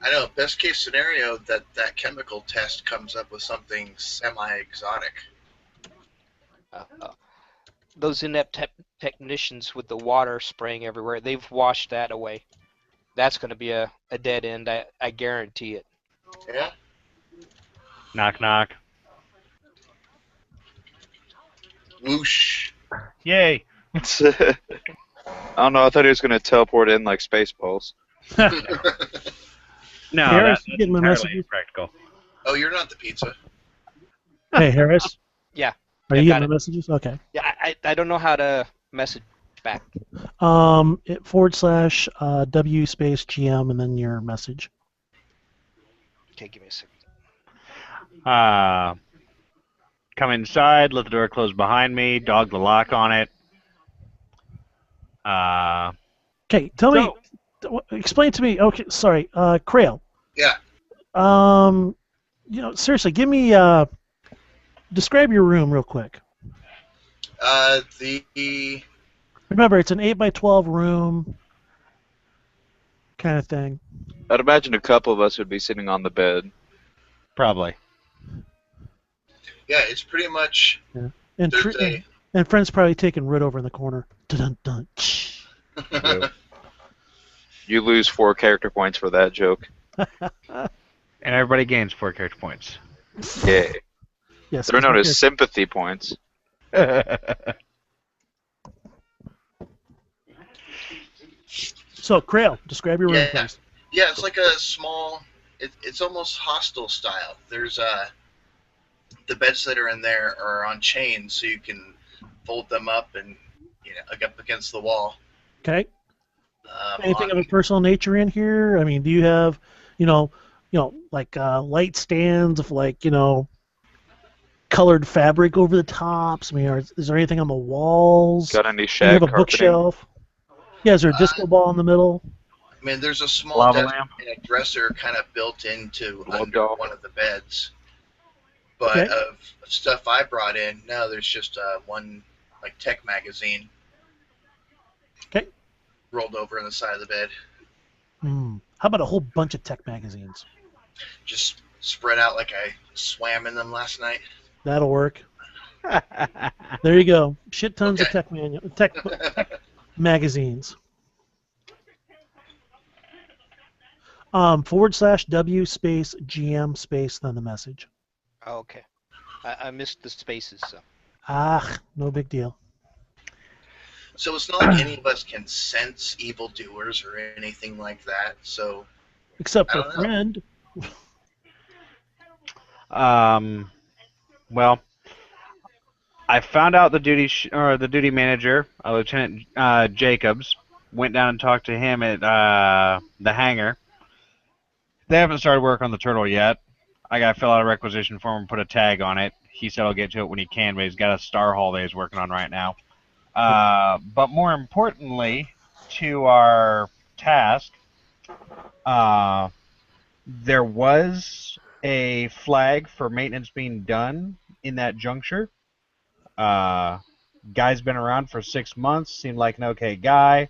Speaker 5: I know, best case scenario, that chemical test comes up with something semi-exotic.
Speaker 4: Those inept technicians with the water spraying everywhere, they've washed that away. That's going to be a dead end, I guarantee it.
Speaker 5: Yeah?
Speaker 2: Knock, knock.
Speaker 5: Whoosh.
Speaker 2: Yay.
Speaker 3: I don't know. I thought he was going to teleport in like Spaceballs.
Speaker 2: No,
Speaker 1: Harris,
Speaker 2: that's
Speaker 1: you getting my
Speaker 2: entirely
Speaker 1: messages?
Speaker 2: impractical.
Speaker 5: Oh, you're not the pizza.
Speaker 1: Hey, Harris.
Speaker 4: Yeah.
Speaker 1: Are
Speaker 4: I
Speaker 1: you
Speaker 4: got
Speaker 1: getting
Speaker 4: it.
Speaker 1: my messages? Okay.
Speaker 4: Yeah, I don't know how to message back.
Speaker 1: W space GM and then your message.
Speaker 4: Okay, give me a second.
Speaker 2: Come inside, let the door close behind me, dog the lock on it.
Speaker 1: Okay, tell me, explain to me. Okay, sorry, Krail.
Speaker 5: Yeah.
Speaker 1: Seriously, give me describe your room real quick.
Speaker 5: The
Speaker 1: Remember, it's an 8x12 room, kind of thing.
Speaker 3: I'd imagine a couple of us would be sitting on the bed.
Speaker 2: Probably.
Speaker 5: yeah, it's pretty much
Speaker 1: Yeah, and
Speaker 5: there's
Speaker 1: and friend's probably taking Rid over in the corner. Dun dun.
Speaker 3: You lose 4 character points for that joke.
Speaker 2: And everybody gains 4 character points.
Speaker 3: Yeah.
Speaker 1: Yes,
Speaker 3: They're known as sympathy points.
Speaker 1: So, Krail, describe your room,
Speaker 5: Yeah.
Speaker 1: please.
Speaker 5: Yeah, it's like a small. It's almost hostel style. There's the beds that are in there are on chains, so you can fold them up and up against the wall.
Speaker 1: Okay. Anything of a personal nature in here? I mean, do you have, like light stands of colored fabric over the tops? I mean, is there anything on the walls?
Speaker 3: Got any
Speaker 1: Do you
Speaker 3: shag
Speaker 1: have a
Speaker 3: carpeting?
Speaker 1: bookshelf? Yeah, is there a disco ball in the middle?
Speaker 5: I mean, there's a small
Speaker 2: Lava
Speaker 5: desk
Speaker 2: lamp?
Speaker 5: and a dresser kind of built into
Speaker 3: Love
Speaker 5: under
Speaker 3: doll.
Speaker 5: one of the beds. But
Speaker 1: Okay.
Speaker 5: of stuff I brought in, no, there's just one like tech magazine.
Speaker 1: Okay.
Speaker 5: Rolled over on the side of the bed,
Speaker 1: How about a whole bunch of tech magazines?
Speaker 5: just spread out like I swam in them last night.
Speaker 1: That'll work. There you go. Shit tons of
Speaker 5: Okay.
Speaker 1: tech magazines. /W space GM space then the message.
Speaker 4: Oh, okay. I missed the spaces, so.
Speaker 1: No big deal.
Speaker 5: So it's not like any of us can sense evildoers or anything like that. So
Speaker 1: Except
Speaker 5: I
Speaker 1: for
Speaker 5: don't know.
Speaker 1: friend.
Speaker 2: Well, I found out the duty manager, Lieutenant Jacobs, went down and talked to him at the hangar. They haven't started work on the turtle yet. I got to fill out a requisition form and put a tag on it. He said he'll get to it when he can, but he's got a star haul that he's working on right now. But more importantly, to our task, there was a flag for maintenance being done in that juncture. Guy's been around for 6 months, seemed like an okay guy.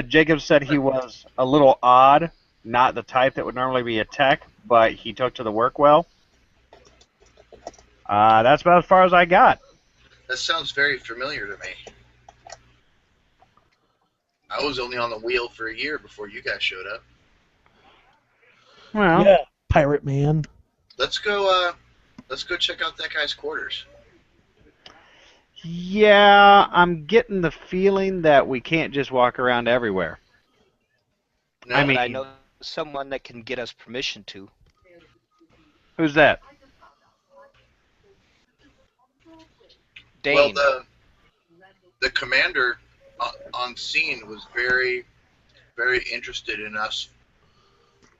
Speaker 2: Jacob said he was a little odd, not the type that would normally be a tech, but he took to the work well. That's about as far as I got.
Speaker 5: That sounds very familiar to me. I was only on the wheel for a year before you guys showed up.
Speaker 2: Well,
Speaker 1: Yeah, pirate man.
Speaker 5: Let's go check out that guy's quarters.
Speaker 2: yeah, I'm getting the feeling that we can't just walk around everywhere.
Speaker 5: No,
Speaker 2: I
Speaker 4: But
Speaker 2: mean,
Speaker 4: I know someone that can get us permission to.
Speaker 2: who's that?
Speaker 4: Dane.
Speaker 5: well, the commander on scene was very, very interested in us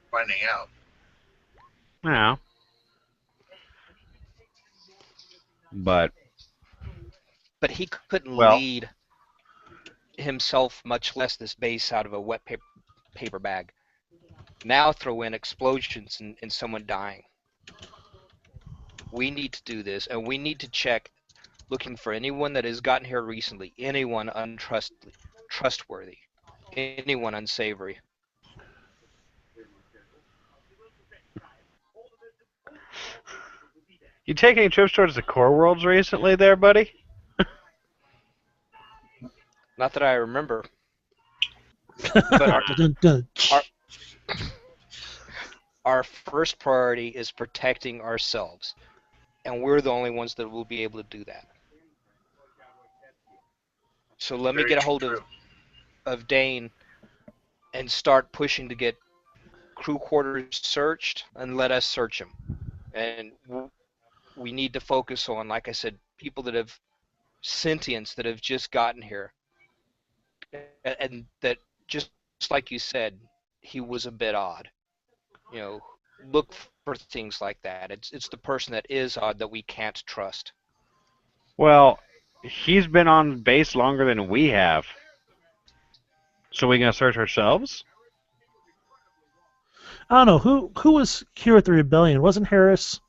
Speaker 5: finding out.
Speaker 2: No. But
Speaker 4: But he couldn't
Speaker 2: Well-
Speaker 4: lead himself, much less this base, out of a wet paper bag. Now throw in explosions and someone dying. We need to do this, and we need to check, looking for anyone that has gotten here recently, anyone trustworthy, anyone unsavory.
Speaker 2: you take any trips towards the core worlds recently there, buddy?
Speaker 4: Not that I remember. But
Speaker 1: Dun, dun.
Speaker 4: our first priority is protecting ourselves, and we're the only ones that will be able to do that. So let me
Speaker 5: Very
Speaker 4: get a hold
Speaker 5: true.
Speaker 4: of Dane and start pushing to get crew quarters searched, and let us search them. And we need to focus on, like I said, people that have sentients that have just gotten here, and that just like you said, he was a bit odd. You know, look for things like that. It's the person that is odd that we can't trust.
Speaker 2: Well, he's been on base longer than we have. So we gonna search ourselves?
Speaker 1: I don't know who was here at the rebellion. Wasn't Harris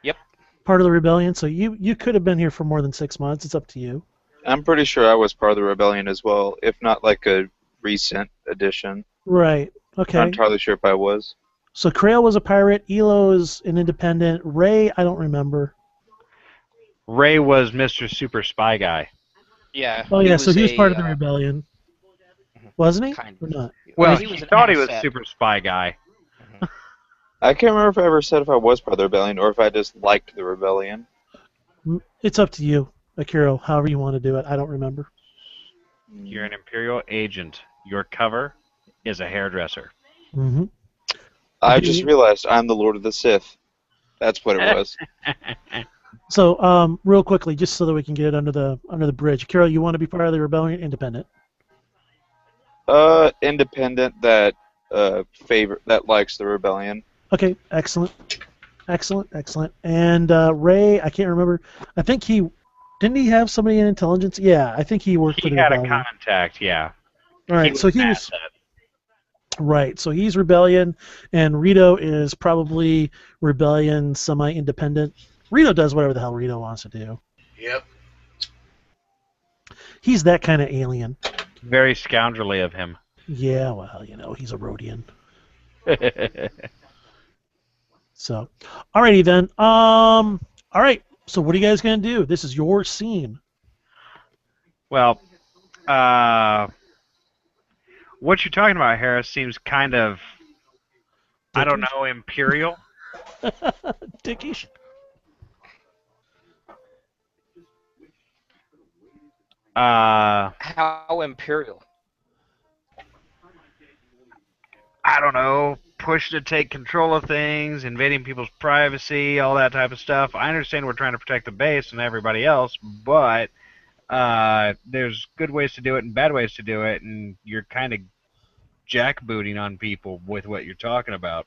Speaker 4: Yep.
Speaker 1: part of the rebellion? So you could have been here for more than 6 months. It's up to you.
Speaker 3: I'm pretty sure I was part of the rebellion as well, if not like a recent addition.
Speaker 1: Right.
Speaker 3: Not
Speaker 1: Okay.
Speaker 3: entirely sure if I was.
Speaker 1: So Krail was a pirate. Elo is an independent. Ray, I don't remember.
Speaker 2: Ray was Mr. Super Spy Guy.
Speaker 4: Yeah.
Speaker 1: Oh yeah, so he was part of the
Speaker 4: a,
Speaker 1: rebellion, wasn't he?
Speaker 4: kind
Speaker 1: Or
Speaker 4: of.
Speaker 1: not?
Speaker 2: Well,
Speaker 4: he was
Speaker 2: he
Speaker 4: an
Speaker 2: thought he was
Speaker 4: asset.
Speaker 2: Super Spy Guy.
Speaker 3: I can't remember if I ever said if I was part of the rebellion or if I just liked the rebellion.
Speaker 1: It's up to you, Akeyro. However you want to do it. I don't remember.
Speaker 2: You're an Imperial agent. Your cover is a hairdresser.
Speaker 1: Mm-hmm.
Speaker 3: I just realized I'm the Lord of the Sith. That's what it was.
Speaker 1: So, real quickly, just so that we can get it under the bridge, Akeyro, you want to be part of the rebellion? Independent.
Speaker 3: Independent that that likes the rebellion.
Speaker 1: Okay, excellent. And Ray, I can't remember. I think didn't he have somebody in intelligence? Yeah, I think he worked for
Speaker 2: He
Speaker 1: the
Speaker 2: had a
Speaker 1: rebellion.
Speaker 2: contact, yeah.
Speaker 1: All right, so he
Speaker 2: an
Speaker 1: was
Speaker 2: asset.
Speaker 1: right. So he's rebellion, and Reedo is probably rebellion, semi-independent. Reedo does whatever the hell Reedo wants to do.
Speaker 5: Yep.
Speaker 1: He's that kind of alien.
Speaker 2: Very scoundrelly of him.
Speaker 1: Yeah, well, he's a Rhodian. So, alrighty then. All right. So what are you guys gonna do? This is your scene.
Speaker 2: Well, what you're talking about, Harris, seems kind of, I don't know, imperial.
Speaker 1: Dickish.
Speaker 4: How imperial?
Speaker 2: I don't know, push to take control of things, invading people's privacy, all that type of stuff. I understand we're trying to protect the base and everybody else, but there's good ways to do it and bad ways to do it, and you're kind of jackbooting on people with what you're talking about.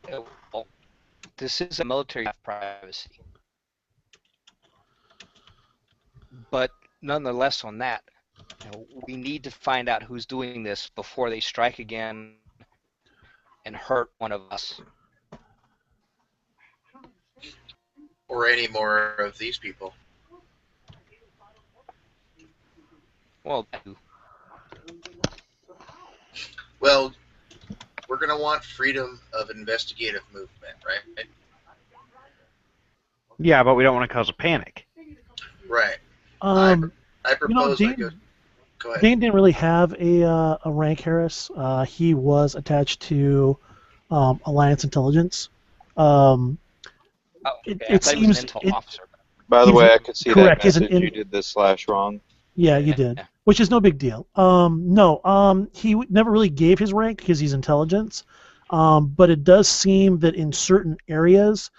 Speaker 4: Well, this is a military privacy. But nonetheless, on that, we need to find out who's doing this before they strike again and hurt one of us.
Speaker 5: Or any more of these people.
Speaker 4: Well,
Speaker 5: Well, we're going to want freedom of investigative movement, right?
Speaker 2: Yeah, but we don't want to cause a panic.
Speaker 5: Right.
Speaker 1: I
Speaker 5: propose
Speaker 1: Dane,
Speaker 5: go ahead.
Speaker 1: Dane didn't really have a rank, Harris. He was attached to Alliance Intelligence. It seems
Speaker 4: officer.
Speaker 3: By the way, I could see
Speaker 1: correct,
Speaker 3: that message you did this / wrong.
Speaker 1: Yeah, you did, which is no big deal. No, he never really gave his rank because he's intelligence. But it does seem that in certain areas,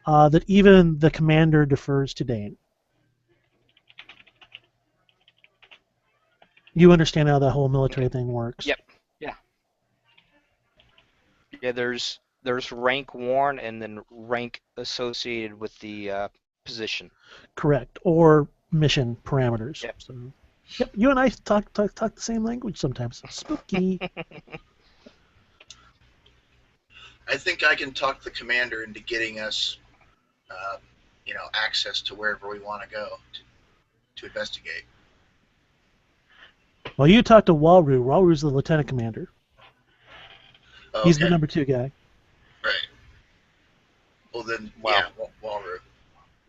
Speaker 1: that even the commander defers to Dane. You understand how the whole military thing works?
Speaker 4: Yep. Yeah. Yeah. There's rank worn and then rank associated with the position.
Speaker 1: Correct, or mission parameters.
Speaker 4: Yep.
Speaker 1: So, yep. You and I talk the same language sometimes. Spooky.
Speaker 5: I think I can talk the commander into getting us, access to wherever we want to go to investigate.
Speaker 1: Well, you talk to Walru. Walru's the lieutenant commander.
Speaker 5: Okay.
Speaker 1: He's the number 2 guy.
Speaker 5: Right. Well then, Walru.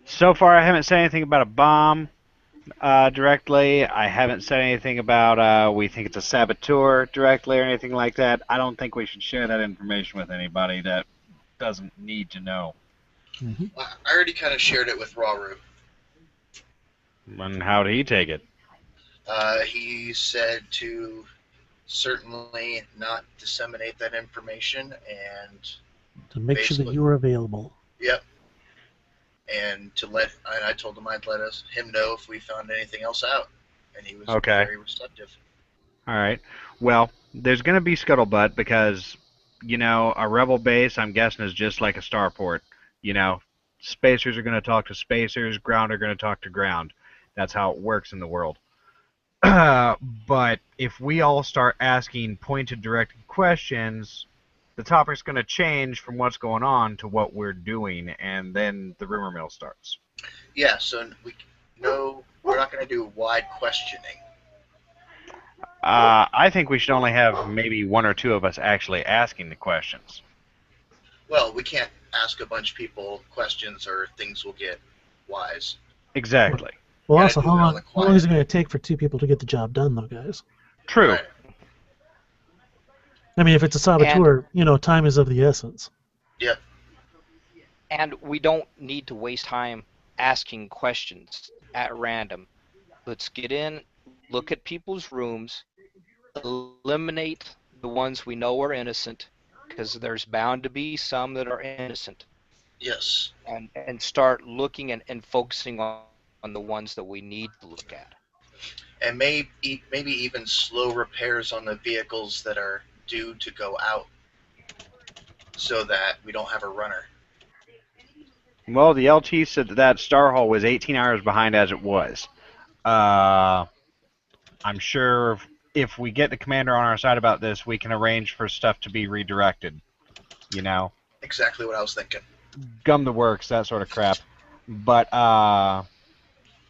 Speaker 2: So far, I haven't said anything about a bomb directly. I haven't said anything about we think it's a saboteur directly or anything like that. I don't think we should share that information with anybody that doesn't need to know.
Speaker 1: Mm-hmm.
Speaker 5: I already kind of shared it with Walru.
Speaker 2: And how did he take it?
Speaker 5: He said to certainly not disseminate that information and
Speaker 1: To make sure that you are available.
Speaker 5: Yep. and I told him I'd let him know if we found anything else out, and he was
Speaker 2: Okay.
Speaker 5: very receptive.
Speaker 2: All right. Well, there's going to be scuttlebutt because, a rebel base, I'm guessing, is just like a starport. Spacers are going to talk to spacers, ground are going to talk to ground. That's how it works in the world. But if we all start asking pointed, directed questions, the topic's going to change from what's going on to what we're doing, and then the rumor mill starts.
Speaker 5: Yeah, so we're not going to do wide questioning.
Speaker 2: I think we should only have maybe one or two of us actually asking the questions.
Speaker 5: Well, we can't ask a bunch of people questions or things will get wise.
Speaker 2: Exactly.
Speaker 1: Well,
Speaker 5: Yeah,
Speaker 1: also,
Speaker 5: I do it on the
Speaker 1: how long is it
Speaker 5: quiet.
Speaker 1: going to take for 2 people to get the job done, though, guys?
Speaker 2: True.
Speaker 5: Right.
Speaker 1: I mean, if it's a saboteur, time is of the essence.
Speaker 5: Yep.
Speaker 4: And we don't need to waste time asking questions at random. Let's get in, look at people's rooms, eliminate the ones we know are innocent, because there's bound to be some that are innocent,
Speaker 5: Yes.
Speaker 4: and start looking and focusing on the ones that we need to look at.
Speaker 5: And maybe even slow repairs on the vehicles that are due to go out so that we don't have a runner.
Speaker 2: Well, the LT said that Star Hall was 18 hours behind as it was. I'm sure if we get the commander on our side about this, we can arrange for stuff to be redirected.
Speaker 5: Exactly what I was thinking.
Speaker 2: Gum the works, that sort of crap. But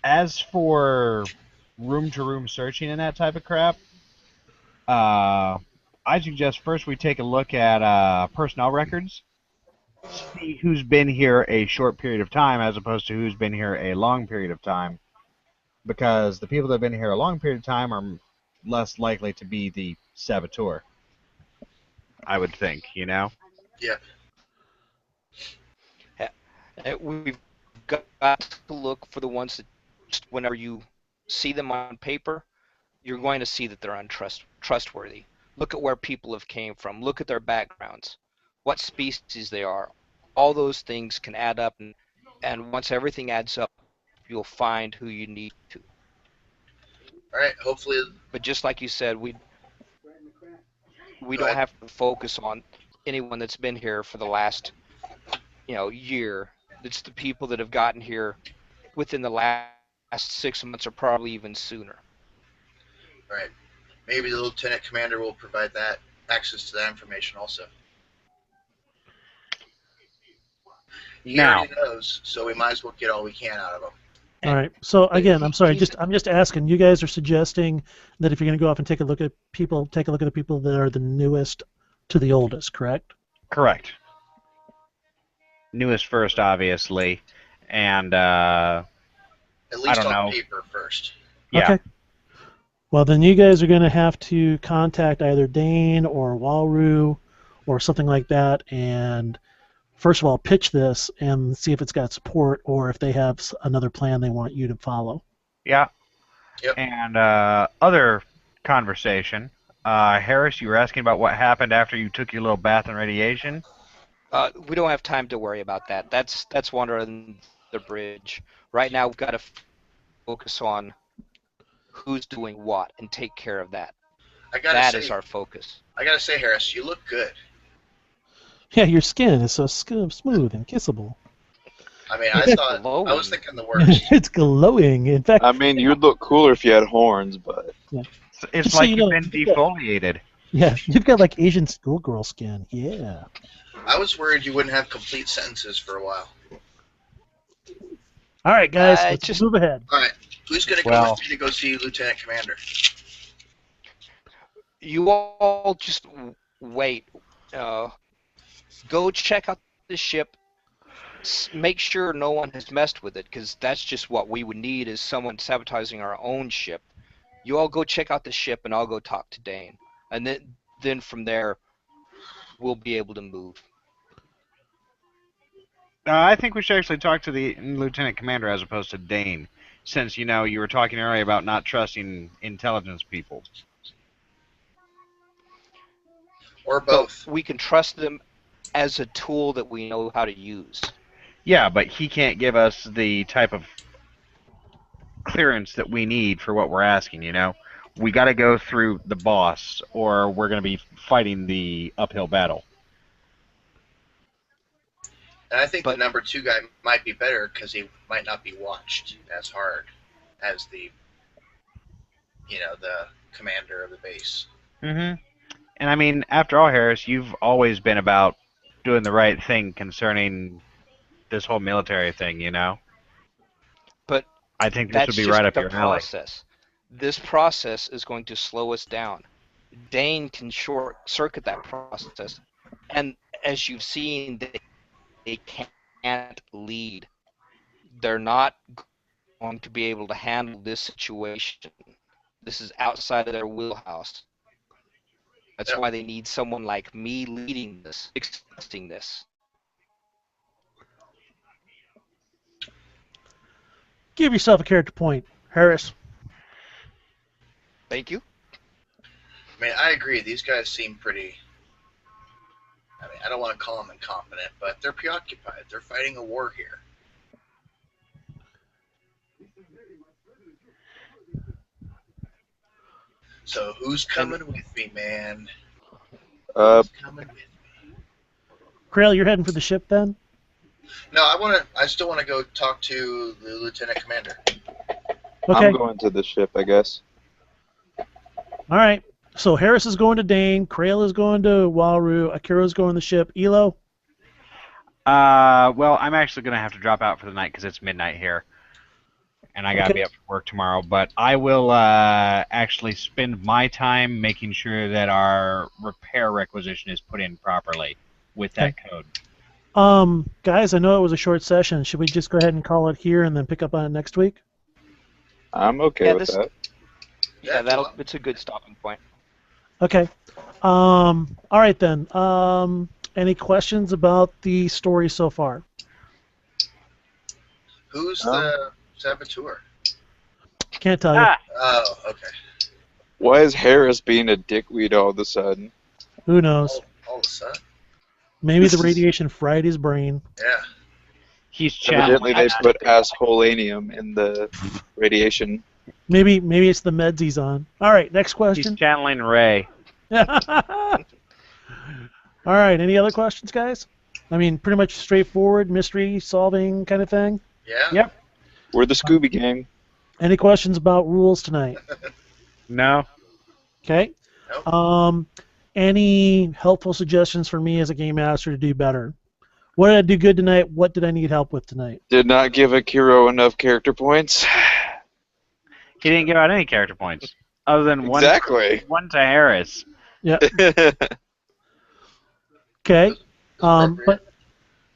Speaker 2: as for room-to-room searching and that type of crap, I suggest first we take a look at personnel records, see who's been here a short period of time as opposed to who's been here a long period of time, because the people that have been here a long period of time are less likely to be the saboteur, I would think,
Speaker 5: Yep.
Speaker 4: We've got to look for the ones that just whenever you see them on paper, you're going to see that they're untrustworthy. Look at where people have came from. Look at their backgrounds, what species they are. All those things can add up, and once everything adds up, you'll find who you need to.
Speaker 5: All right. Hopefully.
Speaker 4: But just like you said, we
Speaker 5: Go
Speaker 4: don't
Speaker 5: ahead.
Speaker 4: have to focus on anyone that's been here for the last year. It's the people that have gotten here within the last 6 months or probably even sooner.
Speaker 5: All right. Maybe the lieutenant commander will provide that access to that information also. He
Speaker 2: Now,
Speaker 5: already knows, so we might as well get all we can out of him.
Speaker 1: All right. So again, I'm sorry.
Speaker 4: he's-
Speaker 1: I'm just asking. You guys are suggesting that if you're going to go off and take a look at the people that are the newest to the oldest, correct?
Speaker 2: correct. Newest first, obviously, and
Speaker 5: At least
Speaker 2: don't
Speaker 5: on
Speaker 2: know.
Speaker 5: paper first.
Speaker 2: yeah.
Speaker 1: Okay. Well, then you guys are going to have to contact either Dane or Walru or something like that, and first of all, pitch this and see if it's got support or if they have another plan they want you to follow.
Speaker 2: Yeah.
Speaker 5: Yep.
Speaker 2: And other conversation. Harris, you were asking about what happened after you took your little bath in radiation.
Speaker 4: We don't have time to worry about that. That's water under the bridge. Right now, we've got to focus on who's doing what and take care of that. That is our focus.
Speaker 5: I gotta say, Harris, you look good.
Speaker 1: Yeah, your skin is so smooth and kissable.
Speaker 5: I mean, I was thinking the worst.
Speaker 1: It's glowing. In fact,
Speaker 3: I mean, you'd look cooler if you had horns, but
Speaker 2: It's
Speaker 1: Just so
Speaker 2: like
Speaker 1: you
Speaker 2: you've
Speaker 1: know,
Speaker 2: been defoliated.
Speaker 1: yeah, you've got like Asian schoolgirl skin. Yeah.
Speaker 5: I was worried you wouldn't have complete sentences for a while.
Speaker 1: All right, guys,
Speaker 4: Uh,
Speaker 1: let's
Speaker 4: just-
Speaker 1: move ahead.
Speaker 5: All right, who's gonna go
Speaker 2: Well-
Speaker 5: with me to go see Lieutenant Commander?
Speaker 4: You all just wait. Go check out the ship. Make sure no one has messed with it, because that's just what we would need is someone sabotaging our own ship. You all go check out the ship, and I'll go talk to Dane, and then from there, we'll be able to move.
Speaker 2: I think we should actually talk to the lieutenant commander as opposed to Dane, since you were talking earlier about not trusting intelligence people.
Speaker 5: Or both?
Speaker 4: But we can trust them as a tool that we know how to use.
Speaker 2: Yeah, but he can't give us the type of clearance that we need for what we're asking, you know? We got to go through the boss, or we're going to be fighting the uphill battle.
Speaker 5: And I think the
Speaker 4: But
Speaker 5: number 2 guy might be better because he might not be watched as hard as the commander of the base.
Speaker 2: Mm-hmm. And I mean, after all, Harris, you've always been about doing the right thing concerning this whole military thing, you know?
Speaker 4: but
Speaker 2: I think this would
Speaker 4: that's
Speaker 2: be right
Speaker 4: just
Speaker 2: up
Speaker 4: the
Speaker 2: your alley.
Speaker 4: process. This process is going to slow us down. Dane can short circuit that process, and as you've seen, they can't lead. They're not going to be able to handle this situation. This is outside of their wheelhouse. That's
Speaker 5: Yep.
Speaker 4: why they need someone like me leading this, fixing this.
Speaker 1: Give yourself a character point, Harris.
Speaker 4: Thank you.
Speaker 5: I mean, I agree. These guys seem pretty. I mean, I don't want to call them incompetent, but they're preoccupied. They're fighting a war here. So who's coming with me, man? Who's coming with me?
Speaker 1: Krail, you're heading for the ship then?
Speaker 5: No, I still want to go talk to the lieutenant commander.
Speaker 1: Okay.
Speaker 3: I'm going to the ship, I guess.
Speaker 1: All right. So Harris is going to Dane. Krail is going to Waru. Akeyro is going to the ship. Elo?
Speaker 2: Well, I'm actually going to have to drop out for the night because it's midnight here. And I got to
Speaker 1: Okay.
Speaker 2: be up for work tomorrow. But I will actually spend my time making sure that our repair requisition is put in properly with that code.
Speaker 1: Guys, I know it was a short session. Should we just go ahead and call it here and then pick up on it next week?
Speaker 3: I'm okay
Speaker 4: Yeah,
Speaker 3: with that.
Speaker 4: Yeah, it's a good stopping point.
Speaker 1: Okay. All right then. Any questions about the story so far?
Speaker 5: Who's the saboteur?
Speaker 1: Can't tell you.
Speaker 5: Oh, okay.
Speaker 3: Why is Harris being a dickweed all of a sudden?
Speaker 1: Who knows?
Speaker 5: All of a sudden.
Speaker 1: Maybe the radiation fried his brain.
Speaker 5: Yeah.
Speaker 2: He's channeling.
Speaker 3: Evidently, they put assholanium in the radiation.
Speaker 1: Maybe it's the meds he's on. All right, next
Speaker 2: He's
Speaker 1: question.
Speaker 2: channeling Ray.
Speaker 1: All right, any other questions, guys? I mean, pretty much straightforward, mystery solving kind of thing.
Speaker 5: Yeah.
Speaker 2: Yep.
Speaker 3: We're the Scooby Gang.
Speaker 1: Any questions about rules tonight?
Speaker 2: No.
Speaker 1: Okay.
Speaker 5: Nope.
Speaker 1: Any helpful suggestions for me as a game master to do better? What did I do good tonight? What did I need help with tonight?
Speaker 3: Did not give Akeyro enough character points.
Speaker 2: He didn't give out any character points. Other than
Speaker 3: Exactly.
Speaker 2: one to Harris.
Speaker 1: Yeah. Okay. But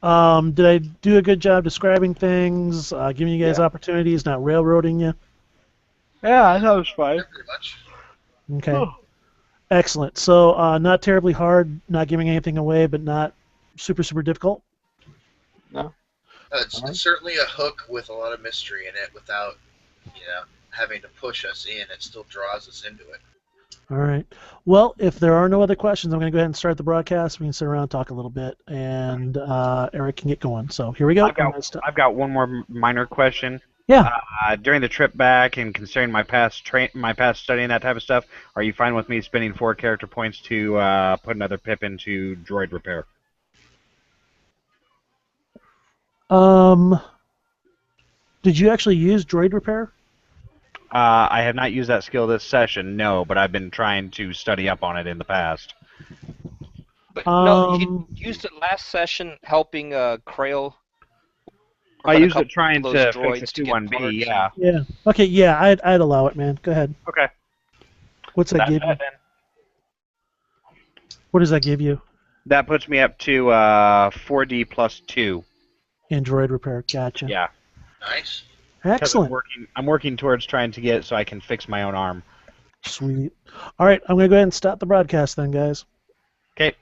Speaker 1: did I do a good job describing things, giving you guys opportunities, not railroading you?
Speaker 2: Yeah, I thought it was fine.
Speaker 5: Pretty much.
Speaker 1: Okay. Excellent. So not terribly hard, not giving anything away, but not super, super difficult?
Speaker 3: No.
Speaker 5: It's certainly a hook with a lot of mystery in it without, having to push us in. It still draws us into it.
Speaker 1: All right. Well, if there are no other questions, I'm going to go ahead and start the broadcast. We can sit around and talk a little bit, and Eric can get going. So here we go.
Speaker 2: I've got one more minor question.
Speaker 1: Yeah.
Speaker 2: During the trip back and considering my past study and that type of stuff, are you fine with me spending 4 character points to put another pip into droid repair?
Speaker 1: Did you actually use droid repair?
Speaker 2: I have not used that skill this session, no, but I've been trying to study up on it in the past.
Speaker 4: But no, you used it last session helping Krail.
Speaker 2: I used it trying to fix the 2-1B, yeah.
Speaker 1: Yeah. Okay, yeah, I'd allow it, man. Go ahead.
Speaker 2: Okay.
Speaker 1: What's that give you?
Speaker 2: Then.
Speaker 1: What does that give you?
Speaker 2: That puts me up to 4D plus 2.
Speaker 1: Android repair. Gotcha.
Speaker 2: Yeah.
Speaker 5: Nice.
Speaker 1: Excellent.
Speaker 2: I'm working towards trying to get it so I can fix my own arm.
Speaker 1: Sweet. All right, I'm going to go ahead and stop the broadcast then, guys.
Speaker 2: Okay.